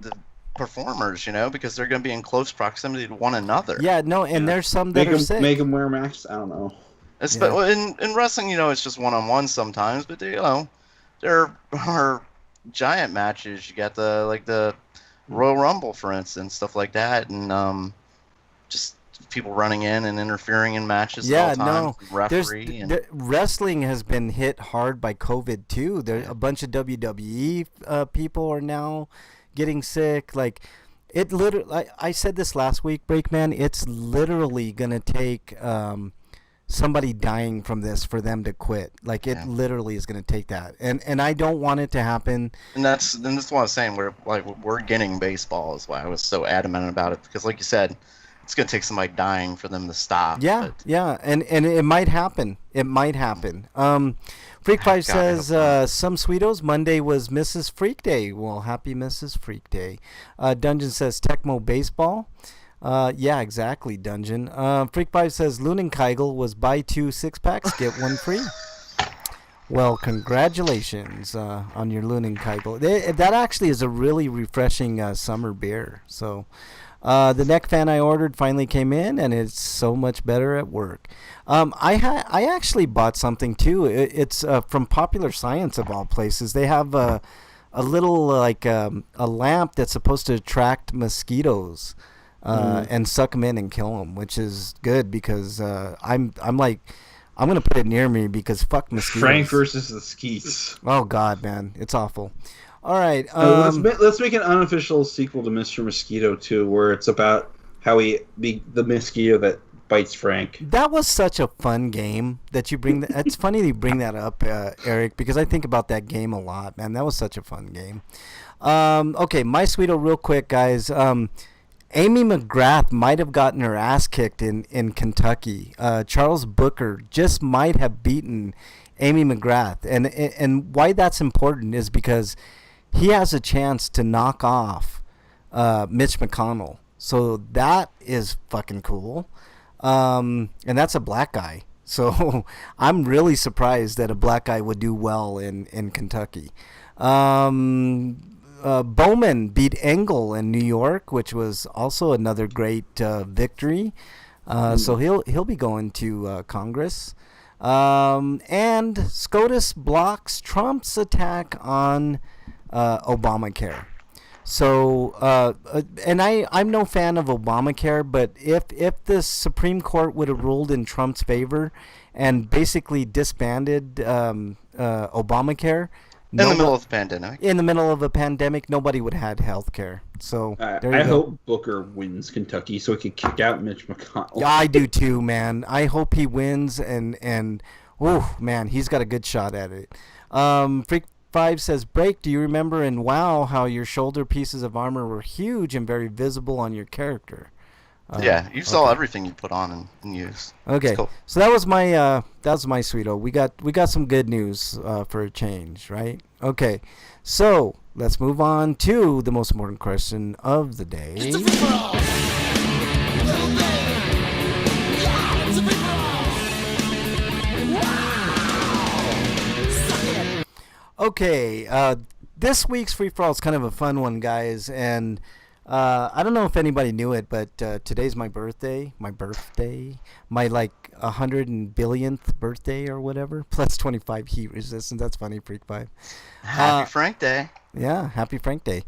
performers, because they're going to be in close proximity to one another. Yeah, no, and there's some that are sick. Make them wear masks. I don't know. Well, in wrestling, it's just one-on-one sometimes, but there are giant matches. You got the Royal Rumble, for instance, stuff like that, and just people running in and interfering in matches at all times. Referee wrestling has been hit hard by COVID too. There a bunch of WWE people are now getting sick. Like, it literally, I said this last week, Breakman, it's literally gonna take somebody dying from this for them to quit. Like, it literally is gonna take that, and I don't want it to happen. And that's what I was saying. We're getting baseball is why I was so adamant about it, because like you said, it's gonna take somebody dying for them to stop. Yeah, and it might happen. It might happen. Freak Five says some Sweetos. Monday was Mrs. Freak Day. Well, happy Mrs. Freak Day. Dungeon says Tecmo Baseball. Yeah, exactly, Dungeon. Freak Five says Lunenkeigel was buy 2 6-packs, get 1 free. Well, congratulations on your Lunenkeigel. That actually is a really refreshing summer beer. So. The neck fan I ordered finally came in, and it's so much better at work. I actually bought something too. It's from Popular Science of all places. They have a little a lamp that's supposed to attract mosquitoes and suck them in and kill them, which is good because I'm gonna put it near me because fuck mosquitoes. Frank versus the Skeets. Oh God, man, it's awful. All right. Let's make an unofficial sequel to Mr. Mosquito 2, where it's about how the mosquito that bites Frank. That was such a fun game that you bring. It's funny that you bring that up, Eric, because I think about that game a lot, man. That was such a fun game. Okay, my Sweeto, real quick, guys. Amy McGrath might have gotten her ass kicked in Kentucky. Charles Booker just might have beaten Amy McGrath, and why that's important is because he has a chance to knock off Mitch McConnell. So that is fucking cool. And that's a black guy. So I'm really surprised that a black guy would do well in Kentucky. Bowman beat Engel in New York, which was also another great victory. So he'll be going to Congress. And SCOTUS blocks Trump's attack on Obamacare. So, and I'm no fan of Obamacare, but if the Supreme Court would have ruled in Trump's favor and basically disbanded Obamacare, in the middle of the pandemic. In the middle of a pandemic, nobody would have had health care. So I hope Booker wins Kentucky so he can kick out Mitch McConnell. Yeah, I do too, man. I hope he wins, and oh man, he's got a good shot at it. Freak 5 says, Break, do you remember in WoW how your shoulder pieces of armor were huge and very visible on your character? Yeah, you saw everything you put on and used. Okay, cool. So that was my Sweeto. We got some good news for a change, right? Okay, so let's move on to the most important question of the day. It's a free-for-all. Okay, this week's free-for-all is kind of a fun one, guys, and I don't know if anybody knew it, but today's my birthday, my like 100 billionth birthday or whatever, plus 25 heat resistance. That's funny, Freak 5. Happy Frank Day. Yeah, happy Frank Day.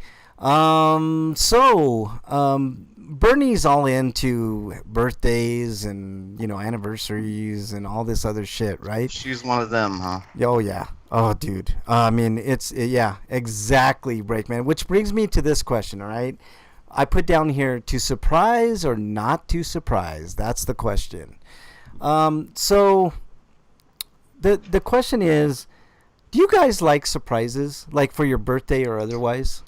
Bernie's all into birthdays and, anniversaries and all this other shit, right? She's one of them, huh? Oh, yeah. Oh, dude. I mean, yeah, exactly, Breakman. Which brings me to this question, all right? I put down here, to surprise or not to surprise? That's the question. So the question is, Do you guys like surprises, like for your birthday or otherwise?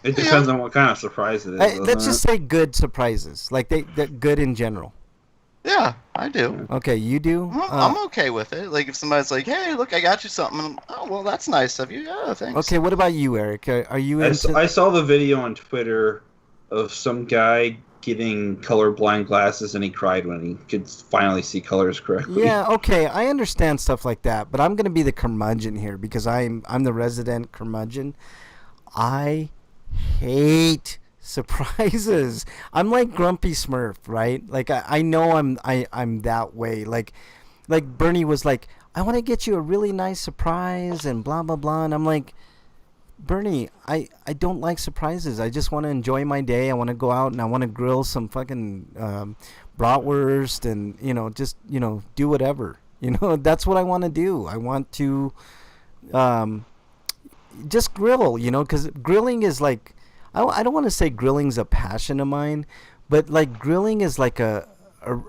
It depends on what kind of surprise it is. Let's just doesn't say good surprises, like they're good in general. Yeah, I do. Okay, you do. I'm okay with it. Like if somebody's like, "Hey, look, I got you something," oh well, that's nice of you. Yeah, thanks. Okay, what about you, Eric? Are you it? into? I saw the video on Twitter of some guy getting colorblind glasses, and he cried when he could finally see colors correctly. Yeah, okay, I understand stuff like that, but I'm gonna be the curmudgeon here because I'm the resident curmudgeon. I hate surprises. I'm like Grumpy Smurf, right? Like I know I'm that way. Like Bernie was like, I want to get you a really nice surprise and blah blah blah, and I'm like, Bernie, I don't like surprises. I just want to enjoy my day. I want to go out and I want to grill some fucking bratwurst and just do whatever. That's what I want to do. I want to just grill. Because grilling is like, I don't want to say grilling's a passion of mine, but like grilling is like a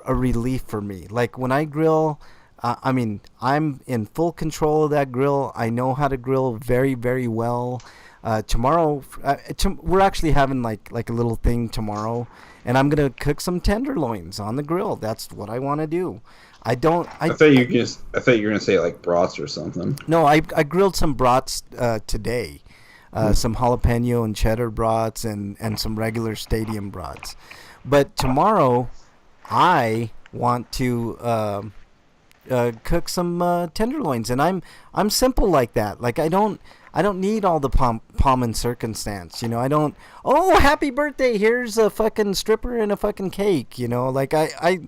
relief for me. Like when I grill. I'm in full control of that grill. I know how to grill very, very well. Tomorrow, we're actually having like a little thing tomorrow, and I'm gonna cook some tenderloins on the grill. That's what I want to do. I thought you were gonna say like brats or something. No, I grilled some brats today. Some jalapeno and cheddar brats and some regular stadium brats. But tomorrow, I want to. Cook some tenderloins, and I'm simple like that. Like I don't need all the pomp and circumstance. I don't. Oh, happy birthday! Here's a fucking stripper and a fucking cake. Like I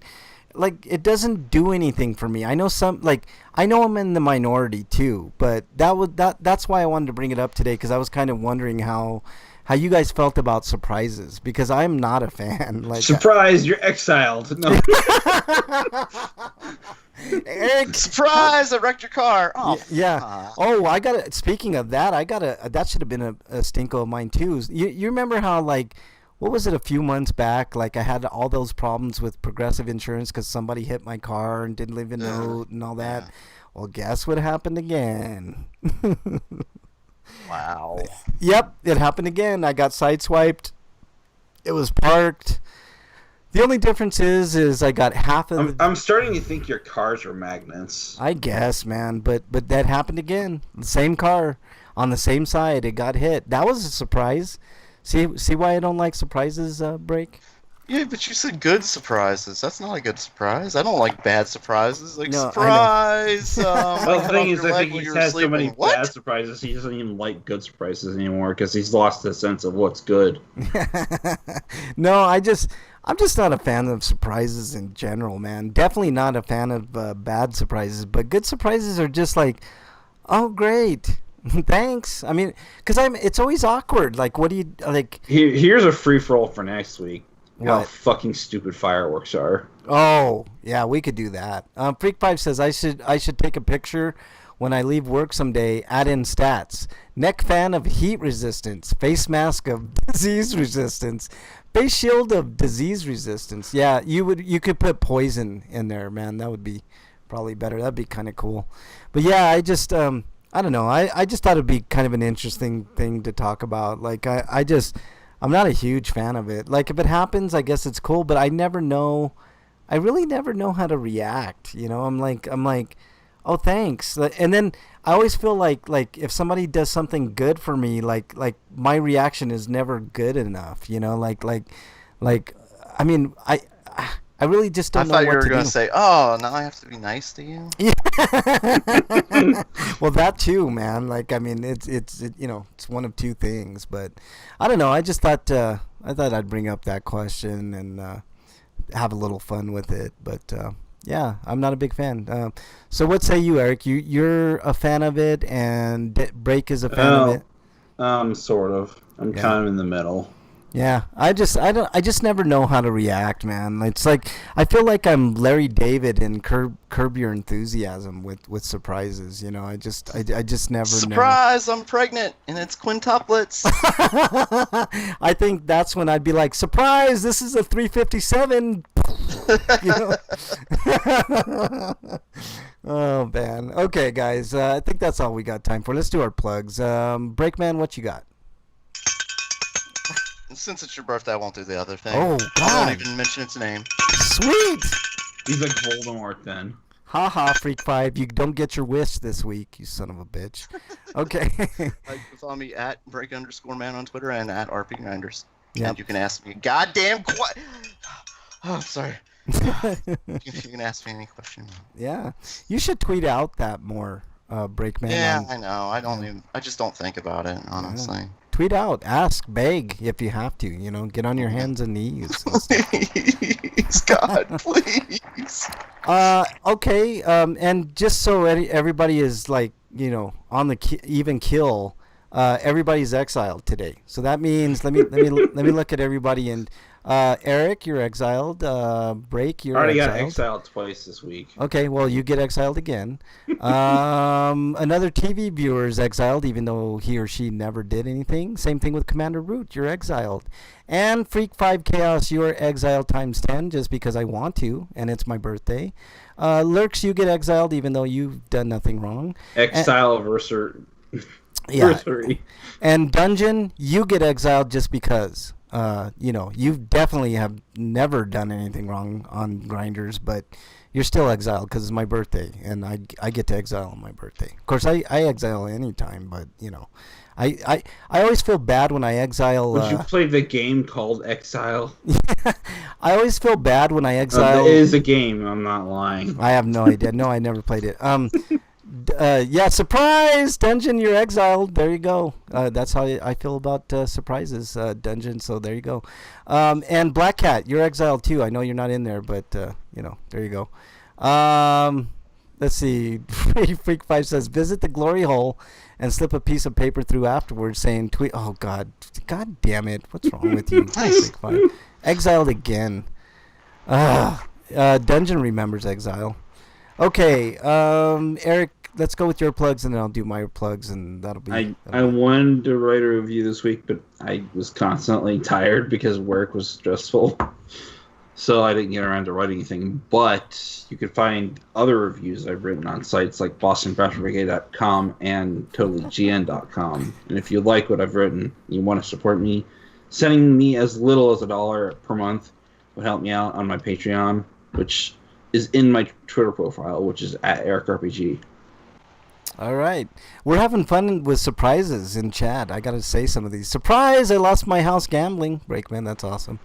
like it doesn't do anything for me. I know I'm in the minority too, but that's why I wanted to bring it up today because I was kind of wondering how you guys felt about surprises because I'm not a fan. Like surprise, you're exiled. No. Eric, surprise! I wrecked your car. Oh, yeah. Oh, I got it. Speaking of that, that should have been a stinko of mine too. You remember how like, what was it a few months back? Like I had all those problems with Progressive Insurance because somebody hit my car and didn't leave a note and all that. Yeah. Well, guess what happened again? Wow. Yep, it happened again. I got sideswiped. It was parked. The only difference is I got half of. I'm starting to think your cars are magnets. I guess, man, but that happened again. The same car on the same side. It got hit. That was a surprise. See why I don't like surprises, Break? Yeah, but you said good surprises. That's not a good surprise. I don't like bad surprises. Like, no, surprise! Well, the thing is, I think he's had so many bad surprises, he doesn't even like good surprises anymore because he's lost the sense of what's good. No, I'm just not a fan of surprises in general, man. Definitely not a fan of bad surprises, but good surprises are just like, oh, great. Thanks. I mean, because it's always awkward. Like, what do you like? Here's a free for all for next week. What? How fucking stupid fireworks are. Oh, yeah, we could do that. Freak5 says I should take a picture when I leave work someday. Add in stats: neck fan of heat resistance, face mask of disease resistance, face shield of disease resistance. Yeah, you could put poison in there, man. That would be probably better. That'd be kind of cool. But yeah, I just I don't know. I just thought it'd be kind of an interesting thing to talk about. Like I'm not a huge fan of it. Like if it happens, I guess it's cool, but I really never know how to react. I'm like, oh, thanks. And then I always feel like if somebody does something good for me, like my reaction is never good enough. I mean, I really just don't know what to do. I thought you were going to say, oh, now I have to be nice to you? Yeah. Well, that too, man. Like, I mean, it's one of two things. But I don't know. I just thought I'd bring up that question and have a little fun with it. But, yeah, I'm not a big fan. So what say you, Eric? You're a fan of it and Break is a fan of it? Sort of. I'm kind of in the middle. Yeah, I just never know how to react, man. It's like I feel like I'm Larry David in Curb Your Enthusiasm with surprises. I just never surprise know. I'm pregnant and it's quintuplets. I think that's when I'd be like, surprise! This is a 357. Oh man. Okay, guys. I think that's all we got time for. Let's do our plugs. Breakman, what you got? Since it's your birthday, I won't do the other thing. Oh, I God. won't even mention its name. Sweet. He's like Voldemort then. Ha ha, Freak 5. You don't get your wish this week, you son of a bitch. Okay. You can follow me at break_man on Twitter and at rpgrinders. Yep. And you can ask me goddamn Oh, sorry. You can ask me any question. Yeah. You should tweet out that more, Breakman. Yeah, I know. I just don't think about it, honestly. Tweet out, ask, beg if you have to. Get on your hands and knees. Please, God, please. Okay. And just so everybody is like, on the even kill, everybody's exiled today. So that means let me look at everybody and. Eric, you're exiled. Break, you're already exiled. got exiled twice this week. Okay, well, you get exiled again. Another TV viewer is exiled, even though he or she never did anything. Same thing with Commander Root, you're exiled. And Freak 5 Chaos, you are exiled times 10 just because I want to, and it's my birthday. Lurks, you get exiled, even though you've done nothing wrong. Exile versus. Yeah. And Dungeon, you get exiled just because. You definitely have never done anything wrong on Grinders, but you're still exiled because it's my birthday, and I get to exile on my birthday. Of course, I exile anytime, but I always feel bad when I exile. Would you play the game called Exile? I always feel bad when I exile. It is a game. I'm not lying. I have no idea. No, I never played it. Yeah, surprise, Dungeon, you're exiled. There you go. That's how I feel about surprises, Dungeon. So there you go. And Black Cat, you're exiled too. I know you're not in there, but there you go. Let's see. Freak 5 says visit the glory hole and slip a piece of paper through afterwards, saying tweet. Oh God damn it! What's wrong with you, Freak 5? Exiled again. Dungeon remembers exile. Okay, Eric, let's go with your plugs, and then I'll do my plugs, and that'll be. I wanted to write a review this week, but I was constantly tired because work was stressful, so I didn't get around to writing anything. But you can find other reviews I've written on sites like BostonCraftBrigade.com and TotallyGN.com. And if you like what I've written, you want to support me, sending me as little as $1 per month would help me out on my Patreon, which is in my Twitter profile, which is at EricRPG. All right. We're having fun with surprises in chat. I got to say some of these. Surprise! I lost my house gambling. Breakman, that's awesome.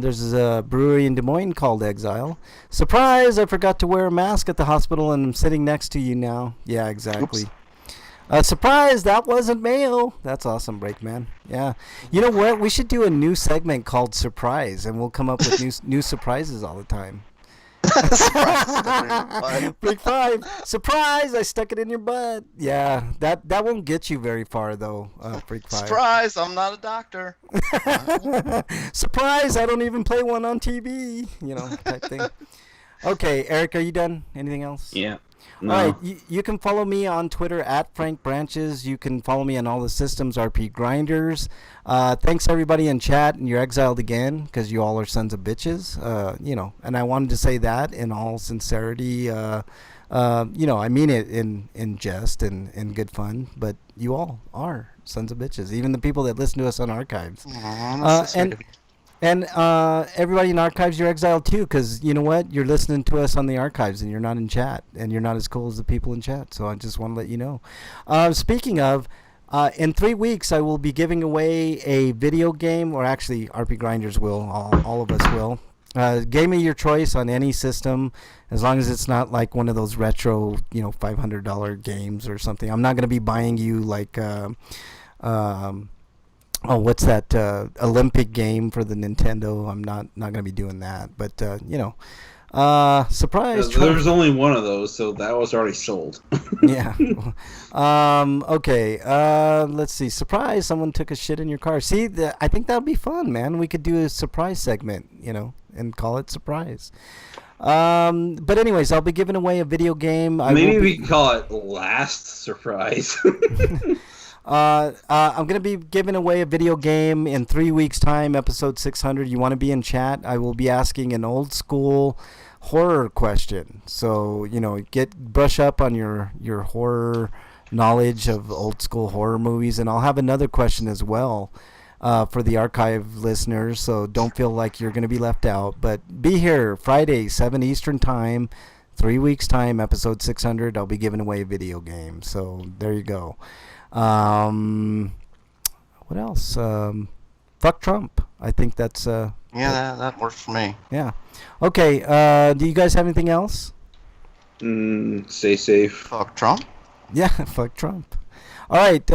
There's a brewery in Des Moines called Exile. Surprise! I forgot to wear a mask at the hospital and I'm sitting next to you now. Yeah, exactly. Surprise! That wasn't mail. That's awesome, Breakman. Yeah. You know what? We should do a new segment called Surprise, and we'll come up with new surprises all the time. Freak 5, surprise! I stuck it in your butt. Yeah, that won't get you very far though, Freak 5. Surprise! I'm not a doctor. Surprise! I don't even play one on TV. Type thing. Okay, Eric, are you done? Anything else? Yeah. No. All right, you can follow me on Twitter at Frank Branches. You can follow me on all the systems, RP Grinders. Thanks everybody in chat, and you're exiled again because you all are sons of bitches. And I wanted to say that in all sincerity. I mean it in jest and in good fun, but you all are sons of bitches. Even the people that listen to us on archives. And everybody in archives, you're exiled too, because you know what? You're listening to us on the archives, and you're not in chat, and you're not as cool as the people in chat. So I just want to let you know. Speaking of, in 3 weeks, I will be giving away a video game, or actually, RP Grinders will. All of us will. Game of your choice on any system, as long as it's not like one of those retro, $500 games or something. I'm not going to be buying you like. What's that Olympic game for the Nintendo? I'm not going to be doing that. But, surprise. There's only one of those, so that was already sold. Yeah. Okay. Let's see. Surprise, someone took a shit in your car. See, I think that would be fun, man. We could do a surprise segment, and call it surprise. But anyways, I'll be giving away a video game. Maybe we can call it Last Surprise. I'm going to be giving away a video game in 3 weeks' time, episode 600. You want to be in chat? I will be asking an old school horror question. So, brush up on your horror knowledge of old school horror movies. And I'll have another question as well for the archive listeners. So don't feel like you're going to be left out. But be here Friday, 7 Eastern time. 3 weeks' time, episode 600. I'll be giving away a video game. So there you go. What else? Fuck Trump. I think that's that works for me. Yeah. Okay. Do you guys have anything else? Stay safe. Fuck Trump. Yeah. Fuck Trump. All right.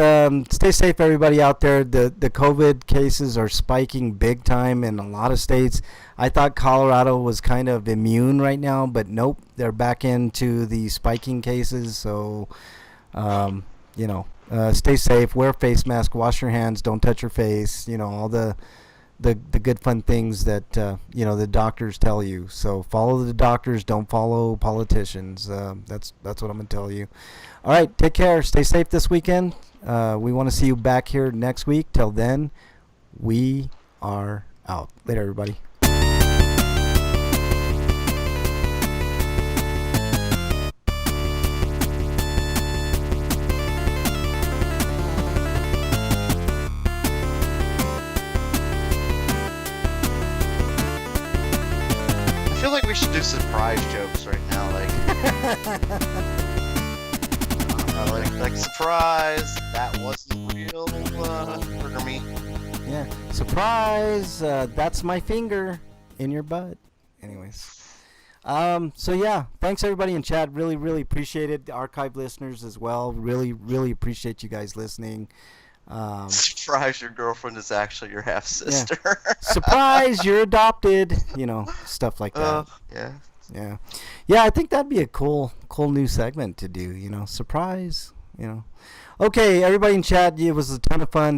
Stay safe, everybody out there. The COVID cases are spiking big time in a lot of states. I thought Colorado was kind of immune right now, but nope, they're back into the spiking cases. So, stay safe, wear a face mask, wash your hands, don't touch your face, all the good fun things that the doctors tell you. So follow the doctors, don't follow politicians. That's what I'm gonna tell you. All right, take care, stay safe this weekend. We want to see you back here next week. Till then, we are out. Later, everybody. I feel like we should do surprise jokes right now, like surprise, that wasn't real burger meat. Yeah, surprise! That's my finger in your butt. Anyways, so yeah, thanks everybody in chat. Really, really appreciate it. The archive listeners as well. Really, really appreciate you guys listening. Surprise, your girlfriend is actually your half sister. Yeah. Surprise, you're adopted. Stuff like that. Yeah. I think that'd be a cool new segment to do. Surprise. Okay, everybody in chat, it was a ton of fun.